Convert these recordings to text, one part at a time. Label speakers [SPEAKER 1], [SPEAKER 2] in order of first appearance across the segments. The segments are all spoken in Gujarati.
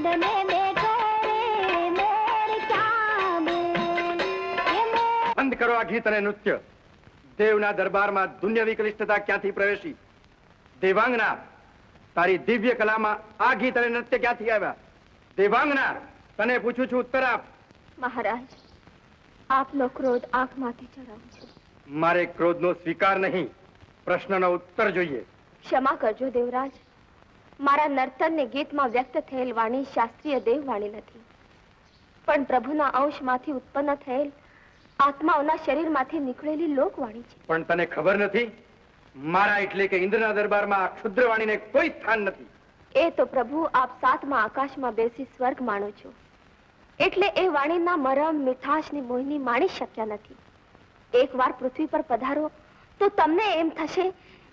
[SPEAKER 1] ढूंढने बैठो रे मोर क्या बोल।
[SPEAKER 2] બંધ કરો આ ગીત અને નૃત્ય. દેવના દરબારમાં દુન્યવી કલિષ્ઠતા ક્યાંથી પ્રવેશી? દેવાંગના, તારી દિવ્ય કલામાં આ ગીત અને નૃત્ય ક્યાંથી આવ્યા? દેવાંગના, તને પૂછું છું, ઉત્તર આપ.
[SPEAKER 3] મહારાજ, આપનો ક્રોધ આંખમાંથી ચડાવું છું.
[SPEAKER 2] મારે ક્રોધનો સ્વીકાર નહીં, પ્રશ્નનો ઉત્તર જોઈએ.
[SPEAKER 3] ક્ષમા કરજો દેવરાજ, મારા નર્તનને ગીતમાં વ્યક્ત થયેલ વાણી શાસ્ત્રીય દેવવાણી નથી, પણ પ્રભુના અંશમાંથી ઉત્પન્ન થયેલ આત્માઓના શરીરમાંથી નીકળેલી લોકવાણી છે.
[SPEAKER 2] પણ તને ખબર નથી, મારા એટલે કે ઇન્દ્રના દરબારમાં આ ક્ષુદ્ર વાણીને કોઈ સ્થાન નથી.
[SPEAKER 3] એ તો પ્રભુ આપ સાતમા આકાશમાં બેસી સ્વર્ગ માણો છો, એટલે એ વાણીના મરમ મીઠાશની મોહિની માણી શક્યા નથી. એકવાર પૃથ્વી પર પધારો તો તમને એમ થશે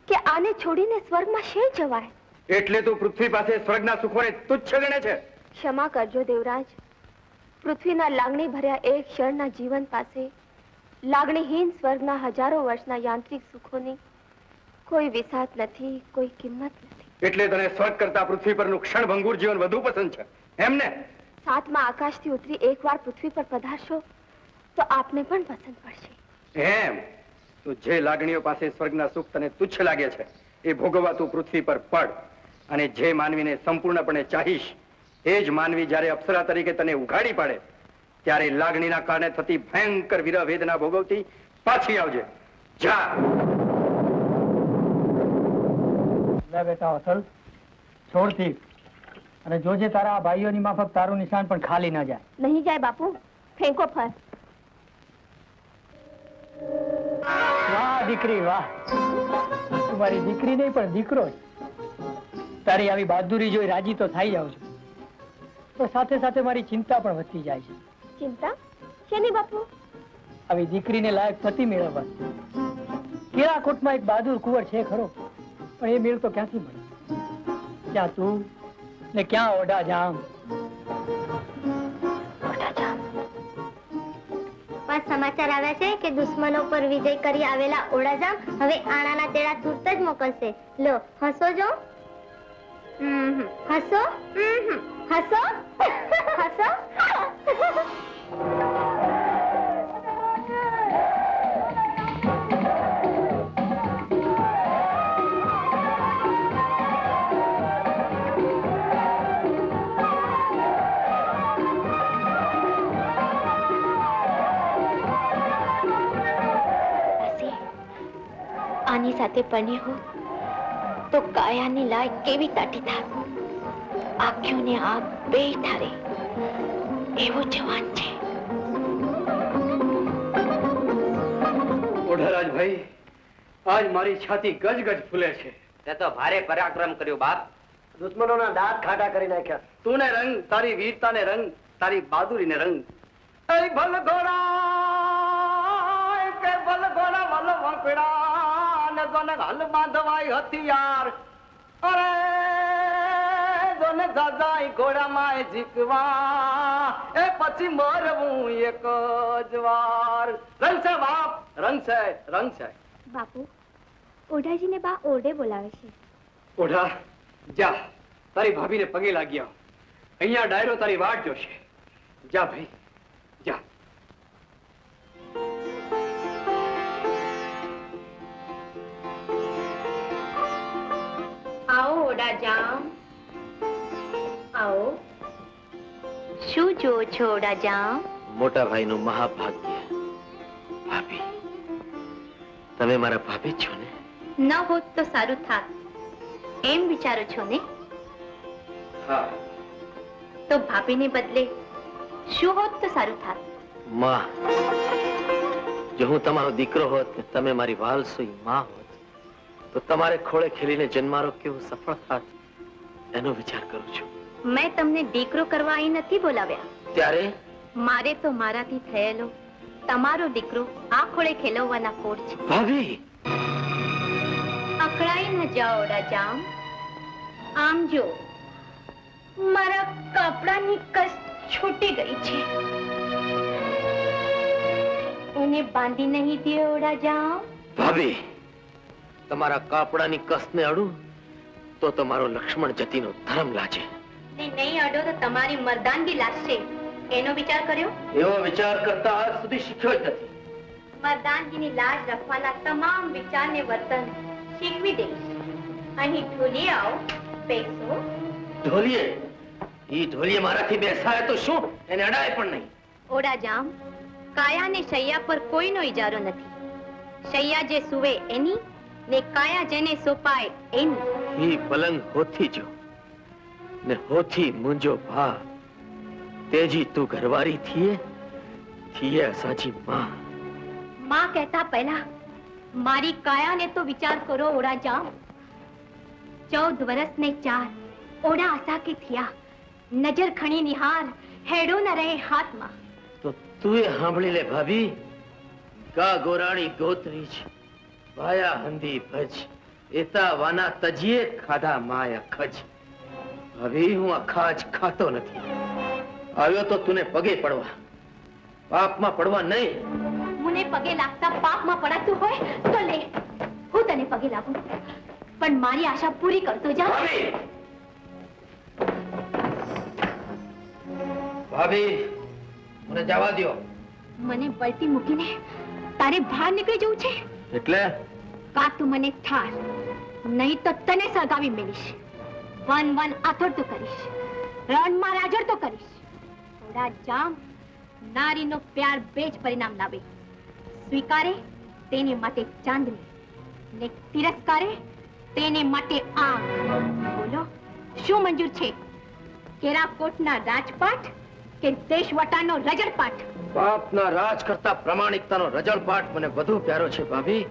[SPEAKER 3] કે આને છોડીને સ્વર્ગમાં શેર જવાય.
[SPEAKER 2] એટલે તું પૃથ્વી પાસે સ્વર્ગના સુખોને તુચ્છ ગણે છે?
[SPEAKER 3] ક્ષમા કરજો દેવરાજ, પૃથ્વીના લાગણી ભર્યા એક ક્ષણના જીવન પાસે લાગણીહીન સ્વર્ગના હજારો વર્ષના યાંત્રિક સુખોની કોઈ વિસાત નથી, કોઈ કિંમત નથી.
[SPEAKER 2] એટલે તને સ્વર્ગ કરતા પૃથ્વી પરનું ક્ષણભંગુર જીવન વધુ પસંદ છે, એમને?
[SPEAKER 3] સાતમા આકાશથી ઉતરી એકવાર પૃથ્વી પર પધારશો તો આપને પણ પસંદ પડશે.
[SPEAKER 2] એમ તો જે લાગણીઓ પાસે સ્વર્ગના સુખ તને તુચ્છ લાગે છે એ ભોગવવા તું પૃથ્વી પર પડ, અને જે માનવીને સંપૂર્ણપણે ચાહીશ એ જ માનવી જ્યારે અપ્સરા તરીકે તને ઉઘાડી પાડે ત્યારે લાગણીના કારણે થતી ભયંકર વિરહ વેદના ભોગવતી પાછી આવજે. જા.
[SPEAKER 4] લે બેટા અસલ, છોડથી અને જોજે તારા આ ભાઈઓની માફક તારું નિશાન પણ ખાલી ના જાય.
[SPEAKER 3] નહીં જાય બાપુ, ફેંકો ફર.
[SPEAKER 4] વાહ દીકરી વાહ, તું મારી દીકરી નહીં પણ દીકરો છે. તારી આવી બહાદુરી જોઈ રાજી તો થઈ જાઉં છું, તો સાથે સાથે મારી ચિંતા પણ વધતી જાય છે.
[SPEAKER 3] ચિંતા શેની બાપુ?
[SPEAKER 4] આવી દીકરીને લાયક પતિ મેળવવા. કેરાકોટમાં એક બહાદુર કુંવર છે ખરો, પણ એ મેળ તો ક્યાંથી મળે? ક્યાં તું ને ક્યાં ઓઢા જામ.
[SPEAKER 1] સમાચાર આવ્યા છે કે દુશ્મનો પર વિજય કરી આવેલા ઓડાજામ હવે આણાના તેડા તુરત જ મોકલશે. લો હસો જો. હસો હસો હસો.
[SPEAKER 3] આની સાથે પરણી હો તો કાયાની લાયક કેવી તાટી થાત. આંખોને આગ બે ઠારે એવો જવાન છે.
[SPEAKER 2] ઓઢારાજભાઈ, આજ મારી છાતી ગજગજ ફૂલે છે.
[SPEAKER 5] તે તો ભારે પરાક્રમ કર્યું બાપ.
[SPEAKER 4] દુશ્મનોના દાંત ખાટા કરી નાખ્યા.
[SPEAKER 2] તું ને રંગ, તારી વીરતા ને રંગ, તારી બહાદુરી ને રંગ. ભલ ઘોડા કે ભલ ઘોડા વલ વંકડા હલ બાંધવાય હથિયાર. અરે જોને દાદાઈ ઘોડામાં જીકવા એ પછી મરવું એક જ વાર. રંગ છે બાપ, રંગ છે, રંગ છે.
[SPEAKER 3] બાપુ, ઓઢાજીને બા ઓરડે બોલાવે છે.
[SPEAKER 2] ઓઢા જા, તારી ભાભીને પગે લાગી આવ. અહીંયા ડાયરો તારી વાટ જોશે. જા ભાઈ જા.
[SPEAKER 3] આવો ઓડાજામ, આવો. શું જો છો ઓડાજામ?
[SPEAKER 5] મોટા ભાઈનું મહાભાગ્ય. ભાભી, તમે મારા ભાભી છો ને?
[SPEAKER 3] ન હોત તો સારું થાત એમ વિચારો છો ને?
[SPEAKER 2] હા.
[SPEAKER 3] તો ભાભીને બદલે શું હોત તો સારું થાત?
[SPEAKER 5] માં, જો હું તમારો દીકરો હોત, તમે મારી વાલસોઈ માં હોત, તો તમારે ખોળે ખેલીને જન્મારો કેવો સફળ થાત એનો વિચાર કરું છું.
[SPEAKER 3] મેં તમને દીકરો કરવા અહીં નથી બોલાવ્યા.
[SPEAKER 5] ત્યારે
[SPEAKER 3] મારે તો મારાથી થયેલો તમારો દીકરો આ ખોળે ખેલવવાના કોડ છે.
[SPEAKER 5] ભાભી,
[SPEAKER 3] અકળાઈ ન જાઓ ઓડાજામ. આમ જો, મારા કપડાની કસ છૂટી ગઈ છે. ઉને બાંધી નહીં દે ઓડાજામ.
[SPEAKER 5] ભાભી, તમારા કાપડાની કસને અડું તો તમારો લક્ષ્મણ જતીનો ધર્મ લાજે.
[SPEAKER 1] ને નહીં અડો તો તમારી મર્દાનગી લાગશે એનો વિચાર કર્યો?
[SPEAKER 5] એવો વિચાર કરતા આજ સુધી શીખ્યો જ નથી.
[SPEAKER 1] મર્દાનગીની લાજ રાખવાના તમામ વિચાર ને વર્તન શીખવી દઈશ. અહીં ઢોલીએ આવો, બેસો.
[SPEAKER 5] ઢોલીએ? ઈ ઢોલીએ મારાથી બેસાય તો શું, એને અડાય પણ નહીં.
[SPEAKER 1] ઓડાજામ, કાયા ને શૈયા પર કોઈનો ઇજારો નથી. શૈયા જે સુવે એની ને કાયા જેને સોપાય એની.
[SPEAKER 5] ઈ પલંગ હોથી જો ને હોથી મુંજો ભા, તેજી તું ઘરવારી થીએ સાચી માં.
[SPEAKER 1] માં કહેતા પહેલા મારી કાયાને તો વિચાર કરો ઓડાજામ. 14 વર્ષ ને 4 ઓડા આશા કે થયા, નજર ખણી નિહાર હેડો ન રહે હાથમાં.
[SPEAKER 5] તો તું એ સાંભળી લે ભાભી, ગા ગોરાણી ગોતરી છે, ભાયા હંધી ભજ, એતા વાના તજીએ ખાધા માયા ખજ. ભાભી હું આ ખાજ ખાતો નથી. આવ્યો તો તુને પગે પડવા, પાપમાં પડવા નહીં.
[SPEAKER 1] મને પગે લાગતા પાપમાં પડાતું હોય તો લે, હું તને પગે લાગું, પણ મારી આશા પૂરી કરતો જા.
[SPEAKER 5] ભાભી, ભાભી મને જવા દ્યો.
[SPEAKER 1] મને બળતી મૂકીને તારે બહાર નીકળી જવું છે?
[SPEAKER 5] એટલે
[SPEAKER 1] કા તું મને ઠાર, નહીં તો તને સળગાવી મેલીશ. વન આથોડ તો કરીશ, રણમાં રાજડ તો કરીશ. થોડા જામ, નારીનો પ્યાર બે જ પરિણામ લાવે. સ્વીકારે તેને માટે ચાંદની, ને તિરસ્કારે તેને માટે આગ. બોલો, શું મંજૂર છે? કેરાકોટના રાજપાટ કે દેશવટાનો રજળપાટ?
[SPEAKER 5] પાપના રાજ કરતા પ્રમાણિકતાનો રજળપાટ મને વધુ પ્યારો છે ભાભી.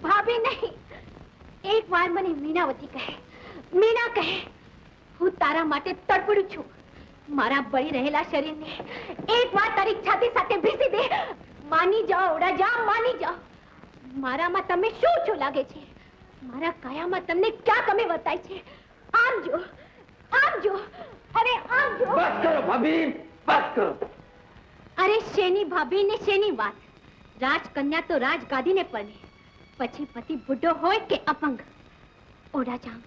[SPEAKER 1] ભાભી નહીં, એક વાર મને મીનાવતી કહે, મીના કહે. હું તારા માટે તડપડું છું. મારા બળી રહેલા શરીરને એક વાર તારી છાતી સાથે ભીસી દે. માની જાઓ ઓડાજા, માની જાઓ. મારામાં તમે શું છો લાગે છે? મારા કાયામાં તમને ક્યાં કમી વર્તાય છે? આમ જો, આમ જો, અરે આમ જો.
[SPEAKER 5] બસ કરો ભાભી, બસ કરો.
[SPEAKER 1] અરે શેની ભાભી ને શેની વાત? રાજકન્યા તો રાજગાદીને પરણે, પછી પતિ બુઢો હોય કે અપંગ. ઓડાજામ,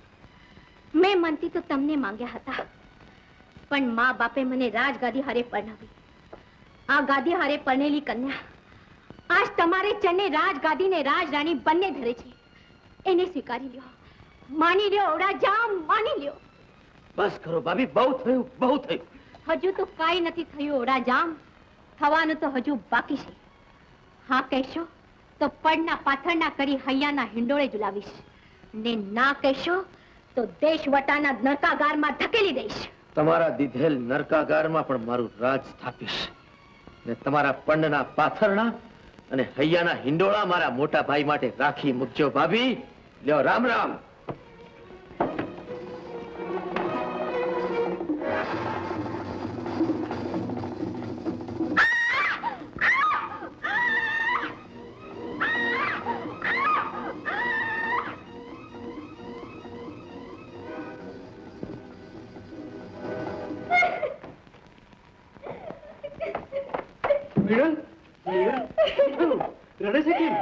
[SPEAKER 1] મેં મનથી તો તમને માંગ્યા હતા, પણ મા બાપે મને રાજગાદી હારે પરણાવી. આ ગાદી હારે પરણેલી કન્યા આજ તમારે ચરણે રાજગાદી ને રાજરાણી બંને ધરે છે. એને સ્વીકારી લ્યો, માની લ્યો ઓડાજામ, માની લ્યો.
[SPEAKER 5] બસ કરો ભાભી, બહુ થયું, બહુ થયું.
[SPEAKER 1] હજુ તો કાંઈ નથી થયું ઓડાજામ, થવાનું તો હજુ બાકી છે. હા કહેશો તો પડના પાથરના કરી હૈયાના હિંડોળે ઝુલાવીશ, ને ના કહેશો તો દેશ વટાના નરકાગારમાં ધકેલી દઈશ.
[SPEAKER 5] તમારા દીધેલ નરકાગારમાં પણ મારું રાજ સ્થાપીશ, ને તમારા પંડના પાથરણા અને હૈયાના હિંડોળા મારા મોટા ભાઈ માટે રાખી મૂકજો ભાભી. લ્યો, રામ રામ.
[SPEAKER 2] રડે છે કેમ?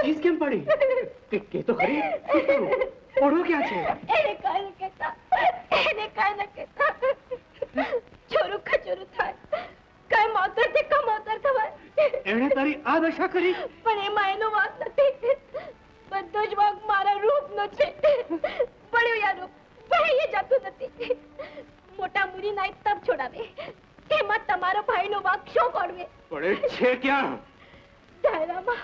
[SPEAKER 2] ચીસ કેમ પડી? કે તો ખરી, ઓઢો ક્યાં છે?
[SPEAKER 1] એને કાંઈ ન કહેતા, એને કાંઈ ન કહેતા. ચોરું ખચોરું થાય, કાંઈ માવતર થી કમાવતર થવાય.
[SPEAKER 2] એણે તારી આ દશા કરી?
[SPEAKER 1] પણ એમાં એનો વાંક નથી. બધો જ વાંક મારા રૂપનો છે. પડ્યો યા રૂપ વહી જતું નથી. મોટા મુરીના એક તપ છોડાવે, એમાં તમારો ભાઈનો વાંક શું પડવે?
[SPEAKER 2] પડે છે ક્યાં?
[SPEAKER 1] ધારામાં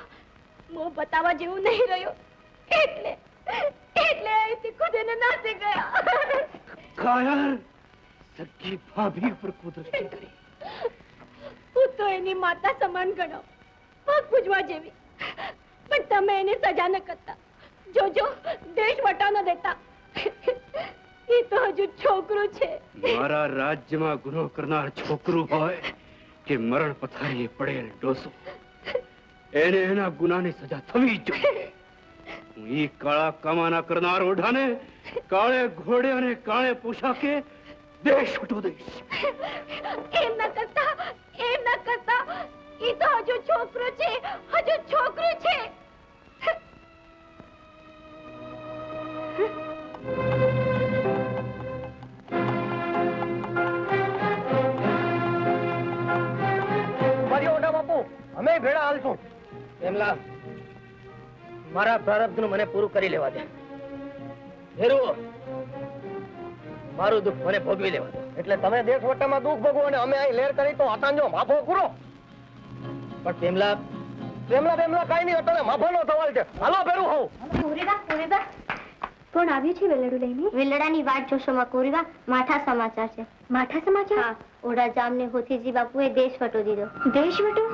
[SPEAKER 1] મોં બતાવવા જેવું નહીં રહ્યો, એટલે અહીંથી ખુદીને નાસી ગયા.
[SPEAKER 2] કાયર, સગી ભાભી ઉપર કુદરતી કરી.
[SPEAKER 1] હું તો એની માતા સમાન ગણો, પગ પૂજવા જેવી. પણ તમે એને સજા ન કરતા, જોજો દેશ વટા ન દેતા. એ તો હજુ છોકરું છે.
[SPEAKER 2] મારા રાજ્યમાં ગુનો કરનાર છોકરું હોય કે મરણ પથારીએ પડેલ ડોસો, એને એના ગુનાની સજા થવી જ જોઈએ. હું ઈ કાળા કમાના કરનાર ઓઢાને કાળે ઘોડે અને કાળે પોશાકે દેશ વટો દઈશ.
[SPEAKER 1] એમ ન કરતા, એમ ન કરતા. એ તો હજુ છોકરું છે, હજુ છોકરું છે.
[SPEAKER 5] કેમલા મારા પ્રારબ્ધનું મને પૂરું કરી લેવા દે. હેરુ મારું દુઃખ મને ભોગવી લેવા દે.
[SPEAKER 2] એટલે તમે દેશ વટામાં દુઃખ ભોગવો અને અમે અહીં લેર કરી તો આતાંજો માફો પૂરો.
[SPEAKER 5] પણ કેમલા
[SPEAKER 2] પ્રેમલા કાઈ નહીં, અત્યારે માફાનો સવાલ છે. હાલો ભેરું હોઉં.
[SPEAKER 3] કોરીબા કોણ આવ્યું છે વેલડું લઈને? વેલડાની વાટ જોશો માં કોરીબા. માઠા સમાચાર છે. માઠા સમાચાર? હા, ઓડા જામને હોથીજી બાપુએ દેશ વટો દીધો. દેશ વટો?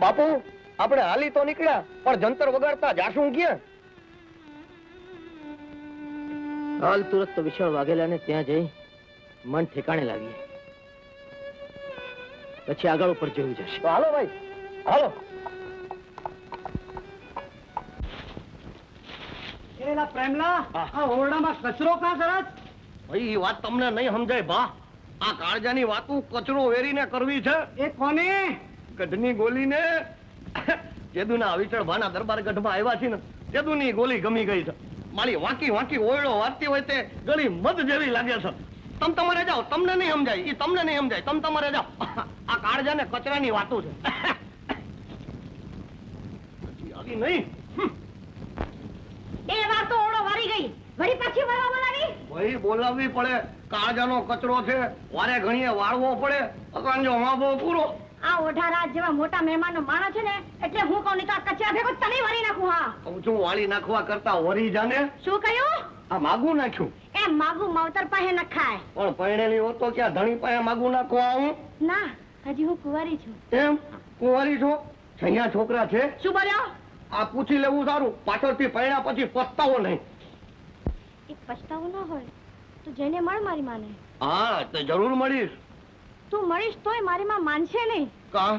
[SPEAKER 2] બાપુ આપણે હાલી તો નીકળ્યા પણ જંતર વગાડતા જાશું ક્યાં?
[SPEAKER 5] હાલ તુરત તો વિશાળ વાઘેલાને ત્યાં જઈ મન ઠેકાણે લાવીએ, પછી આગળ ઉપર જોયું જશે.
[SPEAKER 2] તો હાલો ભાઈ, હાલો.
[SPEAKER 4] પ્રેમલા આ ઓરડામાં કચરો કાં કરત?
[SPEAKER 2] ભાઈ એ વાત તમને નહીં સમજાય બા. આ કાળજાની વાતું કચરો વેરીને કરવી છે.
[SPEAKER 4] એ કોની?
[SPEAKER 2] ગઢની ગોલીને જેદુના અવિચળ ભાના દરબાર ગઢમાં આવ્યા છે ને, જેદુની ગોલી ગમી ગઈ છે. મારી વાંકી વાંકી ઓયડો વાંચતી હોય તે ગળી મધ જેવી લાગે છે. તમ તમારે જાઓ, તમને નહીં સમજાય. ઈ તમને નહીં સમજાય, તમ તમારે જાઓ. આ કાળજાને કચરાની વાતો છે. આવી નહીં.
[SPEAKER 1] એ વાર તો ઓળો વારી ગઈ, વળી પાછી વળવા બોલાવી?
[SPEAKER 2] ભાઈ બોલાવવી પડે. કાળજાનો કચરો છે, વારે ઘણીએ વાળવો પડે. અકાંજો માબો પૂરો.
[SPEAKER 1] આ ઓઢા રાજ જેવા મોટા મહેમાનનો માણસ છે ને, એટલે હું કહું નહીં તો આ કચરા ભેગો તને વારી નાખું. હા
[SPEAKER 2] કહું છું, વાળી નાખવા કરતા વરી જાને.
[SPEAKER 1] શું કહ્યું?
[SPEAKER 2] આ માગું નાખ્યું.
[SPEAKER 1] એ માગું માવતર પાસે નખાય.
[SPEAKER 2] પણ પરણેલી હો તો ક્યાં ધણી પાસે માગું નાખવા આવું?
[SPEAKER 1] ના, હજી હું કુંવારી છું.
[SPEAKER 2] એમ કુંવારી છો? છૈયા છોકરા છે?
[SPEAKER 1] શું બોલ્યો?
[SPEAKER 2] આ પૂછી લેવું સારું. પાછળથી પરણ્યા પછી પસ્તાવો નહીં.
[SPEAKER 1] એ પછતાવો ન હોય તો જઈને મળ મારી માને.
[SPEAKER 2] હા તો જરૂર મળીશ.
[SPEAKER 1] તું મળીશ તોય મારી માં માનશે નહીં.
[SPEAKER 2] કા?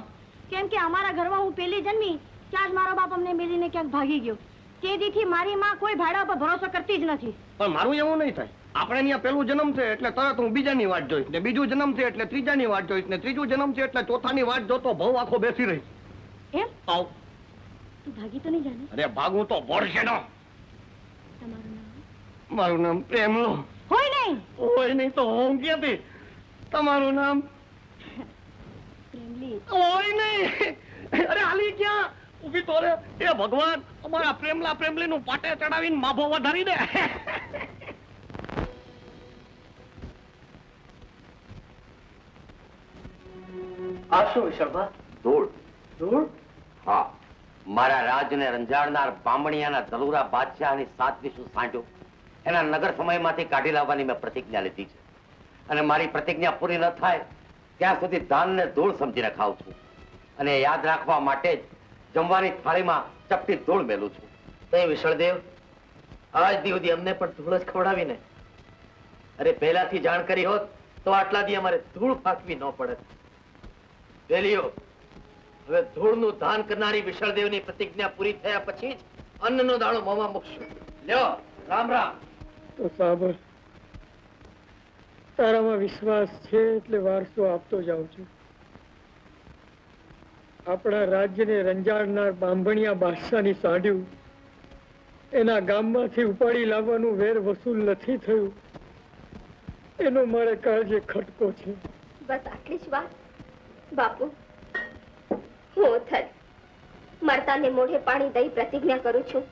[SPEAKER 1] કેમ કે અમારા ઘરમાં હું પેલી જન્મી ત્યાં જ મારો બાપ અમને મેલીને ક્યાંક ભાગી ગયો. તે દીથી મારી માં કોઈ ભાડા પર ભરોસો કરતી જ નથી.
[SPEAKER 2] પણ મારું એવું નહીં થાય. આપણે અહીંયા પેલું જન્મ છે એટલે તરત હું બીજાની વાટ જોઈશ, ને બીજું જન્મ છે એટલે ત્રીજાની વાટ જોઈશ, ને ત્રીજું જન્મ છે એટલે ચોથાની વાટ જોતો ભવ આખો બેસી રહીશ.
[SPEAKER 1] એમ?
[SPEAKER 2] આવ.
[SPEAKER 1] તું ભાગી તો નહીં જાને?
[SPEAKER 2] અરે ભાગું તો પડશે ને.
[SPEAKER 1] તમારું નામ?
[SPEAKER 2] મારું નામ પ્રેમલો.
[SPEAKER 1] હોય નહીં?
[SPEAKER 2] હોય નહીં તો હું ક્યાંથી? તમારું નામ?
[SPEAKER 1] પ્રેમલી.
[SPEAKER 2] હોય નહીં. અરે હાલી ક્યાં? ઉભી તો રે. એ ભગવાન, અમારા પ્રેમલા પ્રેમલીનું પાટે ચડાવીને માભો વધારી દે.
[SPEAKER 5] આ શું વિશાળભા?
[SPEAKER 6] ધૂળ.
[SPEAKER 5] ધૂળ?
[SPEAKER 6] હા, મારા રાજને રંજાડનાર બામણિયાના દલુરા બાદશાહની સાતવીસું સાંજો એના નગર સમયમાંથી કાઢી લાવવાની મેં પ્રતિજ્ઞા લીધી છે. અને મારી પ્રતિજ્ઞા પૂરી ન થાય ત્યાં સુધી ધાનને ધૂળ સમજીને ખાઉં છું. અને યાદ રાખવા માટે જ જમવાની થાળીમાં ચપટી ધૂળ મેલું છું.
[SPEAKER 5] એ વિશાળદેવ, આજ દી સુધી અમને પણ ધૂળ જ ખવડાવીને. અરે પહેલાથી જાણ કરી હોત તો આટલા દી અમારે ધૂળ ફાંકવી ન પડત. વેલીઓ, હવે ધૂળનું દાન કરનારી વિશાળદેવની પ્રતિજ્ઞા પૂરી થયા પછી જ અન્નનો દાણો મોંમાં મૂકશું. લ્યો, રામ રામ.
[SPEAKER 4] તો સાંભળ, તારામાં વિશ્વાસ છે એટલે વારસો આપતો જાઉં છું. આપણા રાજ્યને રંજાડનાર બાંભણિયા બાદશાહની સાંઢ્યું એના ગામમાંથી ઉપાડી લાવવાનું વેર વસૂલ નથી થયું એનો મારે કાળજે ખટકો છે.
[SPEAKER 3] બસ આટલી જ વાત. બાપુ, હું થઈ મરતાને મોઢે પાણી દઈ પ્રતિજ્ઞા કરું છું,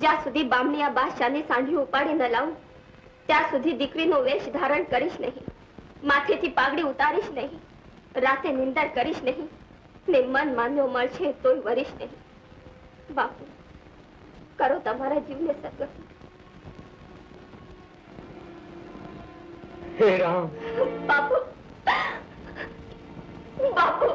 [SPEAKER 3] જ્યાં સુધી બામણીયા બાદશાહની સાંઢી ઉપાડી ન લાવું ત્યાં સુધી દીકરીનો વેશ ધારણ કરીશ નહીં, માથેથી પાઘડી ઉતારીશ નહીં, રાતે નિંદર કરીશ નહીં, ને મન માન્યો મળશે તોય વરીશ નહીં. બાપુ, કરો તમારા જીવને સદગતિ.
[SPEAKER 4] હે રામ.
[SPEAKER 3] બાપુ, બાપુ.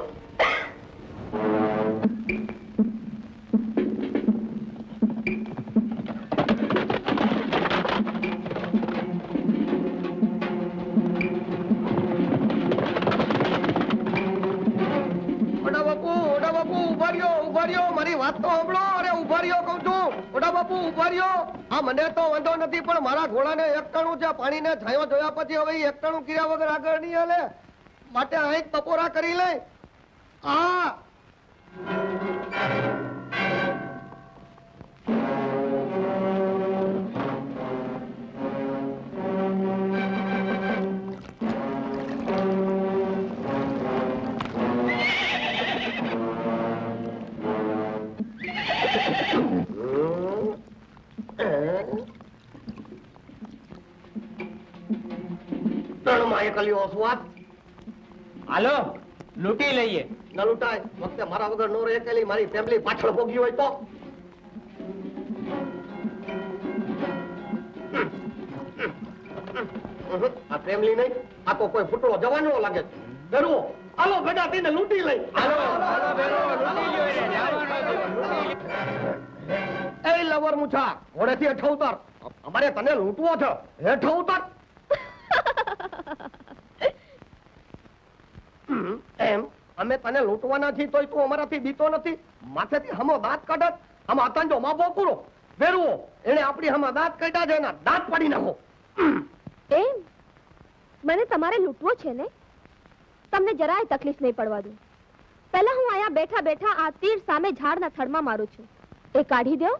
[SPEAKER 2] મારી વાત તો સાંભળો. અરે ઉભા રહ્યો કહું છું. ઓડા બાપુ ઉભા રહ્યો. હા, મને તો વાંધો નથી પણ મારા ઘોડાને એકટાણું છે પાણીને છાંયો જોયા પછી હવે એકટાણું કર્યા વગર આગળ નહીં હાલે.
[SPEAKER 7] માટે અહીં બપોરા કરી લે. હા
[SPEAKER 4] હાલો લૂંટી લઈએ.
[SPEAKER 7] ન લૂંટાય. વખતે મારા વગર નો રેકેલી મારી ફેમિલી પાછળ ભોગી હોય તો. આ ફેમિલી નહીં, આ તો કોઈ ફૂટડો જવાનો લાગે છે. બેરવો હાલો ભેગા થઈને લૂંટી લઈ. એ લવર મુછા ઘોડેથી હેઠ ઉતાર. અમારે તને લૂંટવો છે. હેઠ ઉતાર. એમ અમે તને લૂંટવાના છીએ તોય તું અમારાથી બીતો નથી. માથેથી હમો દાંત કાઢત. આમ આતંજો માં બોકુરો વેરવો એને આપણી હમા દાંત કાઢ્યા છે એના દાંત પાડી નાખો.
[SPEAKER 3] એમ મને તમારે લૂંટવો છે ને? તમને જરાય તકલીફ નહીં પડવા દઉં. પહેલા હું અહીંયા બેઠા બેઠા આ તીર સામે ઝાડના થડમાં મારું છું. એ કાઢી દો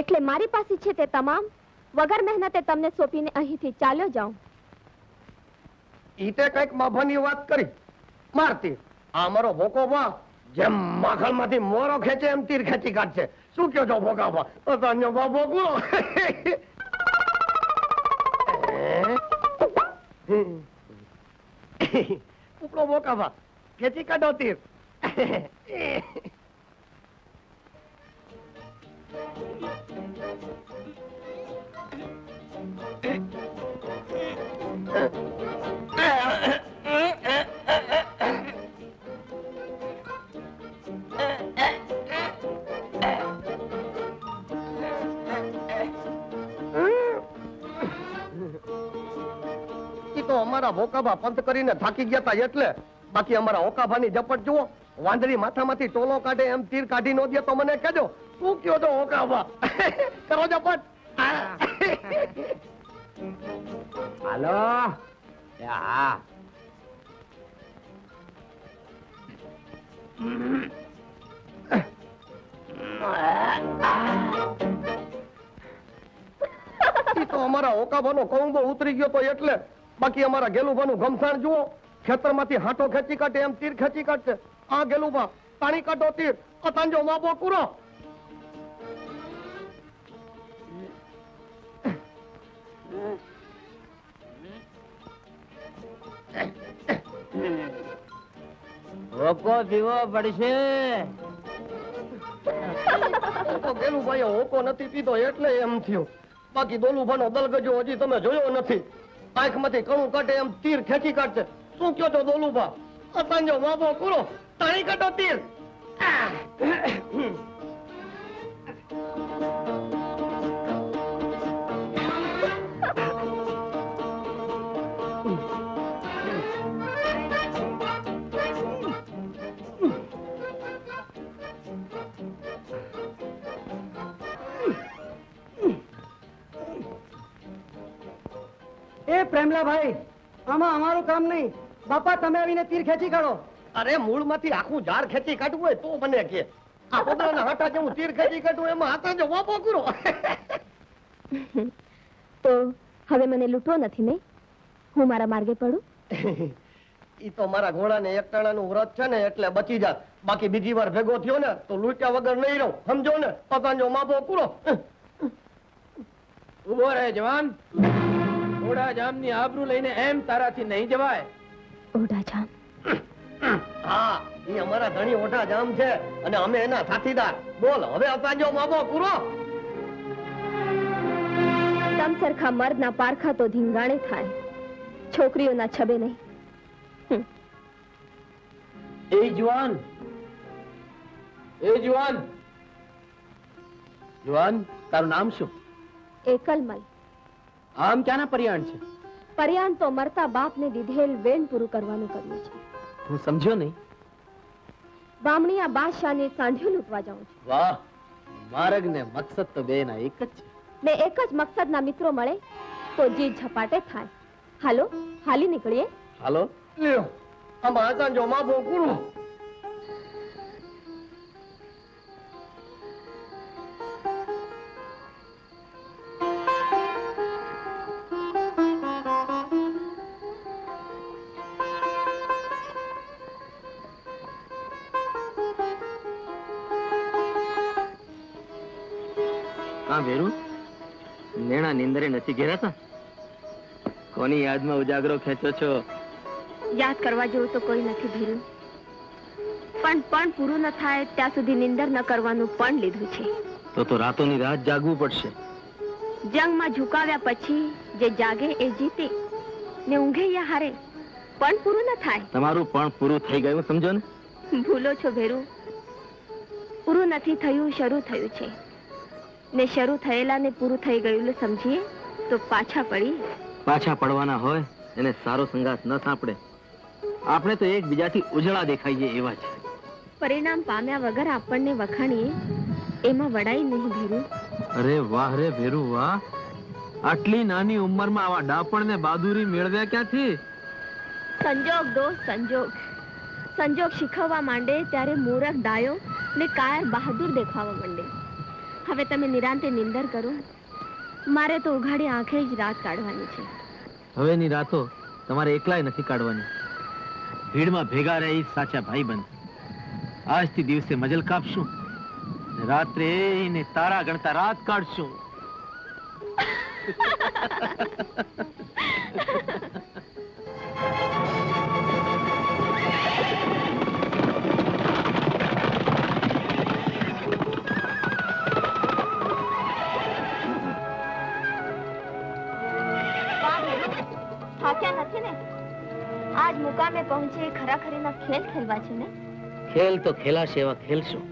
[SPEAKER 3] એટલે મારી પાસે છે તે તમામ વગર મહેનતે તમને સોંપીને અહીંથી ચાલ્યો જાઉં.
[SPEAKER 7] ઈ તે કઈક માભાની વાત કરી. મારતી આ અમારો ભોકોભા જેમ માખણમાંથી મોરો ખેંચે એમ તીર ખેંચી કાઢશે. શું કયો છો ભોકાભા? તને ભોકો ઉપડો ભોકાભા ખેંચી કાઢો તીર. તો અમારા ભોકાભા પંથ કરીને થાકી ગયા હતા એટલે. બાકી અમારા ઓકાભાની ઝપટ જુઓ. વાંદરી માથામાંથી ટોલો કાઢે એમ તીર કાઢી નો દે તો મને કહેજો. શું કયો છો ઓકાભા? કરો ઝપટ.
[SPEAKER 5] હાલો હા
[SPEAKER 7] તો અમારા ઓકાભાનો કૌંબો ઉતરી ગયો તો એટલે. બાકી અમારા ગેલુભાનું ગમસાણ જુઓ. ખેતરમાંથી હાંટો ખેંચી કાઢે એમ તીર ખેંચી કાઢશે. આ ગેલુભા તાણી કાઢો તીર. અતાંજો માપો પૂરો.
[SPEAKER 5] હોકો પીવો પડશે.
[SPEAKER 7] ગેલુભાઈએ હોકો નથી પીધો એટલે એમ થયું. બાકી દોલુભાનો દલગજો હજી તમે જોયો નથી. આંખમાંથી કણું કાઢે એમ તીર ખેંચી કાઢશે. શું કયો છો દોલુભા? અતાંજો માપો પૂરો. તાણી કાઢો તીર.
[SPEAKER 4] એ પ્રેમલાભાઈ આમાં અમારું કામ નહીં. બાપા તમે આવીને તીર ખેંચી કાઢો.
[SPEAKER 7] અરે મૂળમાંથી આખું ઝાડ ખેંચી કાઢવું હોય તો મને કે. આ પોદરાના હાટા જેવું તીર ખેંચી કાઢવું એમાં હાથા જો વાપો કરો.
[SPEAKER 3] તો હવે મને લૂંટવો નથી ને? હું મારા માર્ગે પડું?
[SPEAKER 7] ઈ તો મારા ઘોડાને એકટાણાનું વ્રત છે ને એટલે બચી જાત. બાકી બીજી વાર ભેગો થયો ને તો લૂંટ્યા વગર નહીં રહું. સમજો ને? પતાંજો માપો પૂરો.
[SPEAKER 5] ઉભો રહે જવાન. ઓઢા જામની આબરૂ લઈને એમ તારાથી નહીં જવાય.
[SPEAKER 3] ઓઢા જામ?
[SPEAKER 7] હા ઈ અમારા ધણી ઓઢા જામ છે અને અમે એના સાથીદાર. બોલ હવે અતાંજો માપો પૂરો.
[SPEAKER 3] તમ સરખા મર્દના પારખા તો ધીંગાણે થાય, છોકરીઓના છબે નહીં.
[SPEAKER 5] એ જુવાન, એ જુવાન, જુવાન તારું નામ શું?
[SPEAKER 3] એકલમલ.
[SPEAKER 5] આમ ક્યાંના પર્યાણ છે?
[SPEAKER 3] પર્યાણ તો મરતા બાપને દીધેલ વેણ પૂરું કરવાનું કર્યું છે.
[SPEAKER 5] હું સમજ્યો નહીં.
[SPEAKER 3] બામણીયા બાદશાહને સાંઢિયું લૂંટવા જાઉં છું.
[SPEAKER 5] વાહ, માર્ગ ને મકસદ તો બેના એક જ છે.
[SPEAKER 3] ને એક જ મકસદના મિત્રો મળે તો જીત ઝપાટે થાય. હાલો હાલી નીકળીએ.
[SPEAKER 5] હાલો.
[SPEAKER 7] લ્યો આમાં સાંજો માફો કુરું
[SPEAKER 5] હા ભેરું, નેણા નિંદરે નથી ઘેરાતા? કોની યાદમાં ઉજાગરો ખેંચો છો?
[SPEAKER 3] યાદ કરવા જેવું તો કોઈ નથી ભીરું, પણ પૂરું ન થાય ત્યાં સુધી નિંદર ન કરવાનું પણ લીધું છે.
[SPEAKER 5] તો રાતોની રાત જાગવું પડશે.
[SPEAKER 3] જંગમાં ઝુકાવ્યા પછી જે જાગે એ જીતે ને ઊંઘે યા હારે, પણ પૂરું ન થાય.
[SPEAKER 5] તમારું પણ પૂરું થઈ ગયું સમજો ને?
[SPEAKER 3] ભૂલો છો ભેરું, પૂરું નથી થયું, શરૂ થયું છે ને શરૂ થયેલા ને પૂરું થઈ ગયેલું સમજીએ તો પાછા
[SPEAKER 5] પડવાના હોય એને સારો સંગાત ન સાંપડે. આપણે તો એકબીજાથી ઉજળા દેખાઈએ એવા છે.
[SPEAKER 3] પરિણામ પામ્યા વગર આપણને વખાણીએ એમાં વડાઈ નહીં ભેરું.
[SPEAKER 5] અરે વાહ રે ભેરું વાહ, આટલી નાની ઉંમરમાં આવા ડાપણ ને બહાદુરી મેળવ્યા ક્યાંથી?
[SPEAKER 3] સંજોગ દોસ્ત સંજોગ. સંજોગ શીખવવા માંડે ત્યારે મૂરખ ડાયો ને કાયર બહાદુર દેખાવા માંડે. હવે તમે નિરાંતે નિંદર કરો, મારે તો ઉઘાડી આંખે જ રાત કાઢવાની છે.
[SPEAKER 5] હવેની રાતો તમારે એકલાય નથી કાઢવાની, ભીડમાં ભેગા રહી સાચા ભાઈબંધ. આજથી દિવસે મજલ કાપશું, રાત્રે ને તારા ગણતા રાત કાઢશું.
[SPEAKER 3] થાક્યા નથી ને? આજ મુકામે પહોંચે ખરાખરીના ખેલ ખેલવા છે ને?
[SPEAKER 5] ખેલ તો ખેલાશે એવા ખેલશું,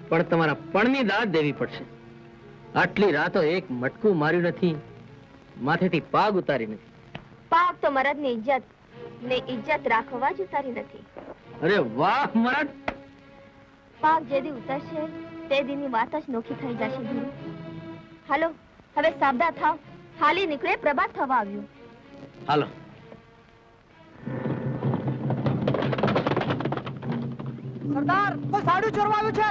[SPEAKER 5] પણ તમારા પણની દાદ દેવી પડશે. આટલી રાતો એક મટકું માર્યું નથી, માથેથી પાગ ઉતારી નથી.
[SPEAKER 3] પાગ તો મરદની ઇજ્જત ને ઇજ્જત રાખવા જ ઉતારી નથી.
[SPEAKER 5] અરે વાહ મરદ!
[SPEAKER 3] પાગ જે દી ઉતરશે તે દીની વાત જ નોખી થઈ જશે. હાલો હવે સાબદા થાવ, હાલી નીકળે, પ્રભાત થવા આવ્યું.
[SPEAKER 5] હાલો.
[SPEAKER 4] સરદાર, કોઈ સાડું ચોરવા આવ્યું છે.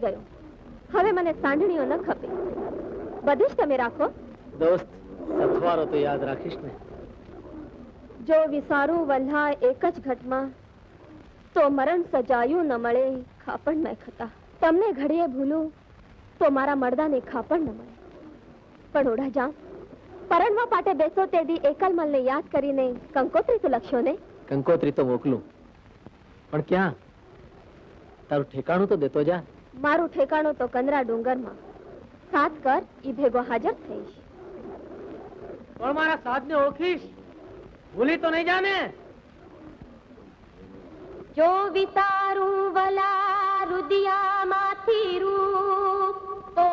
[SPEAKER 3] ગયો. હવે મને સાંઢણીઓ ન ખપે. બધીશ તમે રાખો.
[SPEAKER 5] દોસ્ત, સથવારો તો યાદ રાખીશ ને.
[SPEAKER 3] જો વિસારું વલ્હા એક જ ઘટમાં તો મરણ સજાયું ન મળે ખાપણ મેં ખતા. તમને ઘડીએ ભૂલું તો મારા મરદાને ખાપણ ન મળે. પણ ઓઢા જામ, પરણવા પાટે બેસો તે દી એકલમલને યાદ કરીને કંકોત્રી તો લખશો ને.
[SPEAKER 5] કંકોત્રી તો મોકલું, પણ ક્યાં? તારું ઠેકાણું તો દેતો જા.
[SPEAKER 3] મારું ઠેકાણું તો કંદરા ડુંગરમાં. સાથ કર, ઈ ભેગો હાજર થઈશ.
[SPEAKER 5] પણ મારા સાધને ઓળખીશ, ભૂલી તો નહીં જાને.
[SPEAKER 3] જો વિસારું વલા રુદિયામાંથી રૂપ તો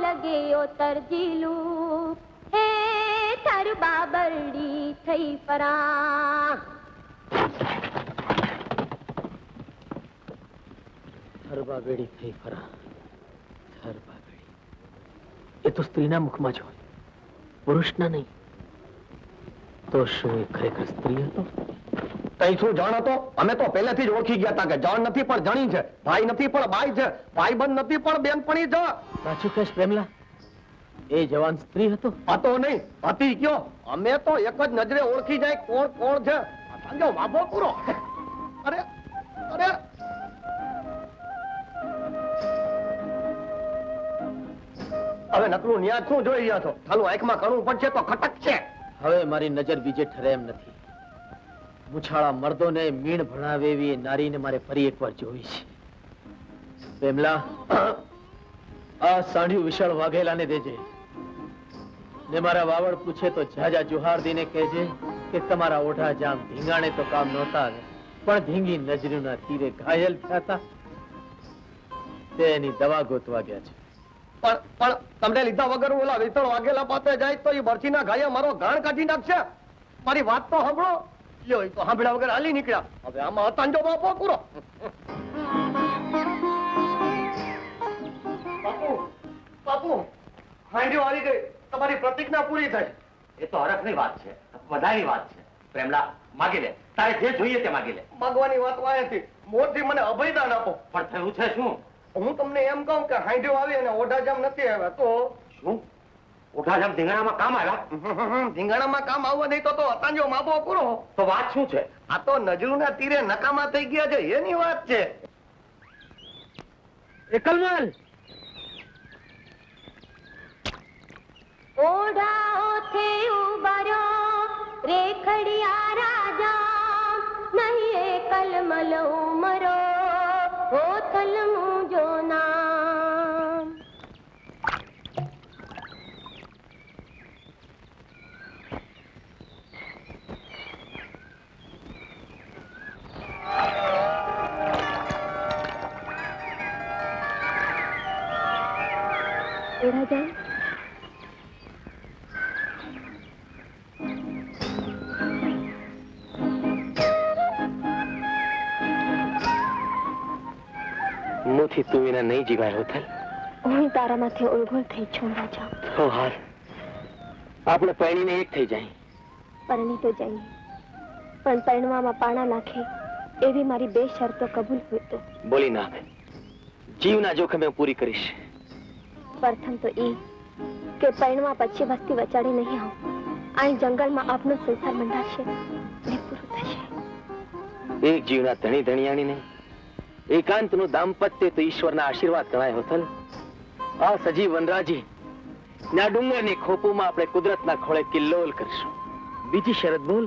[SPEAKER 3] લગે તરજીલું હે થર બાબરડી થઈ પરા.
[SPEAKER 5] થરબા બેડી થઈ ફરા. થરબા બેડી એ તો સ્ત્રીના મુખમાં જ હોય, પુરુષના નહીં. તો શું એ ખરેખર સ્ત્રી હતો?
[SPEAKER 7] તઈ શું જાણ હતો? અમે તો પહેલેથી જ ઓળખી ગયા હતા કે જાણ નથી પણ જણી છે, ભાઈ નથી પણ બાઈ છે, ભાઈબંધ નથી પણ બેનપણી છે.
[SPEAKER 5] સાચું કહેશ પ્રેમલા, એ જવાન સ્ત્રી હતો?
[SPEAKER 7] હતો નહીં, હતી કયો? અમે તો એક જ નજરે ઓળખી જાય કોણ કોણ છે. સમજો વાભો પૂરો. અરે અરે હવે નકરું ન્યાજ શું જોઈ રહ્યા છો? ચાલું આંખમાં કણું પડશે તો ખટક છે.
[SPEAKER 5] હવે મારી નજર બીજે ઠરે એમ નથી. મુછાળા મર્દોને મીણ ભણાવે એવી એ નારીને મારે ફરી એકવાર જોવી છે. પ્રેમલા, આ સાંઢિયું વિશાળ વાઘેલાને દેજે ને મારા વાવડ પૂછે તો જાજા જુહાર દીને કહેજે કે તમારા ઓઢા જામ ધીંગાણે તો કામ નહોતા આવે, પણ ધીંગી નજરીના તીરે ઘાયલ થયા હતા તે એની દવા ગોતવા ગયા છે.
[SPEAKER 7] પણ તમને લીધા વગર ઓલા વિતળ વાઘેલા પાસે જાય તો એ બરછીના ઘાયે મારો ગાણ કાઢી નાખશે. મારી વાત તો સાંભળો. લ્યો, એ તો સાંભળ્યા વગર હાલી નીકળ્યા. હવે આમાં અતાંજો બાપો પૂરો. બાપુ બાપુ, હાંડીઓ આવી ગઈ. તમારી પ્રતિજ્ઞા પૂરી થઈ.
[SPEAKER 6] એ તો હરખની વાત છે, બધાની વાત છે. પ્રેમલા, માગી લે, તારે જે જોઈએ તે માગી લે.
[SPEAKER 7] માગવાની વાત વાંચી મોરથી મને અભયદાન આપો.
[SPEAKER 6] પણ થયું છે શું?
[SPEAKER 7] હું તમને એમ કહું કે હાંડીઓ આવી અને ઓઢાજામ નથી આવ્યા તો
[SPEAKER 6] શું? ઓઢાજામ ધીંગાણામાં કામ આવ્યા?
[SPEAKER 7] ધીંગાણામાં કામ આવવા નહીં તો અતાંજો માપો પૂરો.
[SPEAKER 6] તો વાત શું છે?
[SPEAKER 7] આ તો નજરુના તીરે નકામા થઈ ગયા છે એની વાત છે.
[SPEAKER 5] એકલમલ,
[SPEAKER 3] ઓઢાઓથે ઉબાર્યો રેખડિયા રાજા નહીં એકલમલ ઉમરો ઓથલ મુજો નામ. ઓઢાજામ,
[SPEAKER 5] મુથી તું વિના નહીં જીવાય હોથલ.
[SPEAKER 3] હું તારામાંથી ઓળઘોળ થઈ છું રાજા.
[SPEAKER 5] તો હાલ આપણે પરણીને એક થઈ જાય.
[SPEAKER 3] પરણી તો જઈએ, પણ પરણવામાં પાણા નાખે એવી મારી બે શરતો કબૂલ હોય તો.
[SPEAKER 5] બોલી નાખ, જીવના જોખમે હું પૂરી કરીશ.
[SPEAKER 3] પ્રથમ તો એ કે પરણવા પછી વસ્તી વચાડી નહીં આવું. અહીં જંગલમાં આપનો સંસાર મંડાશે ને પૂરું થશે.
[SPEAKER 5] એક જીવના ધણી ધણિયાણી નહીં, એકાંતનું દાંપત્ય તો ઈશ્વરના આશીર્વાદ ગણાય હોથલ. આ સજીવ વનરાજી ના ડુંગરની ખોપુમાં આપણે કુદરતના ખોળે કિલ્લોલ કરશું. બીજી શરત બોલ.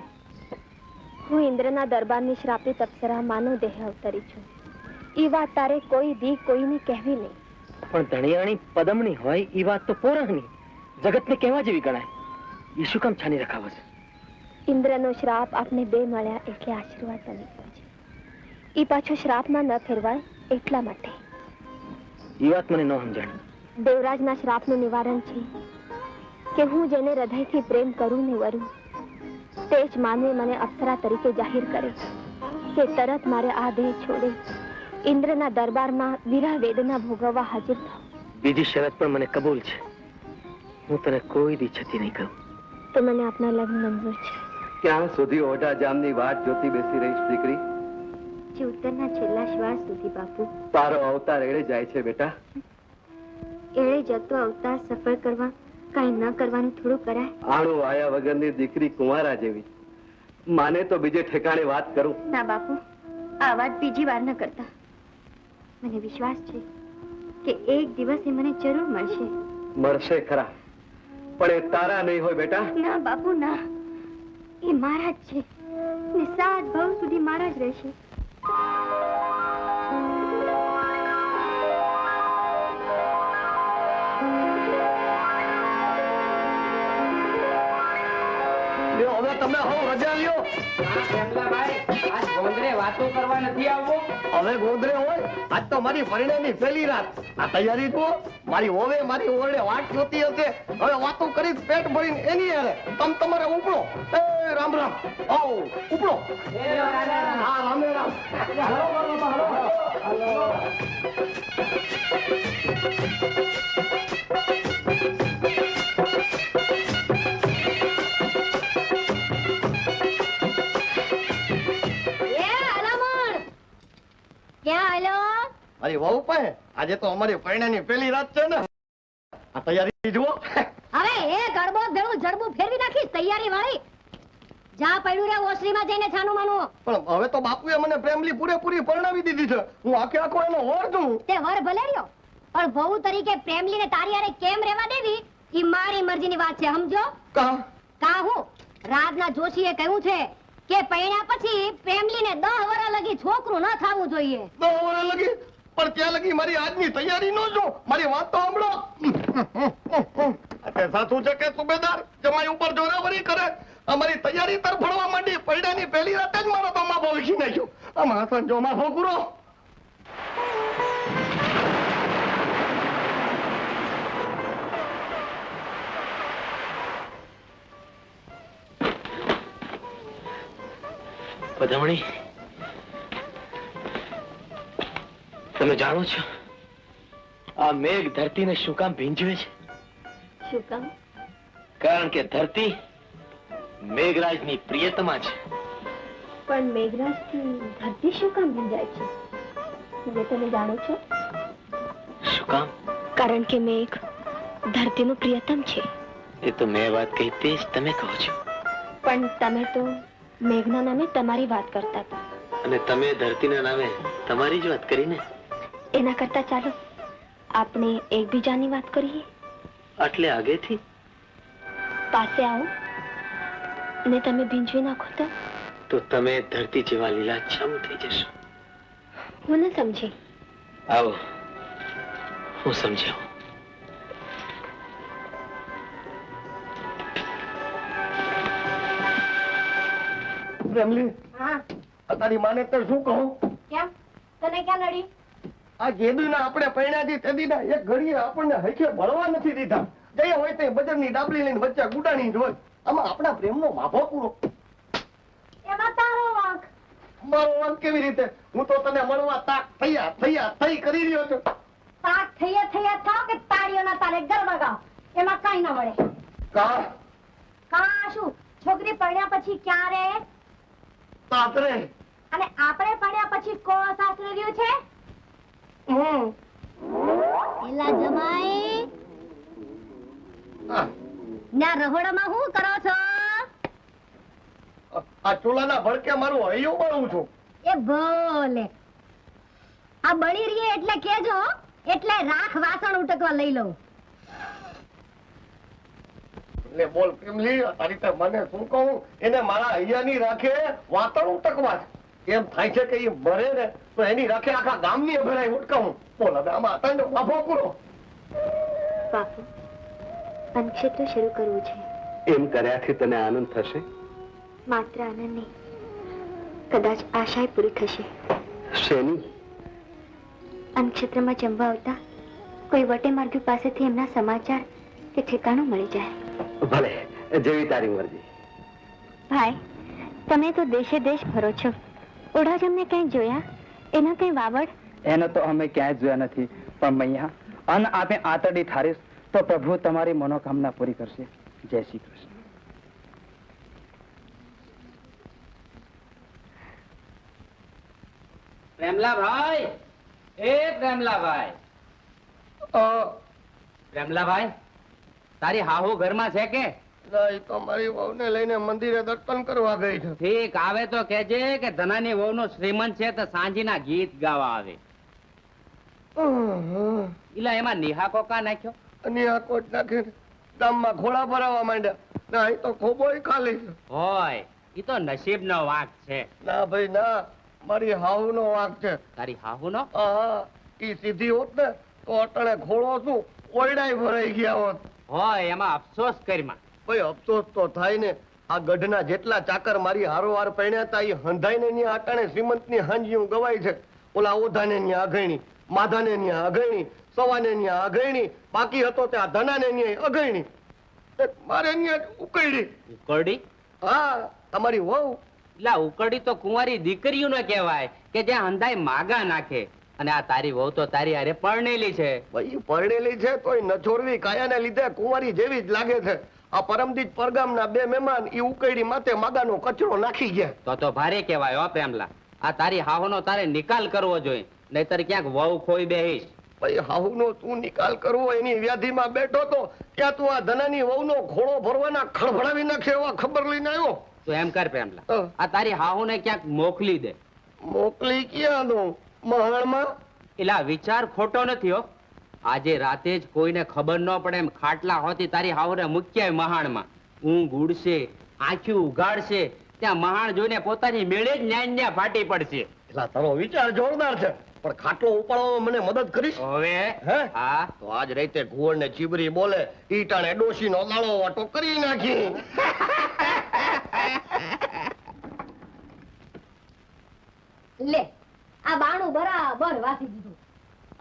[SPEAKER 3] હું ઇન્દ્રના દરબારની શ્રાપિત અપ્સરા માનવ દેહ અવતરી છું. એ વાત તારે કોઈ દી કોઈને કહેવી નહીં.
[SPEAKER 5] પણ ધણિયાણી પદમણી હોય એ વાત તો પોરાની જગતને કહેવા જેવી ગણાય. એ શું કામ છાની રખાવે છે?
[SPEAKER 3] ઇન્દ્રનો શ્રાપ આપને બે મળ્યા એટલે આશીર્વાદ બની ગયો છે. એ પાછો શ્રાપમાં ન ફેરવાય એટલા માટે.
[SPEAKER 5] એ વાત મને ન સમજાણ.
[SPEAKER 3] દેવરાજના શ્રાપનું નિવારણ છે કે હું જેને હૃદયથી પ્રેમ કરું ને વરું તે જ માનવી મને અપ્સરા તરીકે જાહેર કરે કે તરત મારે આ દેહ છોડે ઇન્દ્રના દરબારમાં વિરહ વેદના ભોગવવા હાજર થાવ.
[SPEAKER 5] બીજી શરત પણ મને કબૂલ છે. હું તને કોઈ દી છતી નહીં કહું.
[SPEAKER 3] તો મને આપના લગ્ન મંજૂર છે.
[SPEAKER 2] ક્યાં સુધી ઓઢા જામની વાત જોતી બેસી રહીશ દીકરી?
[SPEAKER 3] જીવતરના છેલ્લા શ્વાસ સુધી બાપુ.
[SPEAKER 5] તારો અવતાર એળે જાય છે બેટા.
[SPEAKER 3] એળે જતો અવતાર સફળ કરવા કાંઈ ન કરવાનું થોડું કરાય?
[SPEAKER 5] આણું આયા વગરની દીકરી કુંવારા જેવી. માને તો બીજે ઠેકાણે વાત કરું.
[SPEAKER 3] ના બાપુ, આ વાત બીજી વાર ન કરતા. મને વિશ્વાસ છે કે એક દિવસ એ મને જરૂર મળશે.
[SPEAKER 5] મળશે ખરા, પણ એ તારા નહીં હોય બેટા.
[SPEAKER 3] ના બાપુ ના, એ મારા જ છે ને સાત ભાવ સુધી મારા જ રહેશે.
[SPEAKER 7] હવે તમે હો રજા લ્યો.
[SPEAKER 4] વાતો કરવા નથી આવવો.
[SPEAKER 7] હવે ગોદરે હોય, આજ તો મારી પરિણામની પહેલી રાત. આ તૈયારી તો મારી હોવે મારી ઓરડે વાટ જોતી હશે. હવે વાતો કરી પેટ ભરીને એની હારે તમ તમારે ઉપડો. એ રામ રામ. આવો ઉપડો. હા રામ રામ. મારી વહુ પાસે આજે તો અમારી પરણાની પહેલી રાત છે ને. આ તૈયારી જુઓ.
[SPEAKER 1] હવે એ ગરબો ભેળું જડબું ફેરવી નાખીશ તૈયારી વાળી. જા પડ્યું રે ઓસરીમાં જઈને છાનું માનું.
[SPEAKER 7] પણ હવે તો બાપુએ મને પ્રેમલી પૂરેપૂરી પરણાવી દીધી છે. હું આખે આખો એનો વર છું.
[SPEAKER 1] તે વર ભલે રહ્યો, પણ વહુ તરીકે પ્રેમલીને તારી હારે કેમ રહેવા દેવી ઈ મારી મરજીની વાત છે, સમજો? કા હું રાજના જોશીએ કહ્યું છે કે પૈણા પછી પ્રેમલીને 10 વર્ષ લગી છોકરું ન થવું જોઈએ.
[SPEAKER 7] 10 વર્ષ લગી? પણ ત્યાં લગી મારી આજની તૈયારી નો જો. મારી વાત તો સાંભળો. સાચું છે કે સુબેદાર જમાઈ ઉપર જોરાવરી કરે? અમારી તૈયારી તરફડવા માંડી. પૈડાની પહેલી રાતે જ મારો તો માફો વીખી નાખ્યો. આમાં સંજો માફો પૂરો.
[SPEAKER 5] પદમણી, તમે જાણો છો આ મેઘ ધરતીને શું કામ ભીંજવે છે?
[SPEAKER 3] શું કામ?
[SPEAKER 5] કારણ કે ધરતી મેઘરાજની પ્રિયતમા છે.
[SPEAKER 3] પણ મેઘરાજથી ધરતી શું કામ ભીંજાય છે? જે તમે જાણો છો?
[SPEAKER 5] શું કામ?
[SPEAKER 3] કારણ કે મેઘ ધરતીનું પ્રિયતમ છે.
[SPEAKER 5] એ તો મેં વાત કહી તે જ તમે કહો છો.
[SPEAKER 3] પણ તમે તો મેઘના નામે તમારી વાત કરતા હતા.
[SPEAKER 5] અને તમે ધરતીના નામે તમારી જ વાત કરી ને.
[SPEAKER 3] એના કરતા ચાલો આપણે એકબીજાની વાત કરીએ.
[SPEAKER 5] આટલે આગેથી?
[SPEAKER 3] પાસે આવો ને તમે ભીંજવી નાખો
[SPEAKER 5] તો તમે ધરતી જેવા લીલાછમ થઈ જશો.
[SPEAKER 3] હું ન સમજી.
[SPEAKER 5] આવો, હું સમજાવું.
[SPEAKER 7] પ્રેમલી, તારી માને તો શું કહું?
[SPEAKER 1] કેમ? તને ક્યાં નડી?
[SPEAKER 7] આ જેદુના આપણે પૈણાથી તેદીના એક ઘડીએ આપણને હૈખે ભળવા નથી દીધા. જઈએ હોય તે બજારની ડાબલી લઈને વચ્ચે ગુડાણી જ હોય. આમાં આપણા પ્રેમનો માફો પૂરો.
[SPEAKER 1] એમાં તારો વાંક.
[SPEAKER 7] મારો વાંક કેવી રીતે? હું તો તને મળવા તાક થયા થઈ કરી રહ્યો છું.
[SPEAKER 1] તાક થયા થાવ કે તાળીઓના તારે ગરબા ગાવ, એમાં કાંઈ ન મળે. કા શું? છોકરી પરણ્યા પછી ક્યાં રહે?
[SPEAKER 7] સાસરે.
[SPEAKER 1] અને આપણે પડ્યા પછી કોણ સાસરે રહ્યું છે? એલા જમાઈ, ના રહોડામાં શું કરો છો?
[SPEAKER 7] આ ચૂલાના ભડકે મારું હૈયું બળું છું.
[SPEAKER 1] એ ભલે આ બળી રહી એટલે કેજો, એટલે રાખ વાસણ ઉટકવા લઈ લઉં.
[SPEAKER 7] એટલે બોલ પ્રેમલી, તારી તે મને શું કહું? એને મારા હૈયાની રાખે વાતણ ઉટકવા છે. એમ થાય છે કે એ મરે ને તો એની રાખે આખા ગામની અભરાય ઉટકાવું. બોલ હવે આમાં તને વાફો પૂરો.
[SPEAKER 3] બાપુ, અન્નક્ષેત્ર શરૂ કરવું છે.
[SPEAKER 5] એમ કર્યાથી તને આનંદ થશે?
[SPEAKER 3] માત્ર આનંદ નહીં, કદાચ આશા પૂરી થશે.
[SPEAKER 5] શેની?
[SPEAKER 3] અન્નક્ષેત્રમાં જમવા આવતા કોઈ વટે માર્ગી પાસેથી એમના સમાચાર કે ઠેકાણું મળી જાય.
[SPEAKER 5] ભલે, જેવી તારી મરજી.
[SPEAKER 3] ભાઈ, તમે તો દેશે દેશ ફરો છો. ઓઢાજમને ક્યાંય જોયા? એના કઈ વાવડ?
[SPEAKER 2] એને તો અમે ક્યાંય જોયા નથી, પણ મૈયા અન્ન આપે આતરડી ઠારીશ તો પ્રભુ તમારી મનોકામના પૂરી કરશે. જય શ્રી કૃષ્ણ.
[SPEAKER 8] પ્રેમલાભાઈ, એ પ્રેમલાભાઈ, પ્રેમલાભાઈ, તારી હાહુ ઘરમાં છે કે?
[SPEAKER 7] એ તો મારી વહુને લઈને મંદિરે દર્શન કરવા ગઈ છે.
[SPEAKER 8] ઠીક, આવે તો કહેજે કે ધનાની વહુનો શ્રીમંત છે તો સાંજના ગીત ગાવા આવે. ઈલા એમાં નિહાકો કા નાખ્યો?
[SPEAKER 7] અને આ કોટ નાખીને ગામમાં ઘોડા ભરાવા માંડ્યા. ના, એ તો ખોબોય ખાલી છે.
[SPEAKER 8] હોય, ઈ તો નસીબનો વાંક છે.
[SPEAKER 7] ના ભાઈ ના, મારી હાહુનો વાંક છે.
[SPEAKER 8] તારી હાહુનો?
[SPEAKER 7] હા, ઈ સીધી હોત ને તો અટાણે ઘોડો શું ઓરડાય ભરાઈ ગયા હોત.
[SPEAKER 8] હોય, એમાં અફસોસ કરીમાં.
[SPEAKER 7] ભાઈ અફસોસ તો થાય ને. આ ગઢના જેટલા ચાકર મારી હારોહાર પરણ્યા હતા એ હંધાઈને ની અટાણે શ્રીમંતની હાંજીયું ગવાય છે. ઓલા ઓધાને ની આગળની, માધાને ની આગળની, સવાને ની આગળની, બાકી હતો ત્યાં ધનાને ની અગળની. મારે અહીંયા ઉકળી.
[SPEAKER 8] ઉકરડી?
[SPEAKER 7] હા, તમારી વહુ.
[SPEAKER 8] લા, ઉકરડી તો કુંવારી દીકરીઓ ને કહેવાય કે જે હંધાઈ માગા નાખે. અને આ તારી વહુ તો તારી હારે પરણેલી છે.
[SPEAKER 7] ભાઈ પરણેલી છે તોય નછોડવી કાયાને લીધે કુંવારી જેવી જ લાગે છે. આ પરમદીજ પરગામના બે મહેમાન ઈ ઉકળી માથે માગાનો કચરો નાખી ગયા.
[SPEAKER 8] તો ભારે કહેવાય હો પ્રેમલા. આ તારી હાહુનો તારે નિકાલ કરવો જોઈએ, નહીતર ક્યાંક વહુ ખોઈ બેહીશ.
[SPEAKER 7] ભાઈ હાહુનો તું નિકાલ કરવો એની વ્યાધિમાં બેઠો તો ત્યાં તું આ ધનાની વહુનો ઘોડો ભરવાના ખળભળાવી નાખે એવા ખબર લઈને આવ્યો.
[SPEAKER 8] તો એમ કર પ્રેમલા, આ તારી હાહુને ક્યાંક મોકલી દે.
[SPEAKER 7] મોકલી ક્યાં દઉં? મહાણમાં?
[SPEAKER 8] એલા, વિચાર ખોટો નથી હો. આજે રાતે જ કોઈને ખબર ન પડે એમ ખાટલા હોતી તારી હાહુને મૂક્યા મહાણમાં. ઊંઘ ઉડશે, આંખ્યું ઉગાડશે, ત્યાં મહાણ જોઈને પોતાની મેળે જ ન્યા ફાટી પડશે.
[SPEAKER 7] એટલા તારો વિચાર જોરદાર છે, પણ ખાટલો ઉપાડવામાં મને મદદ કરીશ?
[SPEAKER 8] હવે
[SPEAKER 7] હે?
[SPEAKER 8] હા,
[SPEAKER 7] તો આજ રાતે ઘુવડ ને ચીબરી બોલે ઈ ટાણે ડોશીનો લાળો વાટો કરી નાખી.
[SPEAKER 1] લે, આ બાણું બરાબર વાસી દીધું.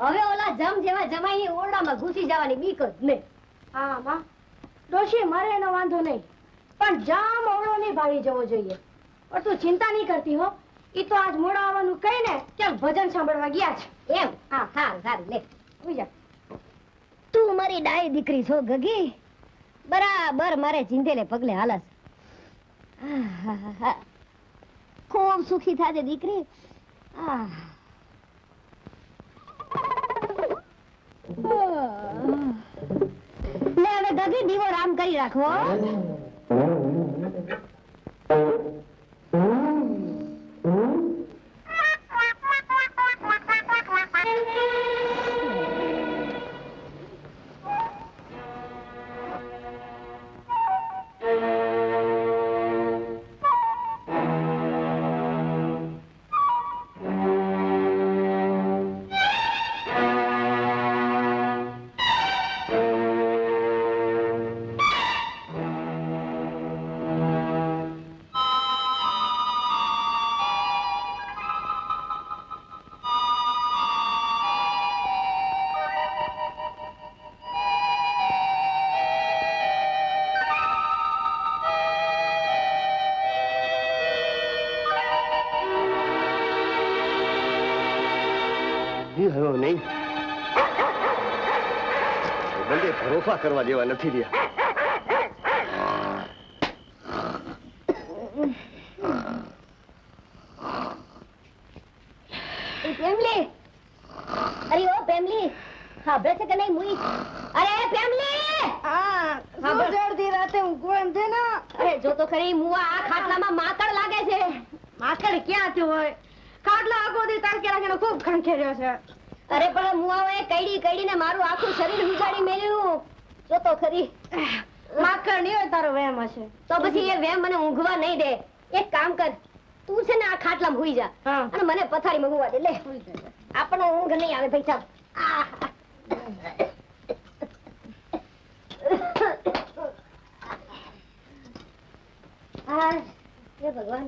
[SPEAKER 1] હવે ઓલા જમ જેવા જમાઈની ઓરડામાં ઘૂસી જવાની બીક જ ને.
[SPEAKER 3] હા માં, ડોશી મારે એનો વાંધો નહીં, પણ જામ ઓળો નહીં ભાળી જવો જોઈએ. પણ તું ચિંતા નહીં કરતી હો, ઈ તો આજ મોડા આવવાનું કહીને ક્યાંક ભજન સાંભળવા ગયા છે.
[SPEAKER 1] એમ? હા, સારું સારું, લે
[SPEAKER 3] સુઈ જા.
[SPEAKER 1] તું મારી ડાઈ દીકરી છો ગગી, બરાબર મારે ચિંતેલે પગલે હાલસ. ખૂબ સુખી થાજે દીકરી. લે હવે ગગી દીવો રામ કરી રાખવો.
[SPEAKER 7] નહીં બંને ભરોસા કરવા જેવા નથી રહ્યા.
[SPEAKER 1] પ્રેમલી, અરે ઓ પ્રેમલી, સાંભળે છે કે નહીં મુઈ? અરે પ્રેમલી!
[SPEAKER 3] જલ્દી રાતે ઊંઘો એમ છે ને.
[SPEAKER 1] અરે જો તો ખરી મુવા, આ ખાટલામાં માકડ લાગે છે.
[SPEAKER 3] માકડ ક્યાં થયું હોય? ખાટલા આખો દી તડકે રાખીને ખૂબ ખણખેર્યો છે.
[SPEAKER 1] અરે પણ મુઆએ કઈડી કઈડીને મારું આખું શરીર ઉજાડી મેલ્યું. જો તો ખરી.
[SPEAKER 3] માકડ નહીં હોય તારો વહેમ હશે.
[SPEAKER 1] તો પછી એ વેમ મને ઊંઘવા નહીં દે. એક કામ કર, તું છે ને આ ખાટલામાં હુઈ જા અને મને પથારીમાં હુવા દે. લે, આપણને ઊંઘ નહીં આવે ભાઈ. ચાલ. હે ભગવાન.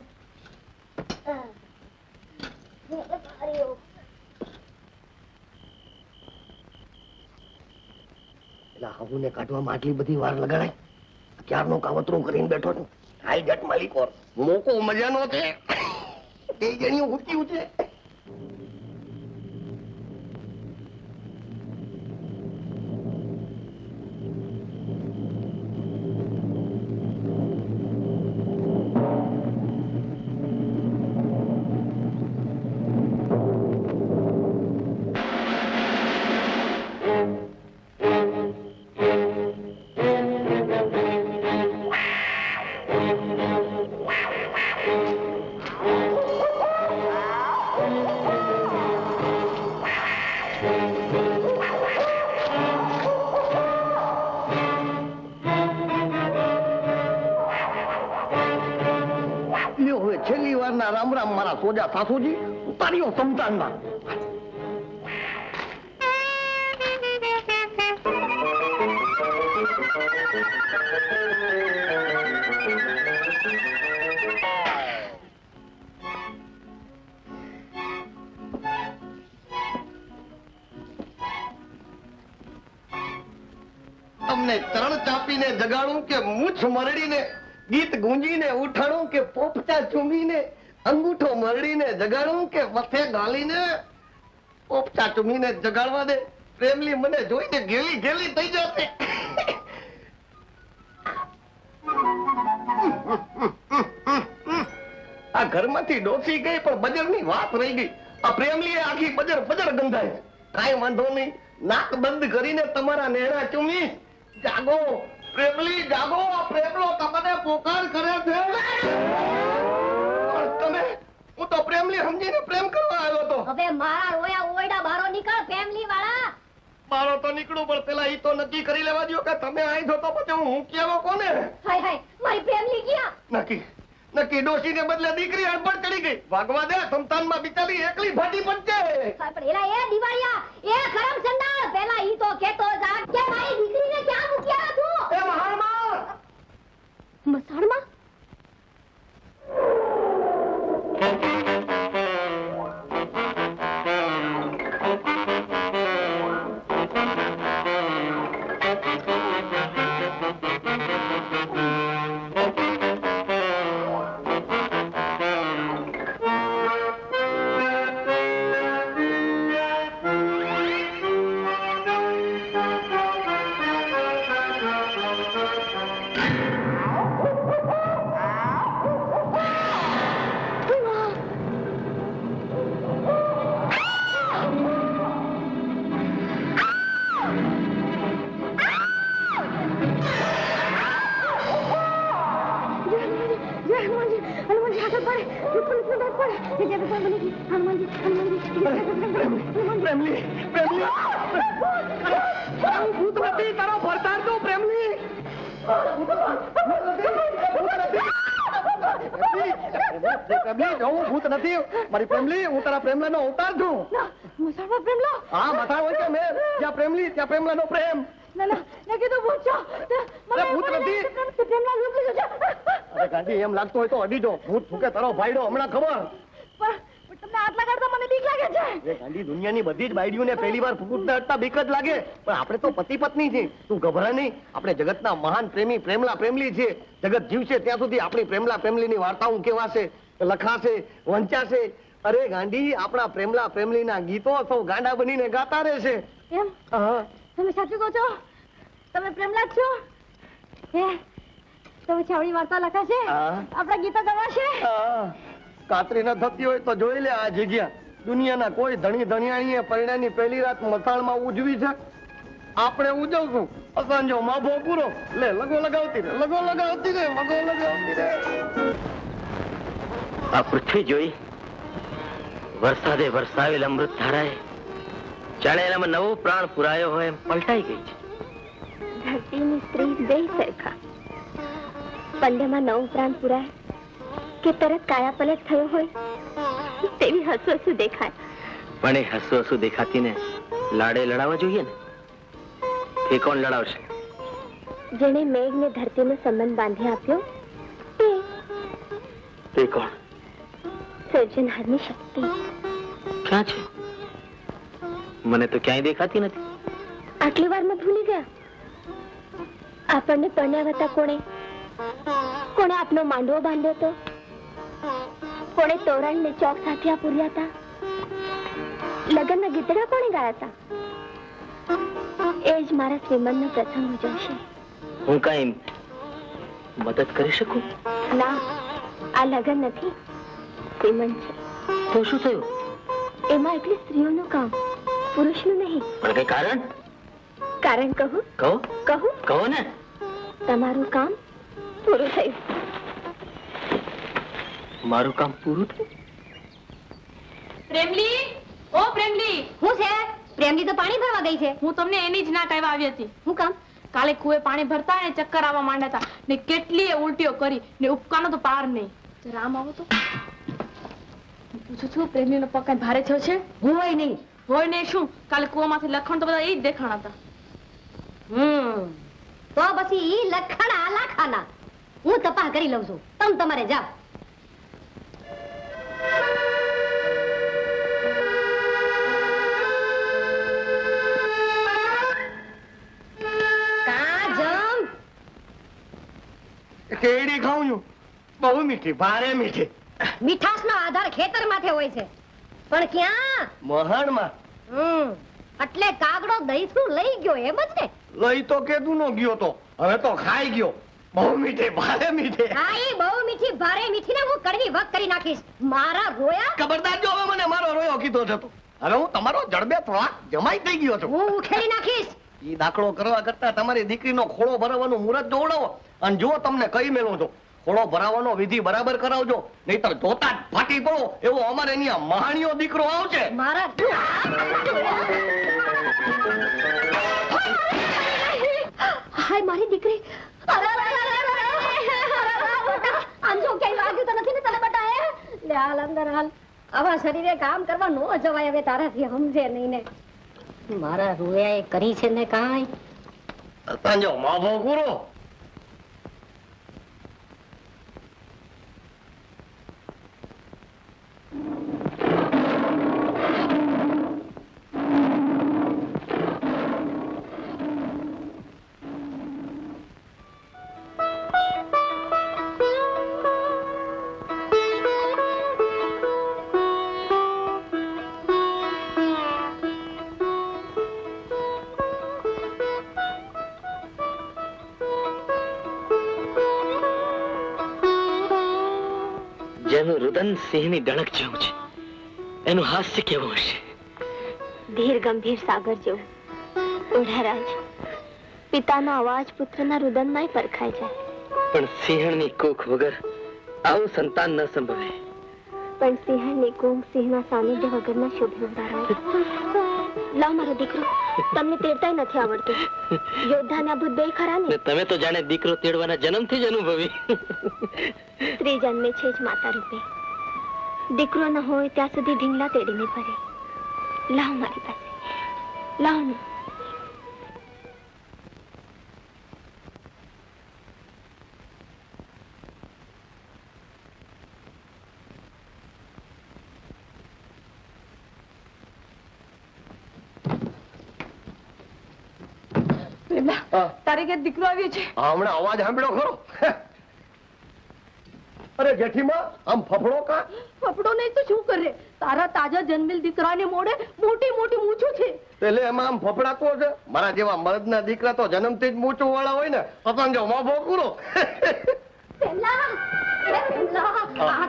[SPEAKER 7] હાહુને કાઢવામાં આટલી બધી વાર લગાડાય? ક્યારનો કાવતરું કરીને બેઠો છું. હાઈ જટ માલિકો, મોકો મજાનો છે. બે જણીઓ ઊંચી છે. રામ મારા સોજા સાસુજી, ઉતાર્યો સમતાનમાં. તમને ચરણ ચાપીને જગાડું કે મૂછ મરડીને ગીત ગુંજીને ઉઠાડું કે પોપચા ચૂમીને અંગૂઠો મરડીને જગાડું કે મથે ગાલીને પોપચા ચૂમીને જગાડવા દે. પ્રેમલી મને જોઈને ગેલી ગેલી થઈ જશે. આ ઘરમાંથી ડોસી ગઈ પણ બજરની વાત રહી ગઈ. આ પ્રેમલી આખી બજર બજર ગંધાય. કાંઈ વાંધો નહીં, નાક બંધ કરીને તમારા નેણા ચૂમી જાગો. પ્રેમલી જાગો, આ પ્રેમલો તમને પોકાર કરે છે. તમે, હું તો પ્રેમલી સમજીને પ્રેમ કરવા આવ્યો તો.
[SPEAKER 1] હવે મારા રોયા ઓરડા બારો નીકળ ફેમિલી વાળા.
[SPEAKER 7] મારો તો નીકળું, પણ પેલા ઈ તો નક્કી કરી લેવા દો કે તમે અહીં છો તો પછી હું કેવો કોને.
[SPEAKER 1] હાય હાય મારી ફેમિલી ગયા.
[SPEAKER 7] નક્કી નક્કી ડોશીને બદલે દીકરી અડબડ ચડી ગઈ. ભાગવા દે, સંતાનમાં બિચારી એકલી ફાટી પડશે.
[SPEAKER 1] પણ એલા એ દિવાળિયા, એ ખરમ સંડાળ, પેલા ઈ તો કેતો જા કે મારી દીકરીને ક્યાં મૂક્યા તું?
[SPEAKER 7] એ મહારમાં
[SPEAKER 1] મસાણમાં?
[SPEAKER 7] ભૂત નથી મારી પ્રેમલી, હું તારા પ્રેમલાનો અવતાર છું.
[SPEAKER 1] મસાણમાં પ્રેમલો?
[SPEAKER 7] હા, મથા હોય કે મેં જ્યાં પ્રેમલી ત્યાં પ્રેમલાનો પ્રેમ.
[SPEAKER 1] ના ના, ને કીધું ભૂત છો.
[SPEAKER 7] અરે ભૂત નથી.
[SPEAKER 1] પ્રેમલા રૂપ લીધું છે.
[SPEAKER 7] અરે ગાંધી, એમ લાગતું હોય તો અડી જો. ભૂત થૂકે તારો ભાઈડો હમણાં ખબર.
[SPEAKER 1] પણ તમને આટલા કરતા મને બીક લાગે છે.
[SPEAKER 7] એ ગાંધી, દુનિયાની બધી જ બાયડીઓને પહેલી વાર ભૂતને અડતા બીક જ લાગે. પણ આપણે તો પતિ પત્ની છે, તું ગભરા નહીં. આપણે જગતના મહાન પ્રેમી પ્રેમલા પ્રેમલી છે. જગત જીવશે ત્યાં સુધી આપણી પ્રેમલા પ્રેમલીની વાર્તાઓ કહેવાશે, લખાશે, વંચાશે. અરે ગાંધી, આપણા પ્રેમલા પ્રેમલીના ગીતો સૌ ગાંડા બનીને ગાતા રહેશે.
[SPEAKER 1] એમ?
[SPEAKER 7] હા,
[SPEAKER 1] તમે સાચું કહો છો? તમે પ્રેમલા જ છો? હે, તમે છાવડી વાર્તા લખાશે?
[SPEAKER 7] હા.
[SPEAKER 1] આપણા ગીતો ગવાશે?
[SPEAKER 7] કાતરી ન થતી હોય તો જોઈ લે આ જગ્યા. દુનિયાના કોઈ ધણી ધણિયાણીએ પરણાની પહેલી રાત મસાણમાં ઉજવી છે? આપણે ઉજવશું. અસાંજો માભો પૂરો. લે, લગો લગાવતી રે, લગો લગાવતી રે, લગો લગાવતી રે.
[SPEAKER 5] આ પૃથ્વી જોઈ, વરસાદે વરસાવેલ અમૃત ધારાએ જાણે એનામાં નવો પ્રાણ પુરાયો હોય એમ પલટાઈ ગઈ છે.
[SPEAKER 3] ધરતીની સ્ત્રી બે સરખા. પંડેમાં નવું પ્રાણ પુરાય કે તરત કાયા પલટ થયો હોય તેવી હસુ હસુ દેખાય.
[SPEAKER 5] પણ એ હસુ હસુ દેખાતી ને લાડે લડાવવા જોઈએ ને. તે કોણ લડાવશે?
[SPEAKER 3] જેણે મેઘને ધરતીનો સંબંધ બાંધી આપ્યો
[SPEAKER 5] તે કોણ?
[SPEAKER 3] સર્જનહારની શક્તિ.
[SPEAKER 5] ક્યાં છે? મને તો ક્યાંય દેખાતી નથી.
[SPEAKER 3] આટલી વારમાં ભૂલી ગયા? આપણને પરણ્યા હતા કોણે? કોણે આપનો માંડવો બાંધ્યો હતો? કોણે તોરણને ચોક સાથે પૂર્યા હતા? લગ્નના ગીતડા કોણે ગાયા હતા? એ જ મારા શ્રીમંતનો પ્રસંગ ઉજવશે.
[SPEAKER 5] હું કઈ મદદ કરી શકું?
[SPEAKER 3] ના, આ લગ્ન નથી, શ્રીમંત છે.
[SPEAKER 5] તો શું થયું?
[SPEAKER 3] એમાં એટલી સ્ત્રીઓનું કામ, પુરુષનું નહીં.
[SPEAKER 5] પણ કઈ કારણ?
[SPEAKER 3] કારણ કહું?
[SPEAKER 5] કહો
[SPEAKER 3] કહું?
[SPEAKER 5] કહો ને.
[SPEAKER 3] તમારું કામ પૂરું થયું.
[SPEAKER 5] મારું કામ પૂરું થયું?
[SPEAKER 1] પ્રેમલી, ઓ પ્રેમલી. હું છે? પ્રેમલી તો પાણી ભરવા ગઈ છે.
[SPEAKER 9] હું તમને એની જ ના કહેવા આવી હતી.
[SPEAKER 1] હું કામ?
[SPEAKER 9] કાલે કુએ પાણી ભરતા ને ચક્કર આવવા માંડ્યા હતા ને કેટલીય ઉલટીઓ કરી ને ઉપકાનો તો પાર નહીં. જરા આમ આવો તો. પૂછું છું પ્રેમીનો પગ કઈ ભારે થયો છે?
[SPEAKER 1] હોય નહીં.
[SPEAKER 9] હોય ને શું? કાલે કુવામાંથી લખણ તો બધા એ જ દેખાણા હતા.
[SPEAKER 1] તો પછી ઈ લખણ આલા ખાના હું તપાસ કરી લઉં છું. તમે તમારે જાઓ.
[SPEAKER 7] કેડી ખાઉં છું, બહુ મીઠી, ભારે મીઠી.
[SPEAKER 1] મીઠાશનો આધાર ખેતર માથે હોય છે, પણ ક્યાં?
[SPEAKER 7] મહાણમાં.
[SPEAKER 1] એટલે કાગડો દહીસું લઈ ગયો એમ જ ને?
[SPEAKER 7] લઈ તો કેદું નો ગયો તો, હવે તો ખાઈ ગયો. બહુ મીઠી, ભારે મીઠી.
[SPEAKER 1] હા, ઈ બહુ મીઠી ભારે મીઠી ને હું કડવી વક કરી નાખીશ. મારા રોયા
[SPEAKER 7] ખબરદાર જો હવે મને મારો રોયો કીધો છે તો. હવે હું તમારો જડબે થોડા જમાઈ થઈ ગયો છું.
[SPEAKER 1] હું ઉખેડી નાખીશ.
[SPEAKER 7] ઈ દાખલો કરવા કરતા તમારી દીકરીનો ખોળો ભરાવાનું મુહૂર્ત જોવડાવો. અને જો તમને કઈ મેળવો છો, ખોળો ભરાવાનો વિધિ બરાબર કરાવજો, નહીતર જોતા જ ફાટી પડો એવો અમારે અહીંયા મહાણીયો દીકરો આવશે.
[SPEAKER 1] મારા હાય મારી દીકરી. આમ જો ક્યાંય વાગ્યું તો નથી ને તને બટાએ? લે હાલ અંદર હાલ. આવા શરીરે કામ કરવા નો જવાય હવે તારાથી, સમજે નહીં ને. મારા રોયા કરી છે ને કાંઈ.
[SPEAKER 7] તાંજો માભો ગુરો.
[SPEAKER 5] જેનું રુદન સિંહની ડણક જેવું છે, એનું હાસ્ય કેવું હશે?
[SPEAKER 3] ધીર ગંભીર સાગર જેવું. ઓઢારાજ, પિતાનો અવાજ પુત્રના રુદનમાં પરખાય જાય.
[SPEAKER 5] પણ સિંહણની કૂખ વગર આવું સંતાન ન સંભવે.
[SPEAKER 3] પણ સિંહણની કૂખ સિંહના સાનિધ્ય વગરના શુભ ઉદાહરણ. લાવ મારો દીકરો, તમને તેડતાય નથી આવડતું. યોદ્ધાના ભૂત બે ખરા ને?
[SPEAKER 5] તમે તો જાણે દીકરો તેડવાના જન્મથી જ અનુભવી.
[SPEAKER 3] સ્ત્રી જન્મે છે જ માતા રૂપે. દીકરો ન હોય ત્યાં સુધી ઢીંગલા તેડીને ફરે. લાવ મારી પાસે, લાવ ને.
[SPEAKER 9] તારે ઘેર દીકરો આવ્યો છે.
[SPEAKER 7] હમણાં અવાજ સાંભળ્યો ખરો? અરે જેઠીમાં, આમ ફફડો કા?
[SPEAKER 9] ફફડો નહીં તો શું કરે? તારા તાજા જન્મેલ દીકરાને મોઢે મોટી મોટી મૂછું છે.
[SPEAKER 7] એટલે એમાં આમ ફફડાતો છે? મારા જેવા મર્દના દીકરા તો જન્મથી જ મૂછું વાળા હોય ને. સમજો માભો પૂરો.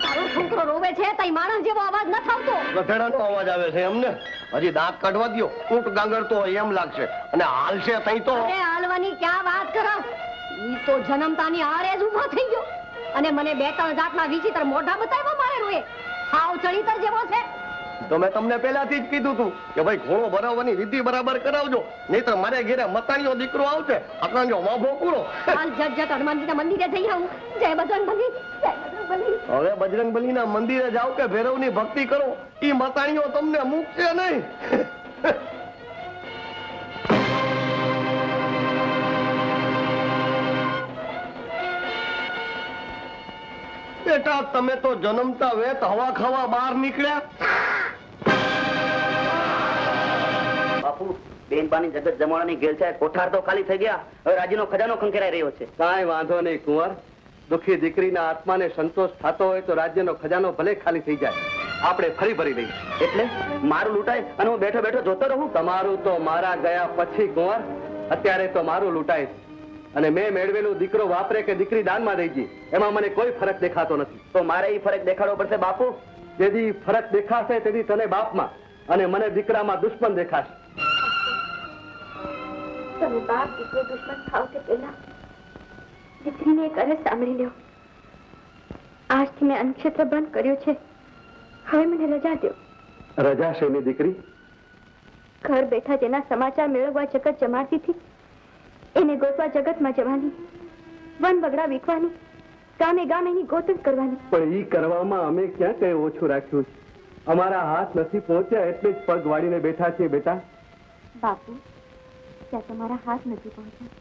[SPEAKER 1] તારો છોકરો રોવે છે, તઈ માણસ જેવો અવાજ ન થાવતો.
[SPEAKER 7] ગધેડાનો અવાજ આવે છે એમને? હજી દાંત કાઢવા દ્યો, ઊંટ ગાંગરતો હોય એમ લાગશે. અને હાલશે તઈ તો.
[SPEAKER 1] અરે હાલવાની ક્યાં વાત કરો? ઈ તો જન્મતાની હારે જ ઊભો થઈ ગયો અને મને બે ત્રણ જાતના વિચિત્ર મોઢા બતાવ્યો મારે રોએ. હાવ ચડીતર જેવો છે.
[SPEAKER 7] તો મેં તમને પહેલાથી જ કીધું હતું કે ભાઈ ખોળો ભરાવવાની વિધિ બરાબર કરાવજો, નહીતર મારે ઘેરે મતાણીયો દીકરો આવશે. અકરાંજો માભો પૂરો.
[SPEAKER 1] હાલ જટ જટ હનુમાનજીના મંદિરે જઈ આવું. જય બજરંગબલી, જય બજરંગબલી.
[SPEAKER 7] હવે બજરંગબલીના મંદિરે જાઓ કે ભૈરવની ભક્તિ કરો, ઈ મતાણીઓ તમને મૂકશે નહીં. બેટા તમે તો જન્મતા વેત હવા ખાવા બહાર નીકળ્યા.
[SPEAKER 10] બાપુ, બેનપાની જગત જમાવાની ગેલ છે, કોઠાર તો ખાલી થઈ ગયા, હવે રાજ્યનો ખજાનો ખંખેરાઈ રહ્યો છે.
[SPEAKER 2] કાંઈ વાંધો નહીં કુંવર. દુઃખી દીકરીના આત્માને સંતોષ થતો હોય તો રાજ્યનો ખજાનો ભલે ખાલી થઈ જાય, આપણે ફરી ભરી લઈએ.
[SPEAKER 10] એટલે મારું લૂંટાય અને હું બેઠો બેઠો જોતો રહું?
[SPEAKER 2] તમારું તો મારા ગયા પછી કુંવર, અત્યારે તો મારું લૂંટાય. અને મેં મેળવેલું દીકરો વાપરે કે દીકરી દાનમાં દઈ ગઈ, એમાં મને કોઈ ફરક દેખાતો નથી.
[SPEAKER 10] તો મારે એ ફરક દેખાડવો પડશે બાપુ.
[SPEAKER 2] જેથી ફરક દેખાશે તેથી તને બાપમાં અને મને દીકરામાં દુશ્મન દેખાશે.
[SPEAKER 3] તમે બાપ દીકરો દુશ્મન થાવ તે પહેલા દીકરીને એક અરજ સાંભળી લ્યો. આજથી મેં અન્નક્ષેત્ર બંધ કર્યો છે. હવે મને રજા દો.
[SPEAKER 2] રજા શેની દીકરી?
[SPEAKER 3] ઘર બેઠા જેના સમાચાર મેળવવા જગત જમાડતી હતી, એને ગોતવા જગતમાં જવાની, વન બગડા વીખવાની, ગામે ગામ એની ગોતન કરવાની.
[SPEAKER 2] પણ ઈ કરવામાં અમે ક્યાં કઈ ઓછું રાખ્યું છે?
[SPEAKER 11] અમારા હાથ નથી પહોંચ્યા એટલે જ પગ વાળીને બેઠા છીએ બેટા.
[SPEAKER 3] બાપુ, ત્યાં તમારા હાથ નથી પહોંચ્યા,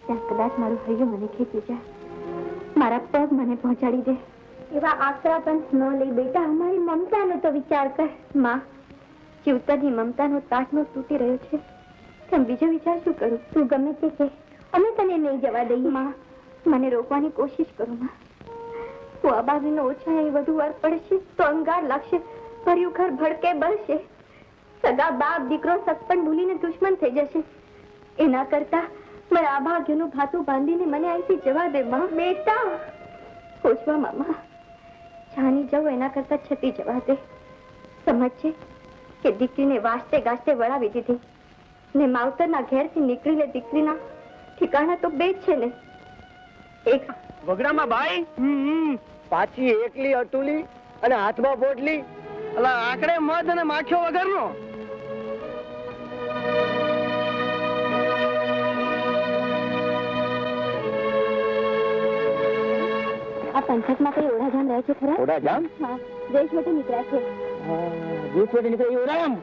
[SPEAKER 3] ત્યાં કદાચ મારું હૈયું મને ખેંચી જાય, મારા પગ મને પહોંચાડી દે. એવા આકરા પણ ન લઈ બેટા, અમારી મમતાનો તો વિચાર કર. માં, જીવતાની મમતાનો તાટનો તૂટી રહ્યો છે, તેમ બીજો વિચાર શું કરું? તું ગમે તે કે, અમે તને નહીં જવા દઈએ. માં, મને રોકવાની કોશિશ કરો. માં, હું આબાવીનો ઓછા એ વધુ વાર પડશે તો અંગાર લાગશે, ભર્યું ઘર ભડકે બળશે, સગા બાપ દીકરો સગપણ ભૂલીને દુશ્મન થઈ જશે. એના કરતા મારા અભાગ્યનું ભાતું બાંધીને મને અહીંથી જવા દે. માં, બેટા, પૂછવા મામા, જાણી જવું એના કરતા છતી જવા દે. સમજશે કે દીકરીને વાસ્તે ગાસ્તે વળાવી દીધી ને માવતરના ઘેરથી નીકળીને દીકરીના ઠિકાણા તો બે જ છે ને. એક
[SPEAKER 7] વગડામાં ભાઈ પાછી એકલી અતુલી અને હાથમાં પોટલી, અલા આકડે મધ અને માખીઓ વગરનો.
[SPEAKER 3] આ પંથકમાં કઈ ઓઢાજામ રહે છે ખરા?
[SPEAKER 7] ઓઢાજામ?
[SPEAKER 3] હા, દેશ માટે નીકળ્યા છે.
[SPEAKER 7] દેશ માટે નીકળે ઓઢાજામ?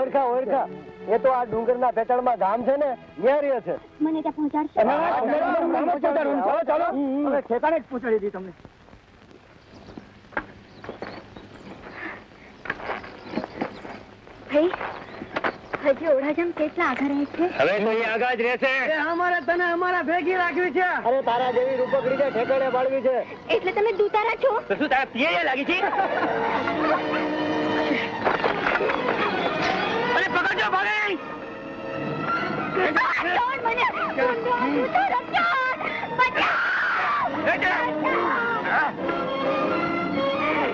[SPEAKER 7] ઓળખા ઓળખા, એ તો આ ડુંગરના પેટાળમાં ગામ છે ને, ત્યાં રહે છે.
[SPEAKER 3] મને ત્યાં પહોંચાડશે?
[SPEAKER 7] ચાલો હવે ઠેકાણે જ પહોંચાડી દી તમને.
[SPEAKER 3] ભાઈ, હજી ઓઢાજામ કેટલા આગળ રહે છે?
[SPEAKER 7] હવે તો એ આગળ જ રહેશે. અમારે તને અમારા ભેગી રાખવી છે. અરે તારા જેવી રૂપકડી છે, ઠેકાણે પાડવી છે.
[SPEAKER 3] એટલે તમે દૂતારા છો?
[SPEAKER 7] તો શું તારા પિયે લાગી છે? અરે પકડજો ભાઈ.
[SPEAKER 3] છોડ મને. દૂતારા છોડ. બચાવ.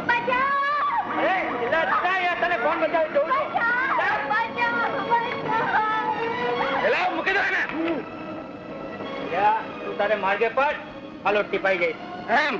[SPEAKER 3] બચાવ.
[SPEAKER 7] અરે દિલા યાર, તને કોણ બચાવી દઉં? એલા મૂકી દો ને. તું તારે માર્ગે પડ, હાલો ટીપાઈ ગઈ એમ.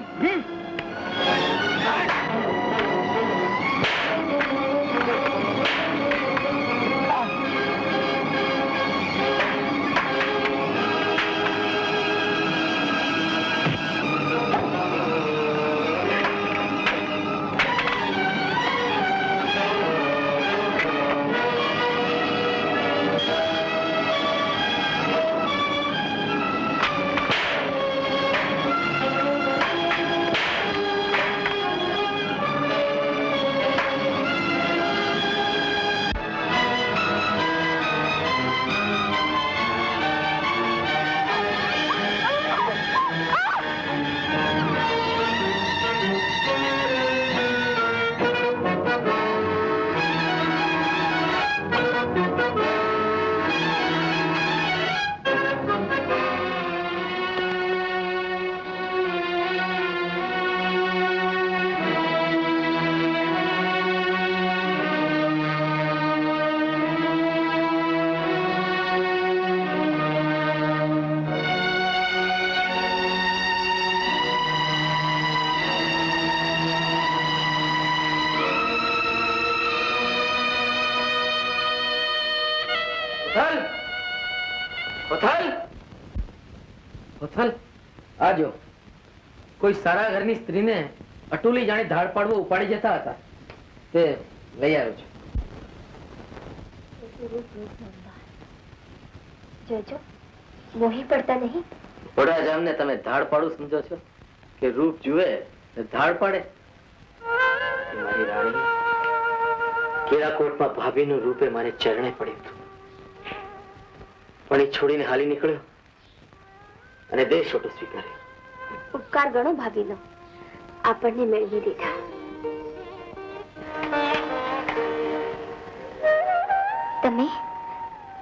[SPEAKER 5] આજો કોઈ સારા ઘરની સ્ત્રીને અટુલી જાણે ધાડ પાડવો ઉપાડી જતા હતા, તે લઈ આવ્યો છું.
[SPEAKER 3] જોજો, મોહી પડતા નહીં.
[SPEAKER 5] ઓઢાજામને તમે ધાડ પાડું સમજો છો કે રૂપ જુએ ધાડ પાડે? મારી રાણી કેરાકોટમાં ભાભીનું રૂપે મારે ચરણે પડ્યું હતું, પણ એ છોડીને હાલી નીકળ્યો અને દેશ છોટો સ્વીકાર્યો.
[SPEAKER 3] ઉપકાર ગણો ભાભીનો, આપણને મેળવી લીધા.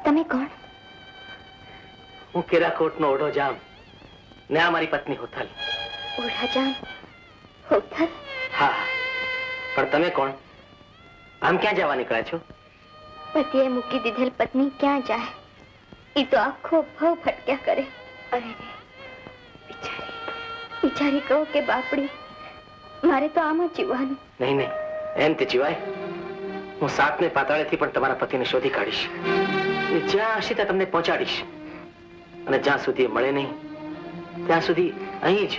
[SPEAKER 3] તમે કોણ?
[SPEAKER 5] હું કેરાકોટનો ઓઢોજામ ને આ મારી પત્ની હોથલ.
[SPEAKER 3] ઓઢાજામ? હોથલ?
[SPEAKER 5] હા, પણ તમે કોણ? આમ ક્યાં જવા નીકળ્યા છો?
[SPEAKER 3] પતિએ મૂકી દીધેલ પત્ની ક્યાં જાય? એ તો આખો ભાવ ફટક્યા કરે. અરે બિચારી કહો કે બાપડી, મારે તો આમ જ જીવવાનું.
[SPEAKER 5] નહીં નહીં, એમ તે જીવાય. હું સાતને પાતાળેથી પણ તમારા પતિને શોધી કાઢીશ. એ જ્યાં હશે ત્યાં તમને પહોંચાડીશ, અને જ્યાં સુધી મળે નહીં ત્યાં સુધી અહીં જ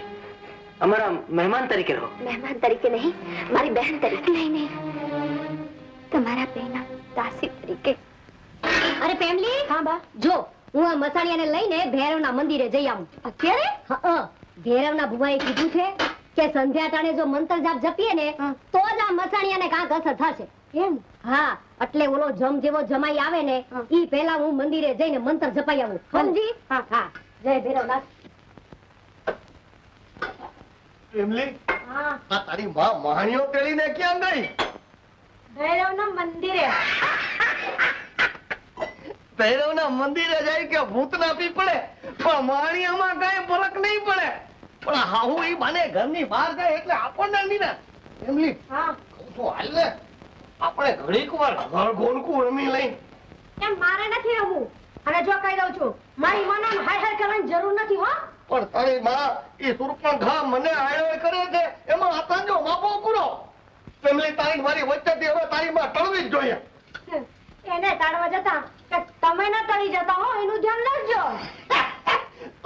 [SPEAKER 5] અમારા મહેમાન તરીકે રહો.
[SPEAKER 3] મહેમાન તરીકે નહીં, મારી બહેન તરીકે. નહીં, તમારા બહેના દાસી તરીકે.
[SPEAKER 1] અરે ફેમિલી, હા બા, જો હું આ મસાણિયાને લઈને ભૈરવના મંદિરે જઈ આવું. અત્યારે? હા, ભૈરવના ભુવાએ કીધું છે કે સંધ્યા ટાણે જો મંત્ર જાપ જપીએ ને તો જ આ મસાણિયાને કાંક અસર થશે. એમ? હા, એટલે ઓલો જમ જેવો જમાઈ આવે ને ઈ પહેલા હું મંદિરે જઈને મંત્ર જપાઈ આવું. સમજી? હા હા, જય ભૈરવનાથ.
[SPEAKER 7] એમલી, આ તારી માં મહાણીઓ તેડીને ક્યાં ગઈ?
[SPEAKER 1] ભૈરવના મંદિરે.
[SPEAKER 7] ભૈરવના મંદિરે જાય કે ભૂતના પીપળે, પણ મહાણીયામાં કઈ ફરક નહીં પડે. પણ હાહુ ઈ બાને ઘરની બહાર જાય એટલે આપણને નહીં ને. એમલી,
[SPEAKER 1] હા,
[SPEAKER 7] તો હાલ ને આપણે ઘડીક વાર ઘર ગોનકું રમી લઈ.
[SPEAKER 1] એમ મારે નથી રમવું. અને જો કહી દઉં છું, મારી મને હાય હાય કરવાની જરૂર નથી. હો,
[SPEAKER 7] પણ તારી માં ઈ સુરપંખા મને આયો કરે છે, એમાં આતાંજો માપો પૂરો. ફેમિલી તારી મારી વચ્ચેથી હવે તારી માં ટળવી જ જોઈએ.
[SPEAKER 1] એને તાળવા જતા કે તમે ના ટળી જતા હો, એનું ધ્યાન રાખજો.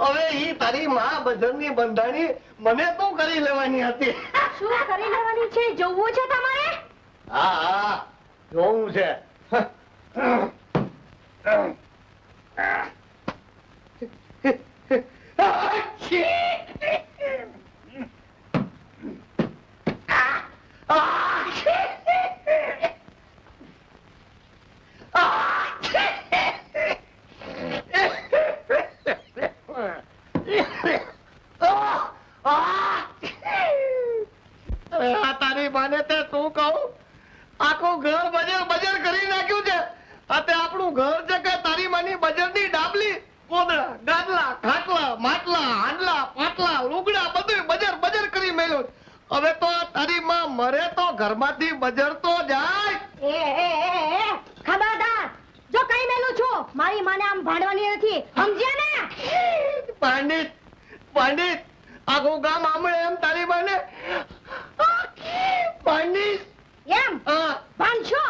[SPEAKER 7] હવે ઈ તારી માં બજરની બંધાણી મને તો કરી લેવાની હતી.
[SPEAKER 1] શું કરી લેવાની છે? જોવું છે તમારે?
[SPEAKER 7] હા હા, જોવું છે. તારી માને તે શું કહું, આખું ઘર બજર બજર કરી નાખ્યું છે. આ આપણું ઘર છે કે તારી માની બજરની ડાબલી, કોદળા, ગાદલા, ખાટલા, માટલા, હાંડલા, પાટલા, લુગડા બધું બજર બજર કરી મેલ્યું. હવે તો તારી માં મરે તો ઘરમાંથી બજર તો જાય.
[SPEAKER 1] ખબરદાર, જો કઈ મેલું છું, મારી માને આમ ભાંડવાની નથી, સમજ્યા ને?
[SPEAKER 7] પાંડિત, પાંડિત, આખું ગામ આમળે એમ તારી માને પાંડિત
[SPEAKER 1] એમ ભાંડશો?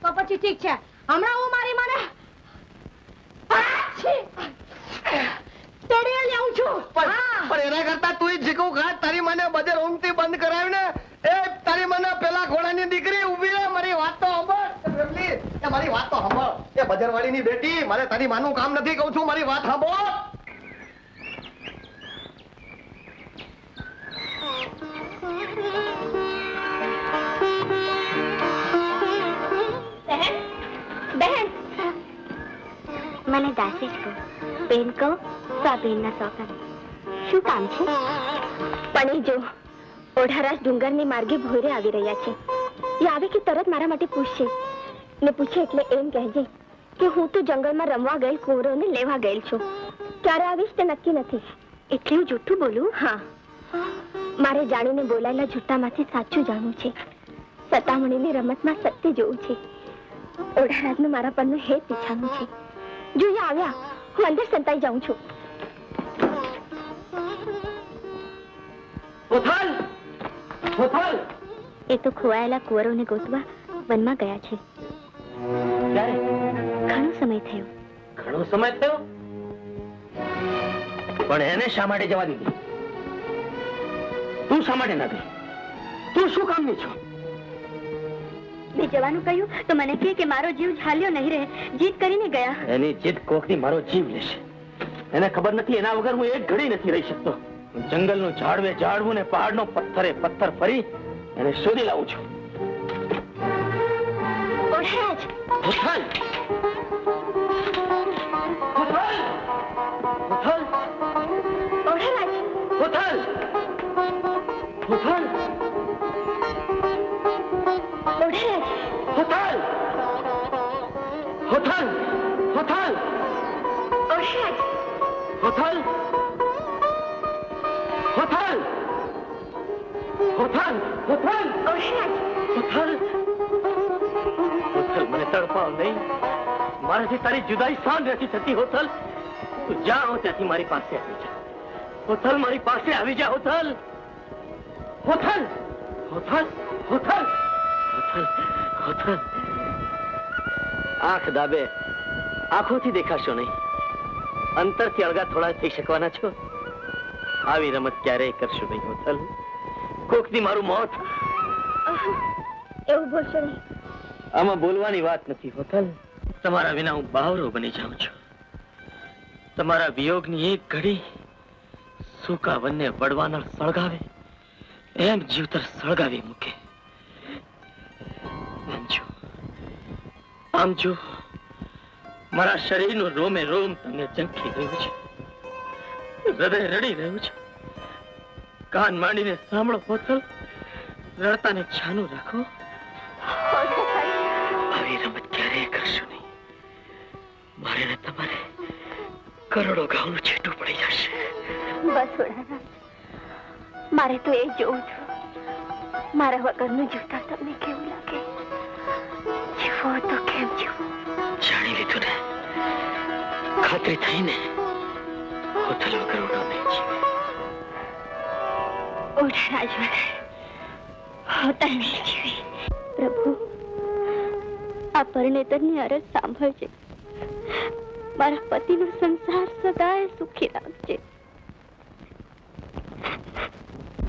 [SPEAKER 1] તો પછી ઠીક છે, હમણાં હું મારી માને તેડી લાવું છું.
[SPEAKER 7] પણ એના કરતા તું જીકું ખા, તારી મને બજર ઊંઘથી બંધ કરાવી ને. એ તારી મને પેલા ઘોડાની દીકરી ઉભી રહે, મારી વાત તો સાંભળ. એ મારી વાત તો સાંભળ. એ બજરવાળી ની બેટી, મારે તારી માનું કામ નથી, કહું છું, મારી વાત સાંભળ.
[SPEAKER 3] બહેન, મને દાસી જ કહો, બેન કહો તો આ બેનના સોગંદ. શું કામ છે? પણ એ જો ઓઢારાજ ડુંગરની માર્ગે ભોયરે આવી રહ્યા છે. એ આવે કે તરત મારા માટે પૂછશે ને પૂછે એટલે એમ કહેજે કે હું તો જંગલમાં રમવા ગયેલ કુંવરોને લેવા ગયેલ છું. ક્યારે આવીશ તે નક્કી નથી, એટલે હું જૂઠું બોલું. હા, મારે જાણીને બોલાયેલા જૂઠામાંથી સાચું જાણવું છે. સતામણીની રમતમાં સત્ય જોવું છે. ઓઢારાજનું મારા પરનું હેત ઈચ્છાનું છે. જો એ આવ્યા, હું અંદર સંતાઈ જાઉં છું. એ તો ખોવાયેલા કુંવરોને ગોતવા વનમાં ગયા છે. ઘણો સમય થયો.
[SPEAKER 5] ઘણો સમય થયો? પણ એને શા માટે જવા દીધી? તું શા માટે ના ગઈ? તું શું કામની છો?
[SPEAKER 3] મેં જવાનું કહ્યું તો મને કે મારો જીવ ઝાલ્યો નહીં રહે, જીદ કરીને ગયા.
[SPEAKER 5] એની જીદ કોકની મારો જીવ લેશે. એને ખબર નથી એના વગર હું એક ઘડી નથી રહી શકતો. જંગલનું ઝાડવે ઝાડવું ને પહાડનો પથ્થરે પથ્થર ફરી એને શોધી લાવું છું.
[SPEAKER 3] ઓઢારાજ!
[SPEAKER 5] ઉથલ! ઉથલ! ઉથલ!
[SPEAKER 3] ઓઢારાજ!
[SPEAKER 5] ઉથલ! ઉથલ!
[SPEAKER 3] ઓઢારાજ!
[SPEAKER 5] ઉથલ! ઉથલ! ઉથલ!
[SPEAKER 3] ઓઢારાજ!
[SPEAKER 5] ઉથલ! ઉથલ! ઉથલ! ઉથલ!
[SPEAKER 3] ઓઢારાજ!
[SPEAKER 5] ઉથલ! ઉથલ, મને તડપાવ નહીં. મારાથી તારી જુદાઈ સહન નથી થતી. ઉથલ, તું જાઓ ત્યાંથી મારી પાસે આવી જા. ઉથલ, મારી પાસે આવી જા. ઉથલ! ઉથલ! ઉથલ! ઉથલ! ઉથલ! ઉથલ! આંખ દાબે આંખોથી દેખાશો નહીં, અંતરથી અળગા થોડા થઈ શકવાના છો. આવી રમત ક્યારેય કરશું નહીં હોતલ. કોકથી મારું મોત.
[SPEAKER 3] એવું બોલશો નહીં.
[SPEAKER 5] આમાં બોલવાની વાત નથી હોતલ. તમારા વિના હું બાવરો બની જાઉં છું. તમારા વિયોગની એક ઘડી સૂકા વનને વડવાનળ સળગાવે એમ જીવતર સળગાવી મૂકે. આમ જો મારા શરીરનું રોમે રોમ તમને ઝંખી રહ્યું છે, હૃદય રડી રહ્યું છે. કાન માંડીને સાંભળો હોતલ. રડતાને છાનું રાખો. આવી રમત ક્યારેય કરશો નહીં. મારે ને તમારે કરોડો ઘાવનું છેટું પડી જશે.
[SPEAKER 3] બસ વડારાજ, મારે તો એ જોવું છું મારા વગરનું જીવતા તમને કેવું લાગે. જીવો તો કેમ જીવો?
[SPEAKER 5] જાણી લીધું ને, ખાતરી થઈ ને. હોટલ વગર ઉડો નહીં જીવે.
[SPEAKER 3] વડારાજ વગર હોટલ નહીં જીવે. પ્રભુ, આ પરણેતરની અરજ સાંભળજે. મારા પતિનો સંસાર સદાય સુખી રાખજે.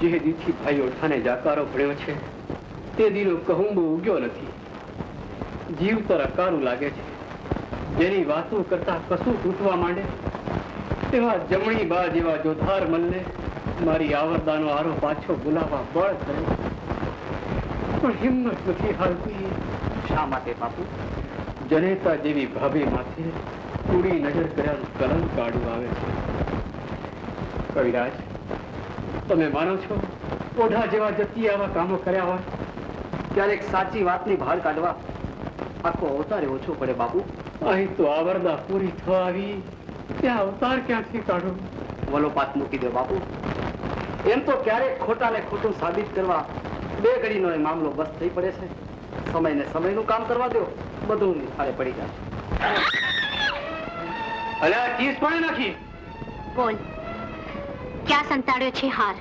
[SPEAKER 2] જે દીથી ભાઈ ઓઠાને જાકારો ભણ્યો છે તે દીનો કહુંબો ઉગ્યો નથી. જીવ તો અકારું લાગે છે. જેની વાતો કરતા કશું તૂટવા માંડે તેવા જમણી બા જેવા જોધાર મનને મારી આવરદાનો આરો પાછો બોલાવવા બળ કરે પણ હિંમત નથી હાલતી.
[SPEAKER 10] શા માટે બાપુ?
[SPEAKER 2] જનેતા જેવી ભાભી માથે કુડી નજર કર્યાનું કલંક કાઢું આવે છે. કવિરાજ, તમે માનો છો ઓઢા જેવા જતી આવા કામો કર્યા હોય?
[SPEAKER 10] ક્યારેક સાચી વાતની બહાર કાઢવા આખો અવતારે ઓછો પડે બાપુ.
[SPEAKER 2] અહીં તો આવરદા પૂરી થવા આવી, ત્યાં અવતાર ક્યાંથી કાઢું?
[SPEAKER 10] વલોપાત મૂકી દો બાપુ. એમ તો ક્યારેક ખોટા ને ખોટું સાબિત કરવા બે ઘડીનો એ મામલો બસ થઈ પડે છે. સમયને સમયનું કામ કરવા દો, બધું નિખારે પડી જાય.
[SPEAKER 2] અલ્યા ચીઝ પાણી નાખી.
[SPEAKER 1] બોલ, ક્યાં સંતાડ્યો છે હાર?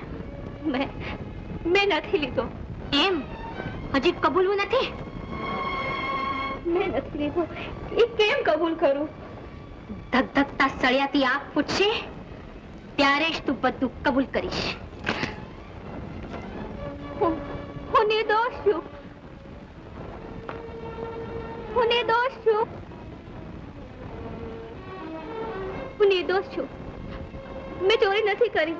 [SPEAKER 3] મેં નથી લીધો.
[SPEAKER 1] એમ હજી કબૂલવું નથી?
[SPEAKER 3] મેં નથી લીધો એ કેમ કબૂલ કરું?
[SPEAKER 1] ધગધગતા સળિયાથી આગ ફૂટશે ત્યારે જ તું બધું કબૂલ કરીશ.
[SPEAKER 3] હું નિર્દોષ છું. હું નિર્દોષ છું. હું નિર્દોષ છું. મેં ચોરી નથી કરી.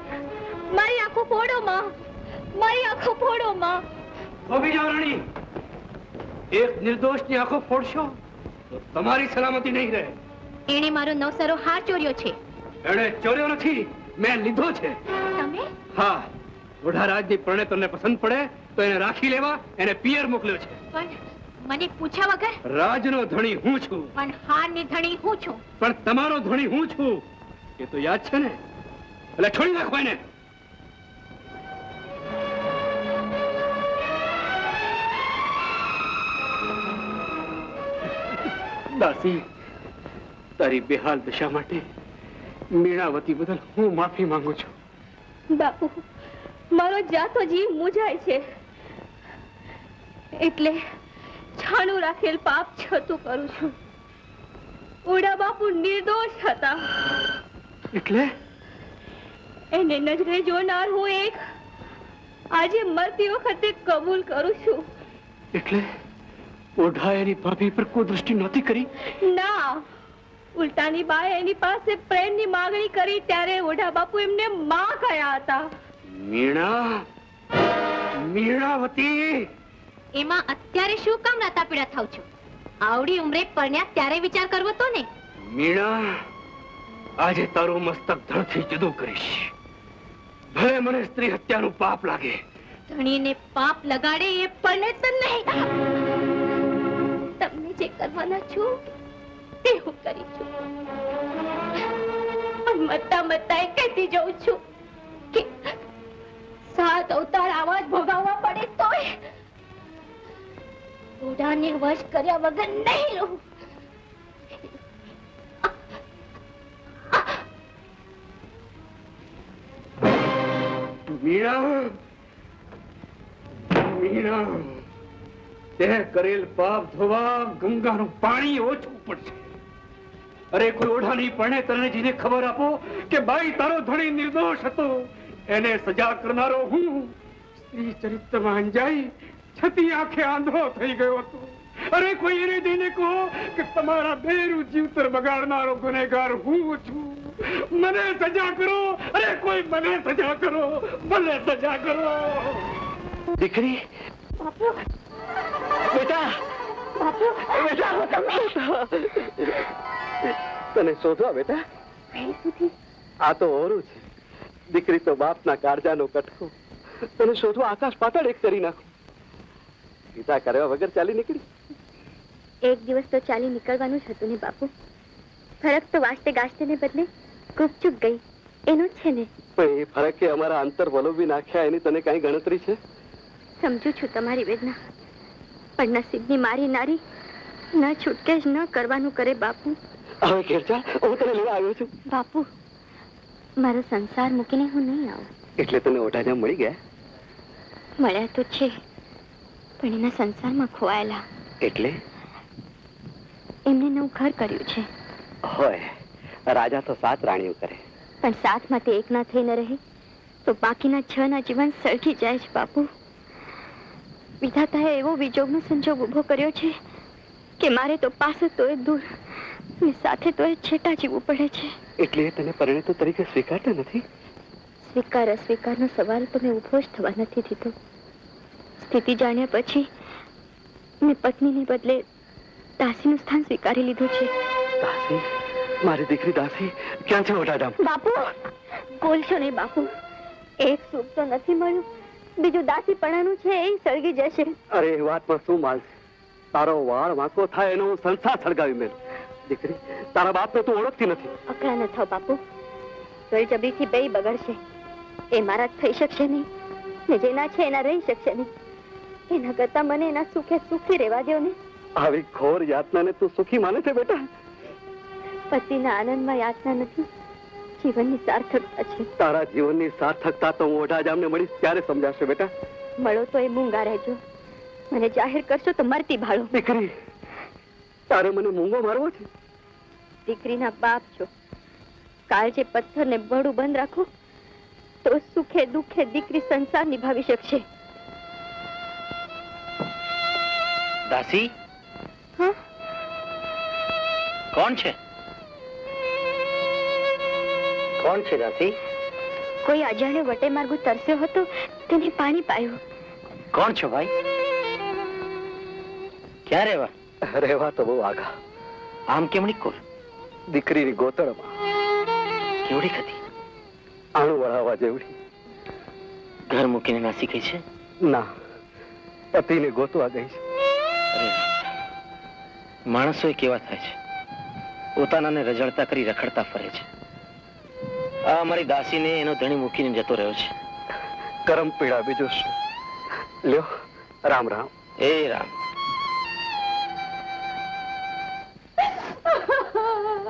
[SPEAKER 3] મારી આંખો ફોડો માં. મારી આંખો ફોડો માં.
[SPEAKER 2] ઉભી જાઓ રાણી. એક નિર્દોષની આંખો ફોડશો તો તમારી સલામતી નહીં રહે.
[SPEAKER 1] એણે મારો નવસરો હાર ચોર્યો છે.
[SPEAKER 2] એણે ચોર્યો નથી, મેં લીધો છે.
[SPEAKER 1] તમે?
[SPEAKER 2] હા, ઓઢારાજની પરણેતરને પસંદ પડે તો એને રાખી લેવા એને પિયર મોકલ્યો છે.
[SPEAKER 1] પણ મને પૂછ્યા વગર?
[SPEAKER 2] રાજનો ધણી હું છું.
[SPEAKER 1] પણ હારની ધણી હું છું.
[SPEAKER 2] પણ તમારો ધણી હું છું એ તો યાદ છે ને? એટલે છોડી નાખો એને. દાસી, તારી બેહાલ દશા માટે મીણાવતી બદલ હું માફી માંગુ છું.
[SPEAKER 3] બાપુ, મારો જાતો જીવ મૂંઝાય છે એટલે છાણું રાખેલ પાપ છતું કરું છું. ઓડા બાપુ નિર્દોષ હતા.
[SPEAKER 2] એટલે
[SPEAKER 3] એને નજરે જોનાર હું એક આજે મરતી વખતે કબૂલ કરું છું.
[SPEAKER 2] એટલે ઓઢા એની ભાભી પર કોઈ દૃષ્ટિ નહોતી કરી?
[SPEAKER 3] ના, ઉલટાની બાએ એની પાસે પ્રેમની માંગણી કરી ત્યારે ઓઢા બાપુ એમને માં કહ્યા હતા.
[SPEAKER 2] મીણા, મીણાવતી,
[SPEAKER 1] એમાં અત્યારે શું કામ નાતા પીડા થાવ છો? આવડી ઉંમરે પરણ્યા ત્યારે વિચાર કરવો તો ને.
[SPEAKER 2] મીણા, આજે તારું મસ્તક ધડથી જુદું કરીશ. ભલે મને સ્ત્રી હત્યાનું પાપ લાગે.
[SPEAKER 1] ધણીને પાપ લગાડે એ પરણેતર નહીં.
[SPEAKER 3] તમને જે કરવાના છો તે હું કરી છું. પણ મરતા મરતા એ કહેતી જઉં છું કે 7 અવતાર આવાજ ભોગવવા પડે તોય ઓઢાને વશ કર્યા વગર નહીં રહું.
[SPEAKER 2] મીણા, મીણા, તે કરેલ પાપ ધોવા ગંગાનું પાણી ઓછું પડશે. અરે કોઈ ઓઢાની પરણેતરને જઈને ખબર આપો કે ભાઈ તારો ધણી નિર્દોષ હતો.
[SPEAKER 12] એને સજા કરનારો હું સ્ત્રી ચરિત્રમાં અંજાઈ છતી આંખે આંધળો થઈ ગયો હતો. અરે કોઈ એને જઈને કહો કે તમારા બેરું જીવતર બગાડનારો ગુનેગાર હું છું. મને સજા કરો. અરે કોઈ મને સજા કરો. મને સજા કરો.
[SPEAKER 10] દીકરી બેટા તને શોધવા બેટા. આ તો ઓરું છે. દીકરી તો બાપના કાળજાનો કટકો. તને શોધવા આકાશ પાતાળ એક કરી નાખું. પિતા કરવા વગર ચાલી નીકળી.
[SPEAKER 3] એક દિવસ તો ચાલી નીકળવાનું જ હતું ને બાપુ. ફરક તો વાસ્તે ગાસ્તે ને બદલે ગુપચુપ ગઈ એનું જ છે ને.
[SPEAKER 10] પણ એ ફરકે અમારા અંતર વલોવી નાખ્યા એની તને કઈ ગણતરી છે?
[SPEAKER 3] સમજુ છું તમારી વેદના, પણ નસીબની મારી નારી ન છૂટકે જ ન કરવાનું કરે બાપુ.
[SPEAKER 10] હવે ઘેર ચાલ, હું તને લેવા આવ્યો છું.
[SPEAKER 3] બાપુ, મારો સંસાર મૂકીને હું નહીં આવું.
[SPEAKER 10] એટલે તને ઓઢાજામ મળી ગયા?
[SPEAKER 3] મળ્યા તો છે, પણ એના સંસારમાં ખોવાયેલા.
[SPEAKER 10] એટલે
[SPEAKER 3] એમને નવું ઘર કર્યું છે.
[SPEAKER 10] હોય, રાજા તો 7 રાણીઓ કરે,
[SPEAKER 3] પણ 7 માંથી એક ના થઈ ન રહે તો બાકીના 6 ના જીવન સળગી જાય છે બાપુ. વિધાતાએ એવો વિજોગનો સંજોગ ઉભો કર્યો છે કે મારે તો પાસે તોય દૂર ને સાથે તોય છેટા જીવવું પડે છે.
[SPEAKER 10] એટલે તને પરિણીત તરીકે સ્વીકારતા નથી?
[SPEAKER 3] સ્વીકાર અસ્વીકારનો સવાલ તો મેં ઉભો જ થવા નથી દીધો. સ્થિતિ જાણ્યા પછી મેં પત્નીને બદલે દાસીનું સ્થાન સ્વીકારી લીધું છે.
[SPEAKER 10] દાસી? મારી દીકરી દાસી ક્યાં છે ઓઢાધામ?
[SPEAKER 3] બાપુ, બોલશો નહીં બાપુ. એક સુખ તો નથી મળ્યું, બીજું દાસીપણાનું છે એ સળગી જશે.
[SPEAKER 10] અરે એ વાતમાં શું માલ છે? તારો વાળ વાંકો થાય એનો હું સંસાર સળગાવી મેં. દીકરી, તારા બાપને તું ઓળખતી નથી.
[SPEAKER 3] અકળા ન થાવ બાપુ. બળજબરીથી બે બગડશે. એ મારા થઈ શકશે નહીં ને જેના છે એના રહી શકશે નહીં. એના કરતા મને એના સુખે સુખી રહેવા દો ને.
[SPEAKER 10] આવી ઘોર યાતનાને તું સુખી માને છે બેટા?
[SPEAKER 3] પતિના આનંદમાં યાતના નથી, જીવનની સાર્થકતા છે.
[SPEAKER 10] તારા જીવનની સાર્થકતા તો હું ઓઢાજામને મળીશ ત્યારે સમજાશે બેટા.
[SPEAKER 3] મળો તો એ મૂંગા રહેજો, મને જાહેર કરશો તો મરતી ભાળો.
[SPEAKER 10] દીકરી, તારે મને મૂંગો મારવો છે?
[SPEAKER 3] દીકરીના બાપ છો, કાળજે પથ્થર ને બળું બંધ રાખો તો સુખે દુઃખે દીકરી સંસાર નિભાવી શકશે.
[SPEAKER 5] દાસી?
[SPEAKER 3] હા?
[SPEAKER 5] કોણ છે? કોણ છે દાસી?
[SPEAKER 3] કોઈ અજાણ્યો વટે માર્ગો તરસ્યો હતો, તેને પાણી પાયું.
[SPEAKER 5] કોણ છો ભાઈ? ક્યાં રહેવા?
[SPEAKER 10] રહેવા તો બહુ આગા.
[SPEAKER 5] આમ કેમણી કોર?
[SPEAKER 10] દીકરીની ગોતળમાં.
[SPEAKER 5] કેવડી હતી?
[SPEAKER 10] આણું વળાવવા જેવડી.
[SPEAKER 5] ઘર મૂકીને નાસી ગઈ છે?
[SPEAKER 10] ના, પતિને ગોતવા ગઈ છે.
[SPEAKER 5] માણસો કેવા થાય છે, પોતાનાને રજળતા કરી રખડતા ફરે છે. આ અમારી દાસીને એનો ધણી મૂકીને જતો રહ્યો છે.
[SPEAKER 10] કરમ પીડા બીજું શું? લ્યો, રામ રામ.
[SPEAKER 5] એ રામ.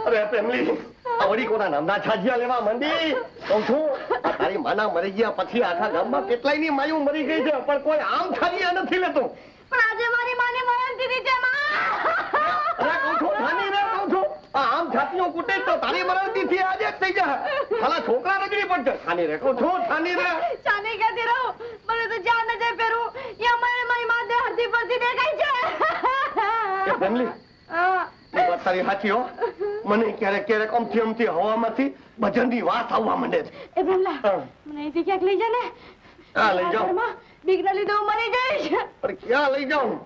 [SPEAKER 7] અરે ફેમિલી, આવડી કોના નામના છાજિયા લેવા માંડી. કહું છું, આ તારી માના મરી ગયા પછી આખા ગામમાં કેટલાયની માયું મરી ગઈ છે, પણ કોઈ આમ છાજિયા નથી લેતું.
[SPEAKER 9] પણ આજે મારી માને મરણ દીધી છે માં.
[SPEAKER 7] અરે કહું છું, થાની રે, કહું છું, આ આમ છાતીઓ કૂટે તો તારી મરણ દીધી આજે જ થઈ જાય. ખાલા છોકરા રગડી પડશે. થાની રે, કહું છું, થાની રે.
[SPEAKER 9] ચાની કેતી રહું, મને તો જાન ન જાય પેરું. યા મને મારી માં દે હરતી પરથી દેખાય છે.
[SPEAKER 7] એ ફેમિલી, એ વાત તારી સાચી હો. મને ક્યારેક ક્યારેક અમથી હવામાંથી ભજનની વાત આવવા માંડે છે.
[SPEAKER 9] એ ભમલા, મને અહીંથી ક્યાંક લઈ જા ને.
[SPEAKER 7] હા, લઈ જાઓ.
[SPEAKER 9] બીકના લીધે હું મરી જઈશ.
[SPEAKER 7] પણ ક્યાં લઈ જાઉં?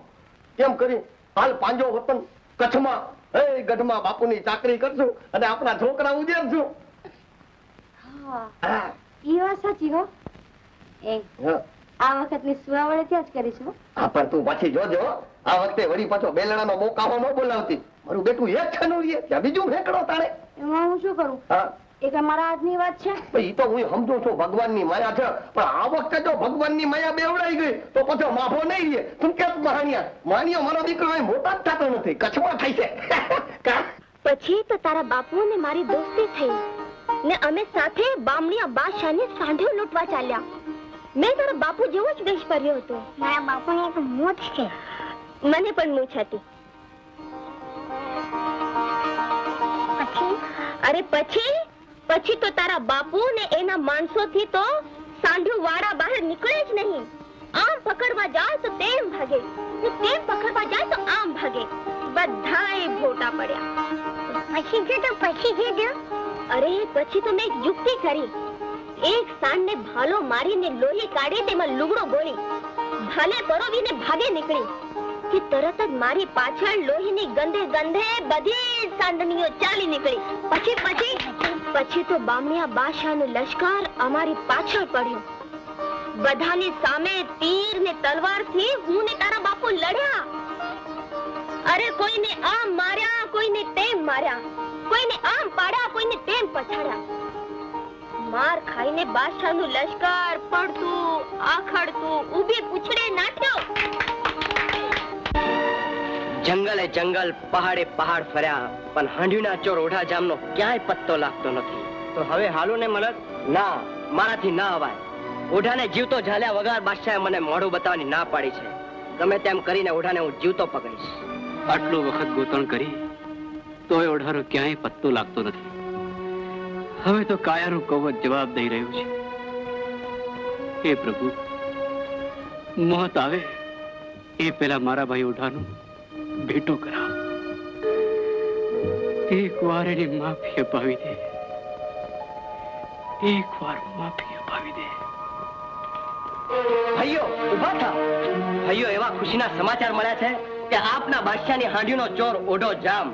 [SPEAKER 7] કેમ કરી? હાલ પાંજો વતન કચ્છમાં, એ ગઢમાં બાપુની ચાકરી કરશું અને આપણા છોકરા ઉજેરશું.
[SPEAKER 9] હા, ઈ વાત સાચી હો. એ આ વખતની સુવાવડે ત્યાં જ કરીશું.
[SPEAKER 7] હા, પણ તું પાછી જોજો, આ વખતે વળી પાછો બેલણાનો મોકાહો ન બોલાવતી. મારું બેટું એક છનુરીએ, ત્યાં બીજું ફેંકડો તારે.
[SPEAKER 9] એમાં હું શું કરું?
[SPEAKER 7] હા,
[SPEAKER 9] એ કઈ મારા હાથની વાત છે?
[SPEAKER 7] ઈ તો હું સમજુ છું ભગવાનની માયા છે, પણ આ વખતે જો ભગવાનની માયા બેવડાઈ ગઈ તો પછી માફો નહીં રહે. તું કે માણિયો મારો દીકરો અહીં મોટા જ થતો નથી, કચ્છમાં થાય છે.
[SPEAKER 3] પછી તો તારા બાપુ ને મારી દોસ્તી થઈ ને અમે સાથે બામણીયા બાદશાહની સાંઢો લૂંટવા ચાલ્યા. મેં તારા બાપુ જેવો જ વેશ કર્યો હતો. મારા બાપુને એક મૂછ છે. મને પણ મૂછ હતી. પછી? અરે પછી તો તારા બાપુ ને એના માણસોથી તો સાંઢું વાડા બહાર નીકળે જ નહીં. આમ પકડવા જાય તો તેમ ભાગે, ને તેમ પકડવા જાય તો આમ ભાગે. બધાય ભોટા પડ્યા. પછી જે અરે પછી તો મેં એક યુક્તિ કરી. એક સાંઢને ભાલો મારીને લોહી કાઢી તેમાં લુગડો બોળી ભાલે પરોવીને ભાગે નીકળી કે તરત જ મારી પાછળ લોહીની ગંધે ગંધે બધી સાંઢણીઓ ચાલી નીકળી. પછી તો બામણિયા બાદશાહનો લશ્કર અમારી પાછળ પડ્યો. બધાની સામે તીર ને તલવારથી હું ને તારા બાપુ લડ્યા. અરે કોઈને આમ માર્યા, કોઈને તેમ માર્યા, કોઈને આમ પાડ્યા, કોઈને તેમ પછાડ્યા. માર ખાઈને બાદશાહનું લશ્કર પડતું આખડતું ઊભી પૂછડે નાટ્યો.
[SPEAKER 13] જંગલે જંગલ, પહાડે પહાડ ફર્યા, પણ હાંડીના ચોર ઓઢા જામનો ક્યાંય પત્તો લાગતો નથી. તો હવે હાલો ને મલક. ના, મારાથી ના અવાય. ઓઢાને જીવતો ઝાલ્યા વગર બાદશાહે મને મોઢું બતાવવાની ના પાડી છે. ગમે તેમ કરીને ઓઢાને હું જીવતો પકડીશ.
[SPEAKER 14] આટલો વખત ગોતણ કરી તોય ઓઢાનો ક્યાંય પત્તો લાગતો નથી. હવે તો કાયાનું કવચ જવાબ દઈ રહ્યું છે. હે પ્રભુ, મોત આવે એ પેલા મારા ભાઈ ઓઢાનું ભેટો કરાવ. એક વાર એની માફી અપાવી દે, એક વાર માફી અપાવી દે.
[SPEAKER 13] ભાઈઓ ઉભા થાઓ. ભાઈઓ, એવા ખુશીના સમાચાર મળ્યા છે કે આપના બાદશાહની હાંડીનો ચોર ઓઢો જામ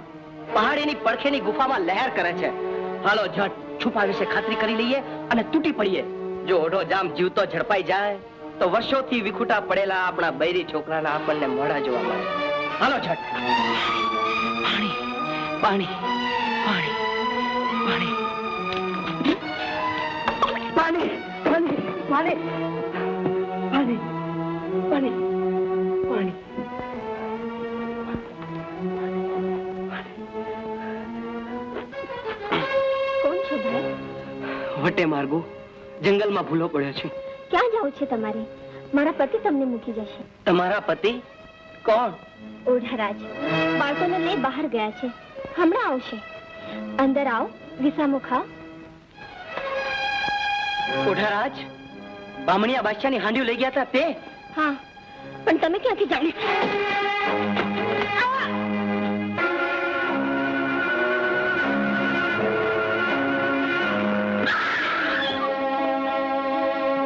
[SPEAKER 13] પહાડીની પડખેની ગુફામાં લહેર કરે છે. હાલો ઝટ છુપા વિશે ખાતરી કરી લઈએ અને તૂટી પડીએ. જો ઓઢો જામ જીવતો ઝડપાઈ જાય તો વર્ષોથી વિખૂટા પડેલા આપણા બૈરી છોકરાના આપણને મોઢા જોવા મળે. હાલો ઝટ. પાણી પાણી પાણી પાણી પાણી પાણી પાણી પાણી પાણી પાણી.
[SPEAKER 3] કોણ છો ભાઈ?
[SPEAKER 13] વટે માર્ગો જંગલમાં ભૂલો પડ્યો છે.
[SPEAKER 3] ક્યાં જવું છે તમારે? મારા પતિ તમને મૂકી જશે.
[SPEAKER 13] તમારા પતિ કોણ?
[SPEAKER 3] ઓઢારાજ બાળકોને લઈ બહાર ગયા છે, હમણાં આવશે. અંદર આવો, વિસામો ખાઓ.
[SPEAKER 13] ઓઢારાજ બામણિયા બાદશાહની હાંડીઓ લઈ ગયા હતા તે?
[SPEAKER 3] હા, પણ તમે ક્યાંથી જાણી?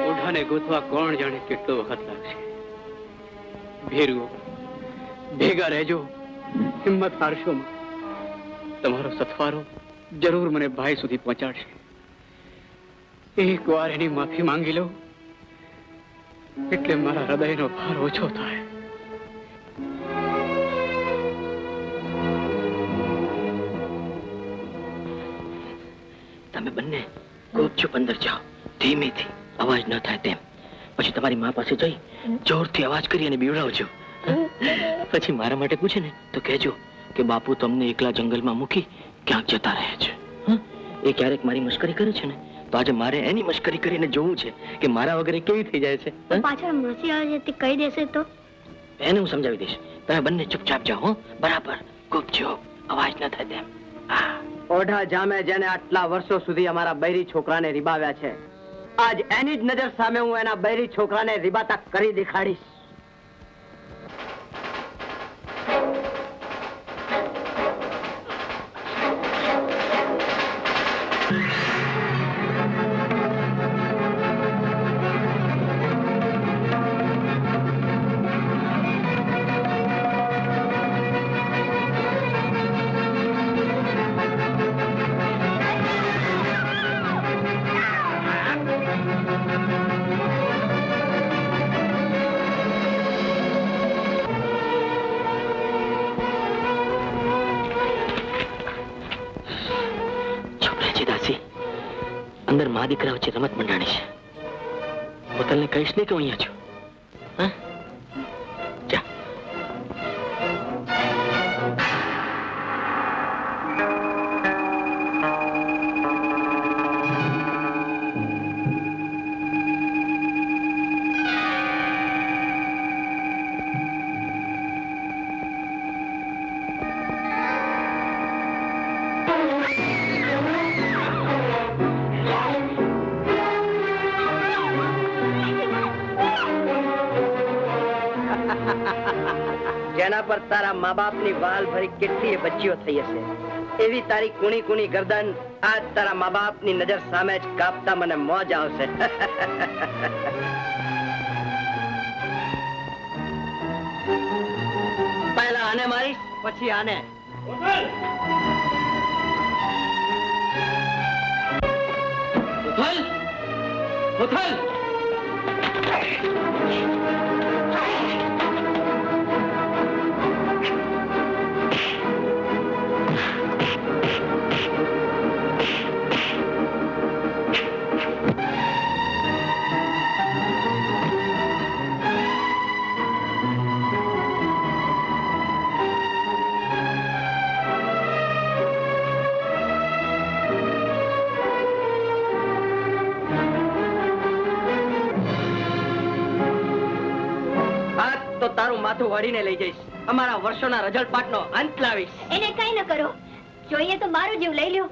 [SPEAKER 14] ઓઢાને ગોતવા કોણ જાણે કેટલો વખત લાગશે. ભેરુઓ ભેગા રહેજો, હિંમત હારશો. તમારો સથવારો જરૂર મને ભાઈ સુધી પહોંચાડશે. એક વાર એની માફી માંગી લો એટલે મારા હૃદયનો ભાર ઓછો થાય.
[SPEAKER 13] તમે બંને ગુપચુપ અંદર જાઓ, ધીમેથી, અવાજ ન થાય તેમ. પછી તમારી મા પાસે જઈ જોરથી અવાજ કરી અને બીવડાવજો. પછી મારા માટે પૂછે ને તો કહેજો કે બાપુ તમને એકલા જંગલમાં મૂકી ક્યાંક જતા રહે છે. એ ક્યારેક મારી મશ્કરી કરે છે ને, તો આજે મારે એની મશ્કરી કરીને જોવું છે કે મારા વગર કેવી થઈ જાય છે.
[SPEAKER 3] પાછળ મસી આવે તે કહી દેશે તો?
[SPEAKER 13] એને હું સમજાવી દઈશ. તમે બંને ચૂપચાપ જાઓ, હો? બરાબર, ગુપચુપ, અવાજ ન થાય તેમ. ઓઢા જામે જેને આટલા વર્ષો સુધી અમારા બૈરી છોકરાને રીબાવ્યા છે, આજ એની જ નજર સામે હું એના બૈરી છોકરાને રીબાતા કરી દેખાડીશ. અંદર મા દીકરા વચ્ચે રમત મંડાણી છે. બોતલને કહીશ નહીં કે હું અહીંયા છું. હા, જા. જેના પર તારા મા બાપની વાલ ભરી કેટલીય બચ્ચીઓ થઈ હશે, એવી તારી કુણી કુણી ગરદન આજ તારા મા બાપની નજર સામે જ કાપતા મને મોજ આવશે. પહેલા આને મારીશ, પછી આને.
[SPEAKER 8] ઉથલ! ઉથલ!
[SPEAKER 13] તારું માથું વાળીને લઈ જઈશ, અમારા વર્ષોના રજળપાટનો અંત લાવીશ.
[SPEAKER 1] એને કઈ ન કરો, જોઈએ તો મારો જીવ લઈ લ્યો,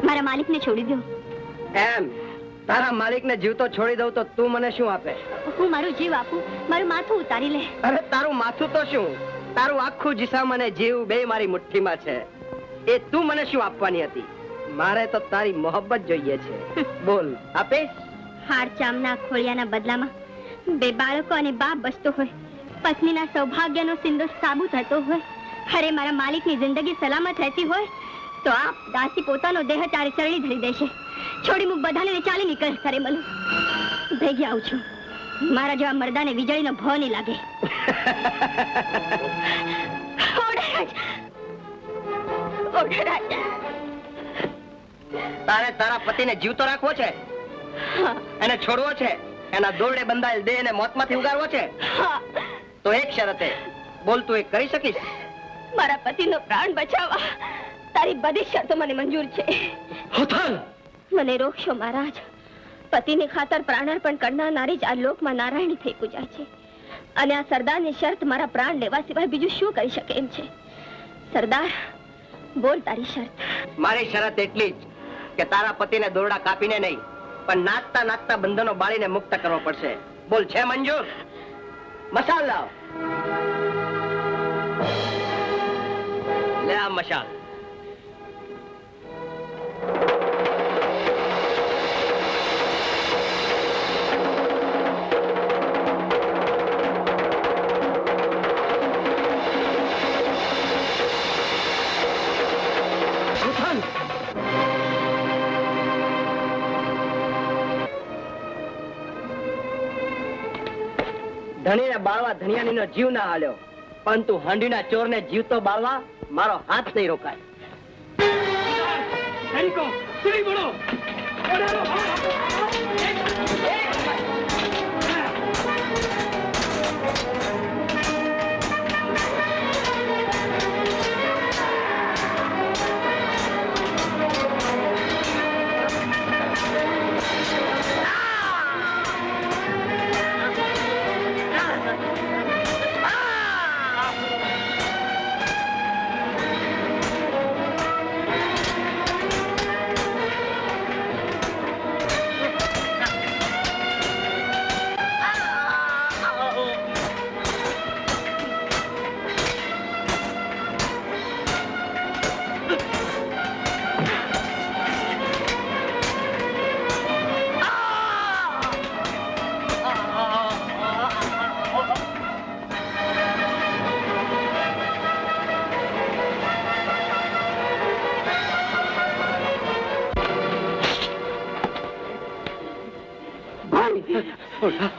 [SPEAKER 1] મારા માલિકને છોડી દો.
[SPEAKER 13] એમ તારા માલિકને જીવ તો છોડી દઉં તો તું મને શું આપે?
[SPEAKER 1] હું મારું જીવ આપું, મારું માથું ઉતારી લે.
[SPEAKER 13] અરે તારું માથું તો શું, તારું આખું જીસમ અને જીવ બે મારી મુઠ્ઠીમાં છે. એ તું મને શું આપવાની હતી? મારે તો તારી મોહબ્બત જોઈએ છે. બોલ, આપીશ?
[SPEAKER 1] હાર ચામના ખોળિયાના બદલામાં બે બાળકો અને બાપ બસતો હોય, પત્નીના સૌભાગ્યનો સિંદૂર સાબુત હતો હોય, અરે મારા માલિકની જિંદગી સલામત રહેતી હોય તો આપ દાસી પોતાનો દેહ તારે ચરણી ધરી દેશે. છોડી મુક બધાને ચાલી નીકળ. કરે મલું ભેગી આવું છું, મારા જેવા મરદાને વીજળીનો ભો નહીં લાગે.
[SPEAKER 13] તારે તારા પતિને જીવતો રાખવો છે, એને છોડવો છે, એના દોરડે બંધાયેલ દેહને મોતમાંથી ઉગારવો છે? તો એક શરતે બોલ, તું એ કરી શકીશ?
[SPEAKER 1] મારા પતિનો પ્રાણ બચાવવા તારી બધી શરતો મને મંજૂર છે. મને રોકશો મહારાજ. પતિની ખાતર પ્રાણાર્પણ કરનાર નારી જ આ લોકમાં નારાયણી થઈ પૂજાય છે, અને આ સરદારની શરત મારા પ્રાણ લેવા સિવાય બીજું શું કરી શકે એમ છે? સરદાર, બોલ તારી શરત.
[SPEAKER 13] મારી શરત એટલી જ કે તારા પતિને દોરડા કાપીને નહીં, પણ નાચતા નાચતા બંધનો બાળીને મુક્ત કરવો પડશે. બોલ, છે મંજૂર? મશાલ લાવ. લે આ મશાલ. ધણીને બાળવા ધણિયાણીનો જીવ ના હાલ્યો, પરંતુ હાંડીના ચોરને જીવતો બાળવા મારો હાથ નહીં રોકાય.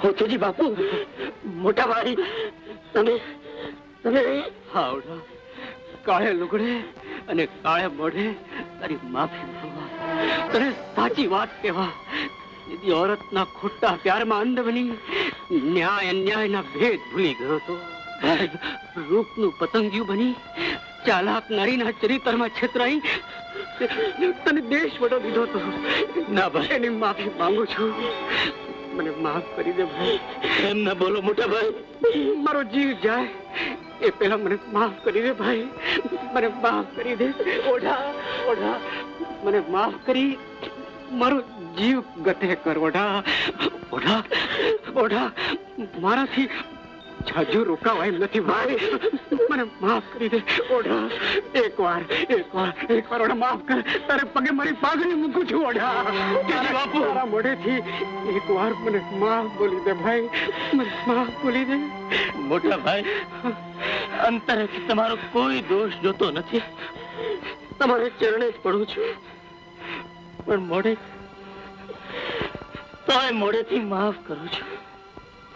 [SPEAKER 7] હોતુજી બાપુ, મોટા ભાઈ, તમે તમે
[SPEAKER 14] હાવડા કાળે લુગડે અને કાળે મોઢે તારી માફી માંગવા, તને સાચી વાત કહેવા, એની औरतના ખોટા પ્યારમાં અંધ બની ન્યાય અન્યાયના ભેદ ભૂલી ગયો હતો. રૂપનું પતંગિયું બની ચાલાક નારીના ચરિત્રમાં છેતરાઈ તને દેશ વડો દીધો હતો. ના ભાઈ, એની માફી માંગુ છું. મને માફ કરી દે ભાઈ. એમ ના બોલો મોટા ભાઈ, મારો જીવ જાય એ પેલા મને માફ કરી દે ભાઈ. મને માફ કરી દે. ઓઢા ઓઢા, મને માફ કરી મારો જીવ ગતે કર. ઓઢા ઓઢા ઓઢા, મારાથી
[SPEAKER 12] જાજુ રોકાવા એમ નથી ભાઈ. મને માફ કરી દે ઓઢા. એકવાર ઓઢા માફ કર. તારે પગે મારી પાઘડી મૂકું છું ઓઢા. બાપુ તારા મોઢેથી એકવાર મને માફ બોલી દે ભાઈ. મને માફ બોલી દે.
[SPEAKER 5] મોટા ભાઈ, અંતરેથી તમારો કોઈ દોષ જોતો નથી. તમારે ચરણે જ પડું છું, પણ મોઢે તોય મોઢેથી માફ કરું છું.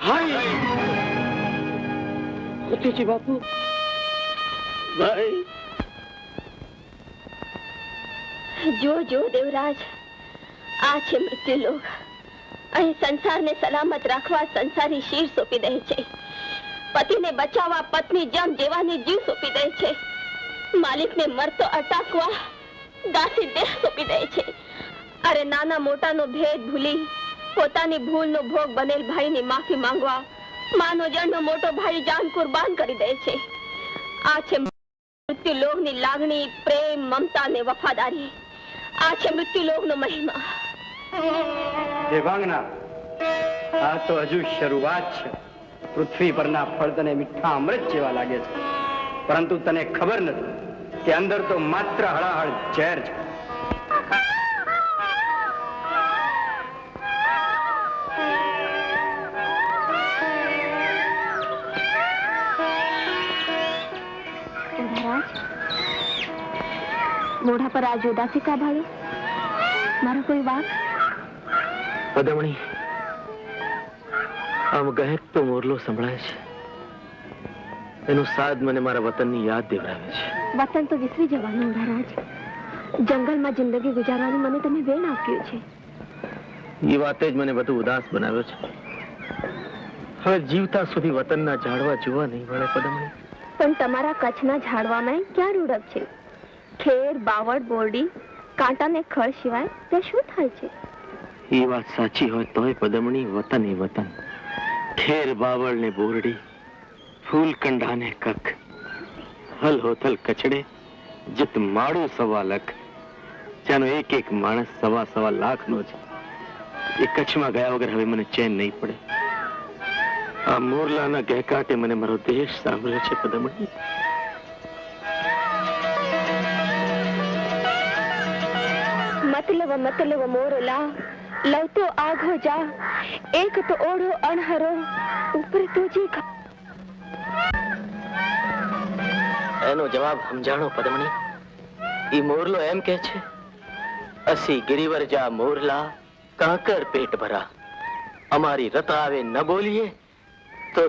[SPEAKER 12] હાય
[SPEAKER 5] ભતીજી બાપુ, ભાઈ.
[SPEAKER 3] જો દેવરાજ, આ છે મૃત્યુલોક. અહીં સંસારને સલામત રાખવા સંસારી શીર સોંપી દે છે. પતિને બચાવવા પત્ની જમ જેવાની જીવ સોંપી દે છે. માલિકને મરતો અટકાવવા દાસી દેહ સોંપી દે છે. અરે નાના મોટાનો ભેદ ભૂલી પોતાની ભૂલનો ભોગ બનેલ ભાઈની માફી માંગવા માનો જણનો મોટો ભાઈ જાન કુરબાન કરી દે છે. આ છે મૃત્યુલોકની લાગણી, પ્રેમ, મમતા ને વફાદારી. આ છે મૃત્યુલોકનો મહિમા.
[SPEAKER 2] દેવાંગના, આ તો હજુ શરૂઆત છે. પૃથ્વી પરના ફળ તને મીઠા અમૃત જેવા લાગે છે, પરંતુ તને ખબર નથી કે અંદર તો માત્ર હળાહળ ઝેર છે.
[SPEAKER 3] મોઢા પર આજ ઉદાસી કા ભાળી? મારો કોઈ વાત?
[SPEAKER 5] પદમણી, આમ ગહેકતો મોરલો સંભળાય છે. એનું સાદ મને મારા વતનની યાદ દેવડાવે છે.
[SPEAKER 3] વતન તો વિસરી જવાનું મહારાજ. જંગલમાં જિંદગી ગુજારવાનું મને તમે વેણ આપ્યું છે.
[SPEAKER 5] એ વાતે જ મને બધું ઉદાસ બનાવ્યો છે. હવે જીવતા સુધી વતનના ઝાડવા જોવા નહીં મળે પદમણી.
[SPEAKER 3] પણ તમારા કચ્છના ઝાડવામાં ક્યાં રૂડક છે? ખેર, બાવળ, બોરડી, કાંટા ને ખડ સિવાય તે શું થાય છે?
[SPEAKER 5] એ વાત સાચી હોય તોય પદમણી, વતન એ વતન. ખેર, બાવળ ને બોરડી, ફૂલ કંડા ને કખ, હલ હોથલ કચડે, જીત માળું સવા લખ. ત્યાંનો એક એક માણસ સવા લાખનો છે. એ કચ્છમાં ગયા વગર હવે મને ચેન નહીં પડે. આ મોરલાના ગહેકાટે મને મારો દેશ સાંભળે છે પદમણી.
[SPEAKER 3] મતલબ મોરલા, લવ તો આઘો જા, એક તો ઓઢો અણહરો, ઉપર તુજી.
[SPEAKER 5] એનો જવાબ સમજાણો પદમણી. ઈ મોરલો એમ કે છે, અસી ગિરિવર જા મોરલા, કાંકર પેટ ભરા. અમારી રત આવે ન બોલીએ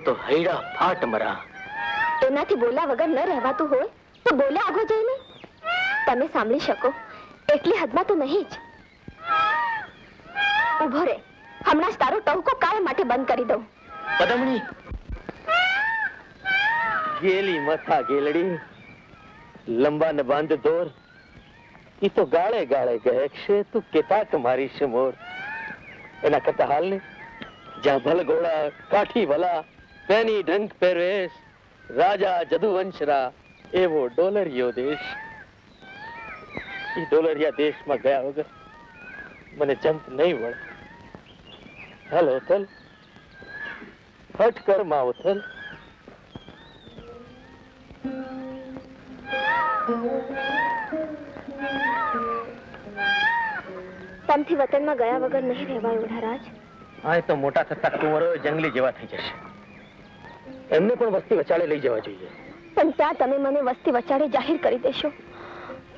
[SPEAKER 5] તો હૈડા ફાટ મરા.
[SPEAKER 3] એનાથી બોલ્યા વગર ન રહેવાતું હોય તો બોલે આગો જઈને. તમે સાંભળી શકો એટલી હદમાં તો નહીં જ. ઉભો રે, હમણાં જ તારો ટહુકો કાયમ માટે બંધ કરી દઉં.
[SPEAKER 5] પદમણી, ગેલી મથા ગેલડી, લંબા ન બાંધ દોર. ઈ તો ગાળે ગાળે ગહેકશે, તું કેતાક મારી છે મોર. એના કરતા હાલ ને, જ્યાં ભલગોળા કાઠી ભલા, પેની ઢંક પહેરવેશ, રાજા જદુવંશરા, એવો ડોલરિયો દેશ. ઈ ડોલરિયા દેશમાં ગયા વગર મને જંપ નહીં મળે. હલ હોથલ, હટ કર માવથલ.
[SPEAKER 3] તમથી વતનમાં ગયા વગર નહીં રહેવાય મહારાજ.
[SPEAKER 5] આ તો મોટા થતા કુંવરો જંગલી જેવા થઈ જશે. એમને પણ વસ્તી વચાળે લઈ જવા જોઈએ.
[SPEAKER 3] પણ ત્યાં તમે મને વસ્તી વચાળે જાહેર કરી દેશો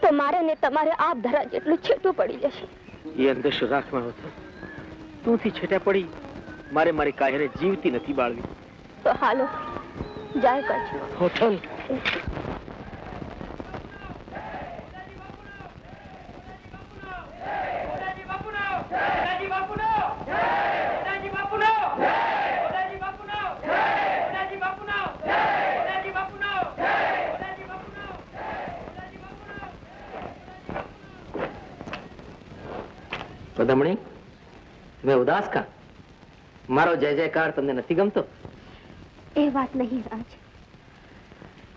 [SPEAKER 3] તો મારે ને તમારે આપ ધરા જેટલું છેટું પડી જશે.
[SPEAKER 5] એ અંદેશો રાખમાં હોતો તુંથી છેટા પડી મારે મારી કાયરે જીવતી નથી બાળવી.
[SPEAKER 3] તો હાલો જાય કચ્છ
[SPEAKER 5] હોટલ. પદમણી, મેં ઉદાસ કા? મારો જય જયકાર તમને નથી ગમતો?
[SPEAKER 3] એ વાત નહીં રાજ.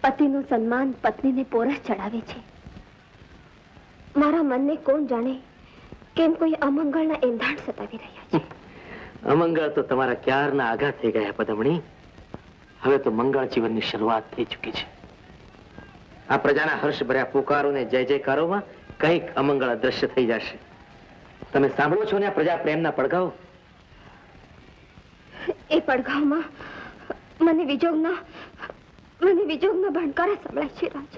[SPEAKER 3] પતિનું સન્માન પત્નીને પોરસ ચડાવે છે. મારા મનને કોણ જાણે કેમ કોઈ અમંગળના એંધાણ સતાવી રહ્યા છે.
[SPEAKER 5] અમંગળ તો તમારા ક્યારના આઘાત થઈ ગયા પદમણી. હવે તો મંગળ જીવનની શરૂઆત થઈ ચૂકી છે. આ પ્રજાના હર્ષભર્યા પુકારો ને જય જયકારોમાં કંઈક અમંગળ અદ્રશ્ય થઈ જશે. તમે સાંભળો છો ને આ પ્રજા પ્રેમના પડઘાઓ?
[SPEAKER 3] એ પડઘાઓમાં મને વિજોગના ભણકારા સંભળાય છે રાજ.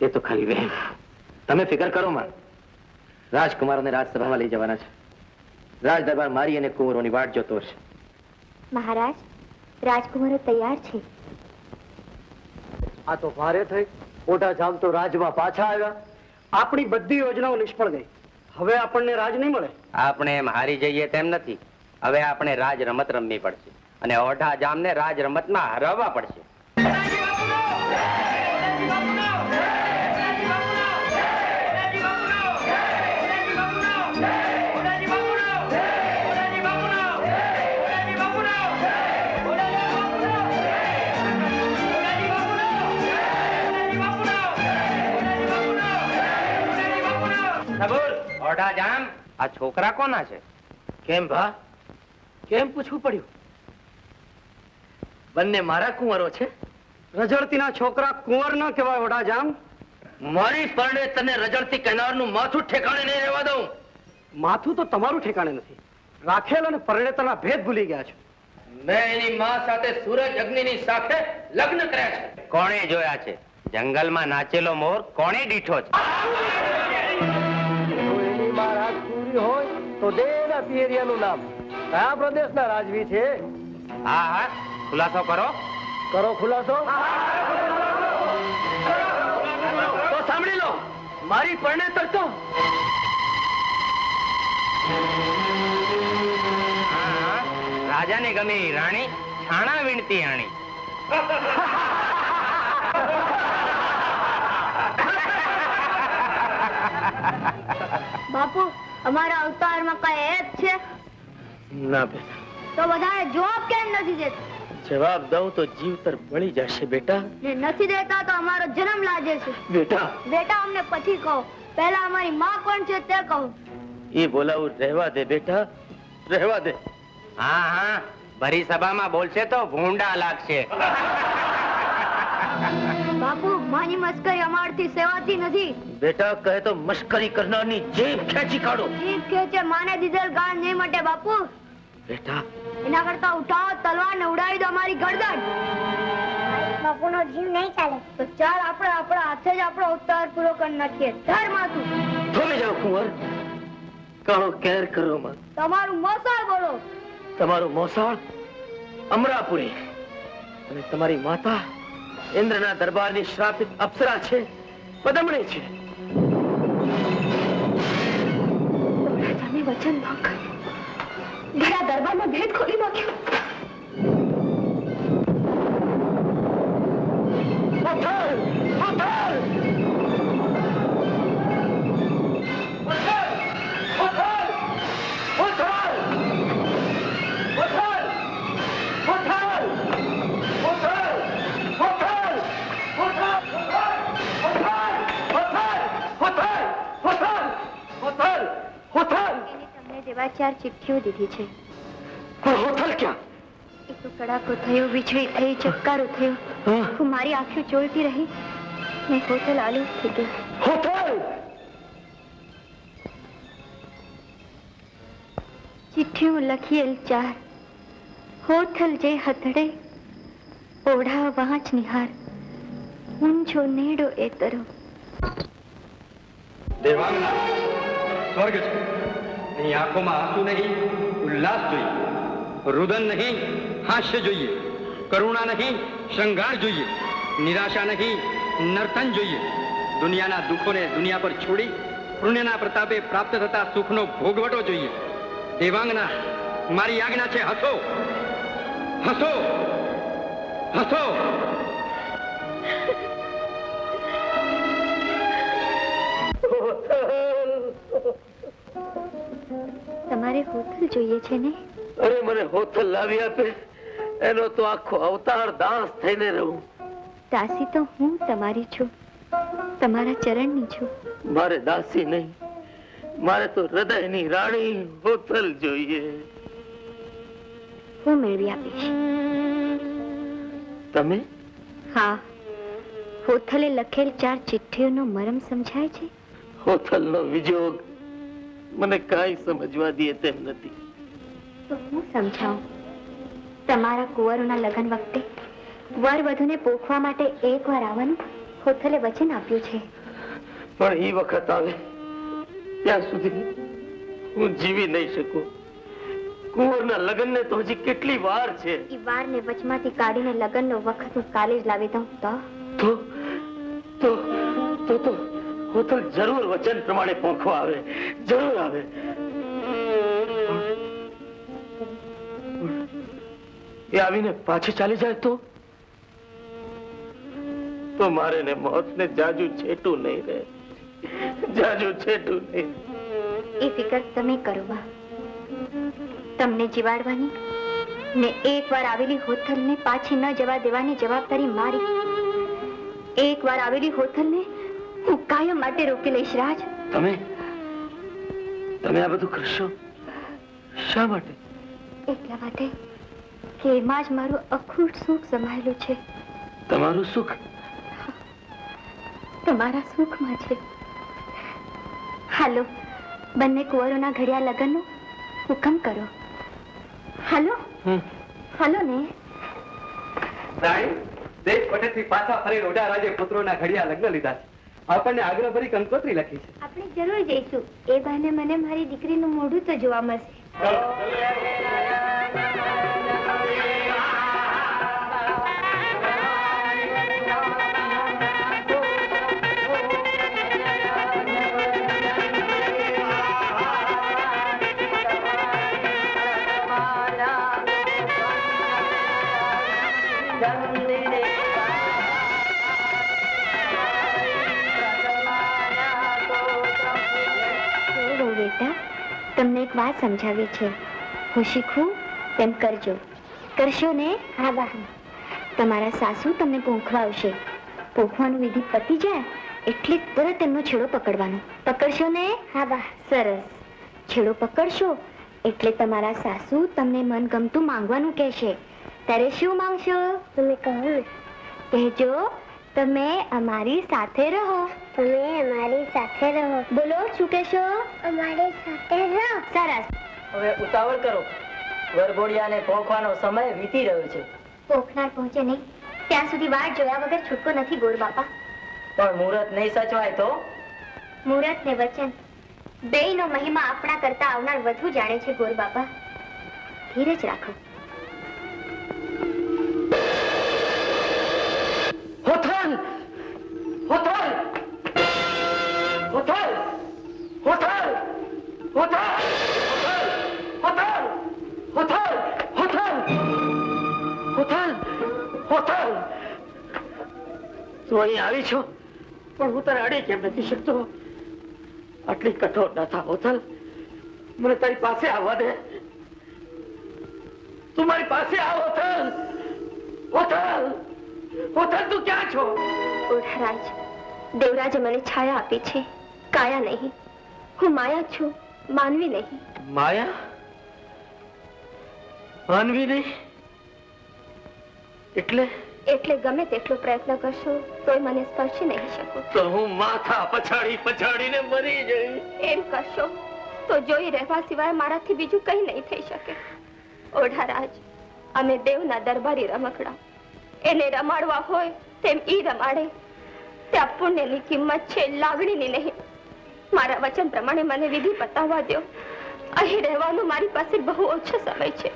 [SPEAKER 5] એ તો ખાલી વહેમ. તમે ફિકર કરો માં. રાજકુમારોને રાજસભામાં લઈ જવાના છે. રાજ દરબાર મારી અને કુંવરોની વાટ જોતો હશે.
[SPEAKER 3] મહારાજ, રાજકુમારો તૈયાર છે.
[SPEAKER 7] આ તો ભારે થઈ. મોટા જામ તો રાજમાં પાછા આવ્યા. આપણી બધી યોજનાઓ નિષ્ફળ ગઈ. હવે આપણને રાજ નહીં મળે.
[SPEAKER 8] આપણે એમ હારી જઈએ તેમ નથી. હવે આપણે રાજ રમત રમવી પડશે અને ઓઢા જામને રાજ રમતમાં હરાવવા પડશે. ઓઢા જામ, આ છોકરા કોના છે?
[SPEAKER 5] કેમ ભા? કેમ પૂછવું પડ્યું? બંને મારા કુંવરો છે.
[SPEAKER 7] રજળતીના છોકરા કુંવર ન કહેવાય ઓઢા જામ.
[SPEAKER 5] મારી પરણે તને રજળતી કહેનારનું માથું ઠેકાણે નહીં રહેવા દઉં.
[SPEAKER 7] માથું તો તમારું ઠેકાણે નથી. રાખેલ અને પરણેતરના ભેદ ભૂલી ગયા છો.
[SPEAKER 5] મેં એની માં સાથે સૂરજ અગ્નિની સાથે લગ્ન કર્યા છે.
[SPEAKER 8] કોણે જોયા છે? જંગલમાં નાચેલો મોર કોણે દીઠો છે?
[SPEAKER 7] એની માં રાજકુંવરી હોય તો દેના પિયરિયાનું નામ. કયા પ્રદેશના રાજવી છે?
[SPEAKER 8] હા હા, ખુલાસો કરો.
[SPEAKER 7] કરો ખુલાસો.
[SPEAKER 5] તો સાંભળી લો, મારી પરણેતર તો
[SPEAKER 8] રાજાને ગમે રાણી, છાણા વીણતી આણી.
[SPEAKER 9] બાપુ, અમારા અવતારમાં કઈ એપ છે?
[SPEAKER 5] ના બેટા.
[SPEAKER 9] તો બધાને જવાબ કેમ નથી દેતા?
[SPEAKER 5] જવાબ દઉં તો જીવતર બળી જશે બેટા.
[SPEAKER 9] ને નથી દેતા તો અમારો જન્મ લાજે છે.
[SPEAKER 5] બેટા
[SPEAKER 9] બેટા અમને પછી કહો. પહેલા અમારી માં કોણ છે તે કહો.
[SPEAKER 5] એ બોલાવું રહેવા દે બેટા, રહેવા દે.
[SPEAKER 8] હા હા, ભરી સભામાં બોલશે તો ભૂંડા લાગશે.
[SPEAKER 9] બાપુ, માની મસ્કરી અમારથી સેવાતી નથી.
[SPEAKER 5] બેટા કહે તો મશ્કરી કરનારની જીભ ખેંચી કાઢો.
[SPEAKER 9] જીભ ખેંચે માને દીધેલ ગાળ નહીં મટે બાપુ.
[SPEAKER 5] બેટા
[SPEAKER 9] એના કરતા ઉઠાવો તલવાર ને ઉડાવી દો અમારી ગરદન. બાપુનો જીવ નહીં ચાલે તો ચાલ આપણે આપણા હાથે જ આપણો અવતાર પૂરો કરી નાખીએ. ધર માથું.
[SPEAKER 5] થોભી જાઓ કુંવર. કાળો કેર કરો માં.
[SPEAKER 9] તમારું મોસાળ બોલો.
[SPEAKER 5] તમારું મોસાળ અમરાપુરી અને તમારી માતા ઇન્દ્રના દરબારની શ્રાપિત અપ્સરા છે, પદમણી છે.
[SPEAKER 3] રાજાને વચન ભંગ કર્યું. ઘણા દરબારમાં ભેદ ખોલી નાખ્યો. દેવાચાર ચિઠ્ઠીઓ દીધી છે.
[SPEAKER 7] હોથલ ક્યાં?
[SPEAKER 3] એક તો કડાકો થયો, વીજળી થઈ, ચટકારો થયો. હું મારી આંખો ચોળતી રહી ને હોથલ આલુસ થઈ ગઈ.
[SPEAKER 7] હોથલ
[SPEAKER 3] ચિઠ્ઠીઓ લખીએલ ચાર. હોથલ જે હથડે ઓઢા વાંચ નિહાર. ઊંચો નેડો એ તરો.
[SPEAKER 2] દેવાંગના સ્વર્ગ છે. અહીં આંખોમાં આંસુ નહીં, ઉલ્લાસ જોઈએ. રુદન નહીં, હાસ્ય જોઈએ. કરુણા નહીં, શૃંગાર જોઈએ. નિરાશા નહીં, નર્તન જોઈએ. દુનિયાના દુઃખોને દુનિયા પર છોડી પુણ્યના પ્રતાપે પ્રાપ્ત થતા સુખનો ભોગવટો જોઈએ. દેવાંગના, મારી આજ્ઞા છે, હસો હસો હસો.
[SPEAKER 3] તમારે હોથલ જોઈએ છે ને?
[SPEAKER 5] અરે મને હોથલ લાવી આપે, એનો તો આખો અવતાર દાસ થઈને રહું.
[SPEAKER 3] દાસી તો હું તમારી છું, તમારા ચરણની છું.
[SPEAKER 5] મારે દાસી નહીં, મારે તો હૃદયની રાણી હોથલ જોઈએ.
[SPEAKER 3] હું મેળવી આપીશ.
[SPEAKER 5] તમે?
[SPEAKER 3] હા, હોથલે લખેલ 4 ચિઠ્ઠીઓનો મરમ સમજાય છે?
[SPEAKER 5] હોથલનો વિજોગ મને કાંઈ સમજવા દે તેમ નથી.
[SPEAKER 3] તો હું સમજાવું. તમારા કુંવરોના લગ્ન વખતે વર વધુને પોખવા માટે એકવાર આવવાનું હોથલે વચન આપ્યું છે.
[SPEAKER 5] પણ એ વખત આવે ત્યાં સુધી હું જીવી નહીં શકું. કુંવરના લગ્નને તો હજી કેટલી વાર છે.
[SPEAKER 3] એ વારને વચમાંથી કાઢીને લગ્નનો વખત હું કાલે જ લાવી દઉં
[SPEAKER 5] તો હોથલ જરૂર વચન પ્રમાણે પોખવા આવે, જરૂર આવે. એ આવીને પાછી ચાલી જાય તો મારે ને મોતને જાજુ છેટું નહીં રહે, જાજુ છેટું નહીં.
[SPEAKER 3] એ ફિકર તમે કરો બા. તમને જીવાડવાની ને એકવાર આવેલી હોથલને પાછી ન જવા દેવાની જવાબદારી મારી. એકવાર આવેલી હોથલને હું કાયમ માટે રોકી લઈશ. રાજ,
[SPEAKER 5] તમે આ બધું કરશો શા માટે?
[SPEAKER 3] એટલા માટે કે એમાં જ મારું અખૂટ સુખ સમાયેલું છે.
[SPEAKER 5] તમારું સુખ
[SPEAKER 3] તમારા સુખમાં છે. હાલો, બંને કુંવરોના ઘડિયા લગ્નનો હુકમ કરો. હાલો હાલો ને.
[SPEAKER 10] દેશ પટેથી પાછા ફરી રોડા રાજે પુત્રોના ઘડિયા લગ્ન લીધા છે. આપણને આગ્રહ ભરી કંકોત્રી લખી છે.
[SPEAKER 3] આપણે જરૂર જઈશું. એ બહાને મને મારી દીકરીનું મોઢું તો જોવા મળશે. તમને એક વાત સમજાવી છે. હું શીખું તેમ કરજો. કરશો ને? હા બા. તમારા સાસુ તમને પોંખવા આવશે. પોંખવાનું વિધિ પતી જાય એટલે તરત એમનો છેડો પકડવાનો. પકડશો ને? હા બા. સરસ. છેડો પકડશો એટલે તમારા સાસુ તમને મનગમતું માંગવાનું કહેશે. ત્યારે શું માંગશો? તમે કહો. કહેજો, તમે અમારી સાથે રહો. તમે અમારી સાથે રહો. બોલો, શું કહેશો? અમારી સાથે રહો. સરસ.
[SPEAKER 13] હવે ઉતાવળ કરો. વરઘોડિયાને પોંખવાનો સમય વીતી રહ્યો છે.
[SPEAKER 3] પોખનાર પહોંચે નહીં ત્યાં સુધી વાટ જોયા વગર છૂટકો નથી ગોર બાપા.
[SPEAKER 13] પણ મુહૂર્ત નહીં સચવાય તો?
[SPEAKER 3] મુહૂર્ત ને વચન બેયનો મહિમા આપણા કરતા આવનાર વધુ જાણે છે ગોર બાપા. ધીરજ રાખો.
[SPEAKER 5] હોથલ! હોથલ! હોથલ! હોથલ! હોથલ! હોથલ! હોથલ! હોથલ! હોથલ! હોથલ! તું અહીં આવી છો પણ હું તારે અડી કેમ નથી શકતો? આટલી કઠોર ના થા હોથલ. મને તારી પાસે આવવા દે. તું મારી પાસે આવ હોથલ. હોથલ! હોથલ, તું ક્યાં છો?
[SPEAKER 3] ઓઢારાજ, દેવરાજે મને છાયા આપી છે, કાયા નહીં. હું માયા છું, માનવી નહીં.
[SPEAKER 5] માયા? માનવી નહીં? એટલે
[SPEAKER 3] ગમે તેટલો પ્રયત્ન કરશો તોય મને સ્પર્શી નહીં શકો.
[SPEAKER 5] તો હું માથા પછાડીને મરી જઈશ.
[SPEAKER 3] એમ કરશો તો જોઈ રહેવા સિવાય મારાથી બીજું કઈ નહીં થઈ શકે. ઓઢારાજ, અમે દેવના દરબારી રમકડા. એને રમાડવા હોય તેમ ઈ રમાડે. ત્યાં પુણ્યની કિંમત છે, લાગણીની નહીં. મારા વચન પ્રમાણે મને વિધિ પતાવવા દો. અહીં રહેવાનું મારી પાસે બહુ ઓછો સમય છે.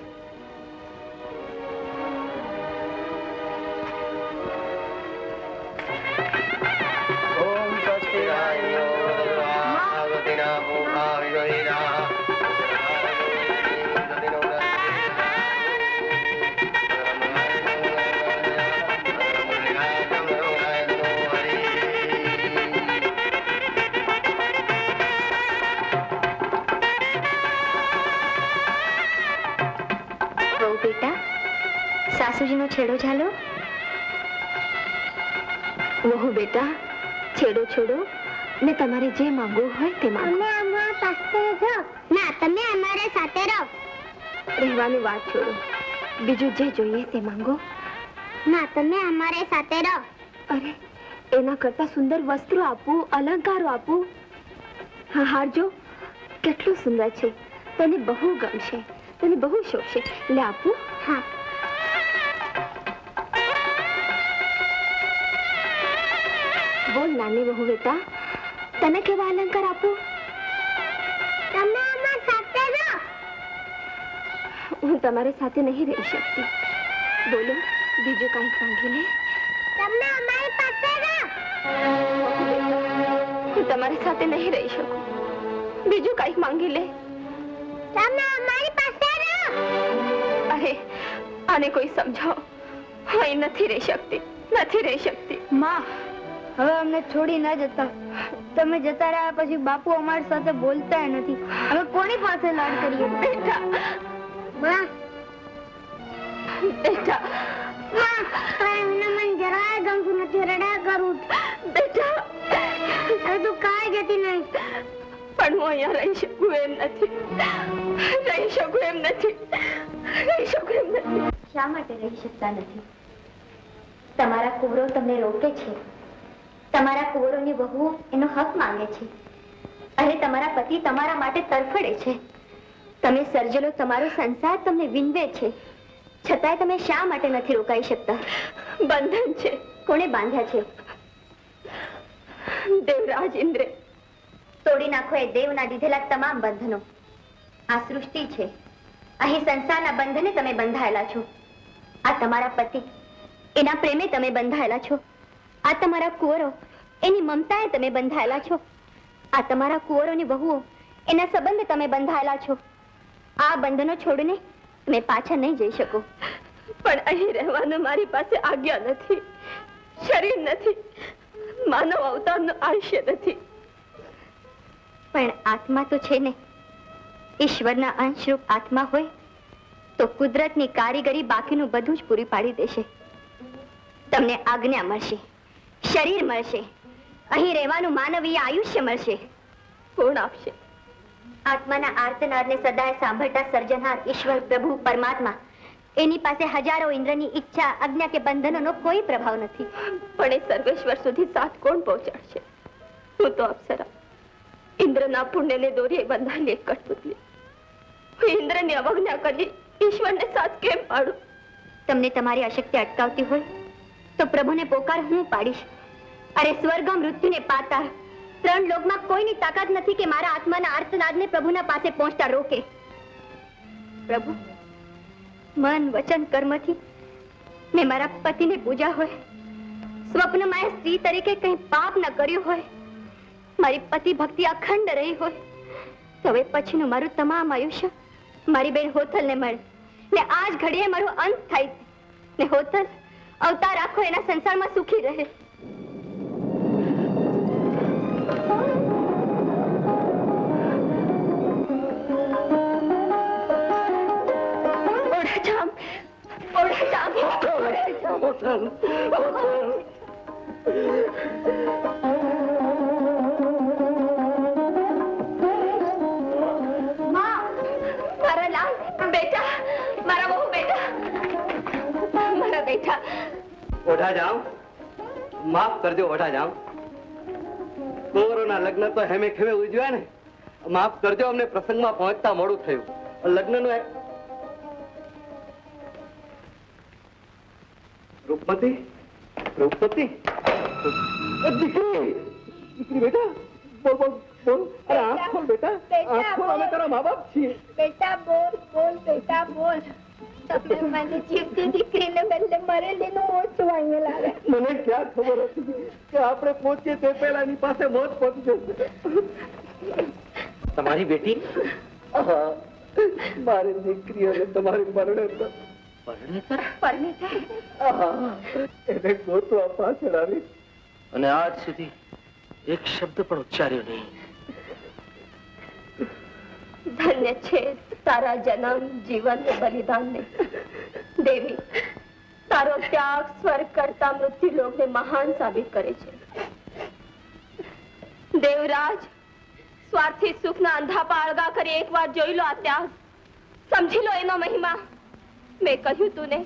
[SPEAKER 5] ઓમ સ્વસ્તિ
[SPEAKER 3] બેટા, સાસુજીનો છેડો ઝાલો. વહુ બેટા, છેડો છોડો ને તમારે જે માંગવું હોય તે માંગો. ના, તમે અમારા સાથે રહો. રહેવાની વાત છોડો, બીજું જે જોઈએ તે માંગો.
[SPEAKER 9] ના, તમે અમારી સાથે રહો.
[SPEAKER 3] અરે એના કરતા સુંદર વસ્ત્રો આપું, અલંકારો આપું. હા, હારજો. કેટલું સુંદર છે, તને બહુ ગમશે, તને બહુ શોભશે. લે આપું.
[SPEAKER 9] હા.
[SPEAKER 3] બોલ નાની બહુ બેટા, તને કેવા અલંકાર આપું?
[SPEAKER 9] તમે અમારી સાથે રહો.
[SPEAKER 3] હું તમારી સાથે નહીં રહી શકતી. બોલો, બીજું કંઈક માંગી લે.
[SPEAKER 9] તમે અમારી પાસે રહો.
[SPEAKER 3] હું તમારી સાથે નહીં રહી શકું. બીજું કંઈક માંગી લે.
[SPEAKER 9] તમે અમારી પાસે રહો.
[SPEAKER 3] અરે આને કોઈ સમજાવો. હું અહીં નથી રહી શકતી, નથી રહી શકતી.
[SPEAKER 9] માં, હવે અમને છોડી ના જતા. તમે જતા રહ્યા પછી બાપુ અમારી સાથે બોલતા નથી. હવે કોની પાસે લાડ કરીએ?
[SPEAKER 3] બેટા,
[SPEAKER 9] માં,
[SPEAKER 3] બેટા,
[SPEAKER 9] માં, મને જરાય ગમતું નથી. રડ્યા કરું.
[SPEAKER 3] બેટા,
[SPEAKER 9] હવે તું કાંઈ જતી નહીં.
[SPEAKER 3] પણ હું અહીંયા રહી શકું એમ નથી. રહી શકું એમ નથી. રહી શકું એમ નથી.
[SPEAKER 1] શા માટે રહી શકતા નથી? તમારા કુવરો તમને રોકે છે. તમારા કુવરોની વહુ એનો હક માંગે છે. અરે તમારા પતિ તમારા માટે તરફડે છે. તમે સર્જેલો તમારો સંસાર તમને વિંદવે છે. છતાંય તમે શા માટે નથી રોકાઈ શકતા?
[SPEAKER 3] બંધન છે.
[SPEAKER 1] કોણે બાંધ્યા છે?
[SPEAKER 3] દેવરાજ ઇન્દ્રે.
[SPEAKER 1] તોડી નાખો એ દેવના દીધેલા તમામ બંધનો. આ સૃષ્ટિ છે. અહીં સંસારના બંધને તમે બંધાયેલા છો. આ તમારા પતિ, એના પ્રેમે તમે બંધાયેલા છો. આ તમારા કુંવરો, એની મમતાએ તમે બંધાયેલા છો. આ તમારા કુંવરોની વહુઓ, એના સંબંધે તમે બંધાયેલા છો. આ બંધનો છોડીને તમે પાછા નહીં જઈ શકો.
[SPEAKER 3] પણ અહીં રહેવાનું મારી પાસે આજ્ઞા નથી, શરીર નથી, માનવ અવતારનું આયુષ્ય નથી.
[SPEAKER 1] પણ આત્મા તો છે ને. ઈશ્વરના અંશરૂપ આત્મા હોય તો કુદરતની કારીગરી બાકીનું બધું જ પૂરી પાડી દેશે. તમને આજ્ઞા મળશે, શરીર મળશે, અહીં રહેવાનું માનવીય આયુષ્ય મળશે.
[SPEAKER 3] કોણ આપશે?
[SPEAKER 1] આત્માના આર્તનાદને સદાય સાંભળતા સર્જનહાર ઈશ્વર પ્રભુ પરમાત્મા. એની પાસે હજારો ઇન્દ્રની ઈચ્છા, આજ્ઞા કે બંધનોનો કોઈ પ્રભાવ નથી.
[SPEAKER 3] પણ એ સર્વેશ્વર સુધી સાથ કોણ પહોંચાડશે? હું તો અપ્સરા, ઇન્દ્રના પુણ્યને દોરીએ બંધાયેલી એક કઠપુતલી. હું ઇન્દ્રની અવજ્ઞા કરી ઈશ્વરને સાથ કેમ પાડું?
[SPEAKER 1] તમને તમારી અશક્તિ અટકાવતી હોય તો પ્રભુને પોકાર હું પાડીશ. અરે સ્વર્ગ, મૃત્યુને પાતાળ, ત્રણ લોકમાં કોઈની તાકાત નથી કે મારા આત્માના આર્તનાદને પ્રભુના પાસે પહોંચતા રોકે. પ્રભુ, મન, વચન, કર્મથી મેં મારા પતિને પૂજા હોય, સ્વપ્નમાં એ સ્ત્રી તરીકે કંઈ પાપ ન કર્યું હોય, મારી પતિ ભક્તિ અખંડ રહી હોય, તો હવે પછીનું મારું તમામ આયુષ્ય મારી બેન હોથલને મળે ને આજ ઘડીએ મારો અંત થાય ને હોથલ અવતાર આખો એના સંસારમાં સુખી રહે.
[SPEAKER 3] મારા લાલ બેટા, મારા બહુ બેટા, મારા બેટા.
[SPEAKER 10] ઓઢા જામ, માફ કરજો ઓઢા જામ. કુંવરોના લગ્ન તો હેમે ખેમે ઉજવ્યા ને, માફ કરજો, અમને પ્રસંગમાં પહોંચતા મોડું થયું. લગ્નનું રૂપમતી, રૂપમતી, દીકરી, દીકરી બેટા, બોલ બોલ બોલ. અરે આંખ ખોલ બેટા, આંખ ખોલ, અમે તારા મા બાપ છીએ.
[SPEAKER 9] બેટા બોલ બોલ, બેટા બોલ. તમે મને જીવતી દીકરીને બદલે મરેલીનું ઓછું અહીંયા લાવે.
[SPEAKER 10] મને ક્યાં ખબર હતી કે આપણે પહોંચીએ તે પહેલા એની પાસે મોત પહોંચી જશે.
[SPEAKER 5] તમારી બેટી?
[SPEAKER 10] મારી દીકરીઓને તમારી પરણેતર.
[SPEAKER 3] પરણેતર?
[SPEAKER 10] એને ગોતવા પાછળ આવી
[SPEAKER 5] અને આજ સુધી એક શબ્દ પણ ઉચ્ચાર્યો નહીં.
[SPEAKER 3] ધન્ય છે તારા જન્મ, જીવન ને બલિદાન ને. દેવી, તારો ત્યાગ સ્વર્ગ કરતા મૃત્યુ લોકને મહાન સાબિત કરે છે. દેવરાજ, સ્વાર્થી સુખના અંધાપા અળગા કરી એકવાર જોઈ લો આ ત્યાગ, સમજી લો એનો મહિમા. મેં કહ્યું તું ને,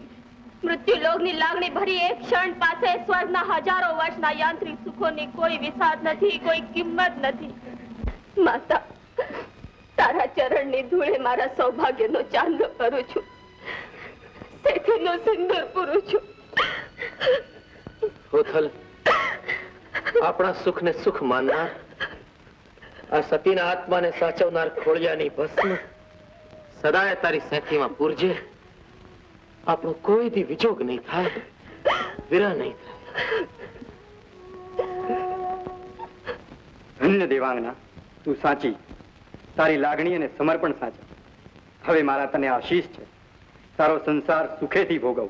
[SPEAKER 3] મૃત્યુલોકની લાગણી ભરી એક ક્ષણ પાસે સ્વર્ગના હજારો વર્ષના યાંત્રિક સુખોની કોઈ વિષાદ નથી, કોઈ કિંમત નથી. માતા, તારા ચરણની ધૂળે મારા સૌભાગ્યનો ચાંદલો કરું છું, સેઠીનો સિંદૂર પૂરું છું.
[SPEAKER 5] ગોથલ, આપણા સુખને સુખ માનનાર, આ સતીના આત્માને સાચવનાર ખોળિયાની ભસ્મ સદાય તારી સેથીમાં પૂરજે. આપણો કોઈ દી વિજોગ નહીં થાય, વિરહ નહીં થાય.
[SPEAKER 2] ધન્ય દેવાંગના, તું સાચી, તારી લાગણી અને સમર્પણ સાચા. હવે મારા તને આશીષ છે, તારો સંસાર સુખેથી ભોગવ.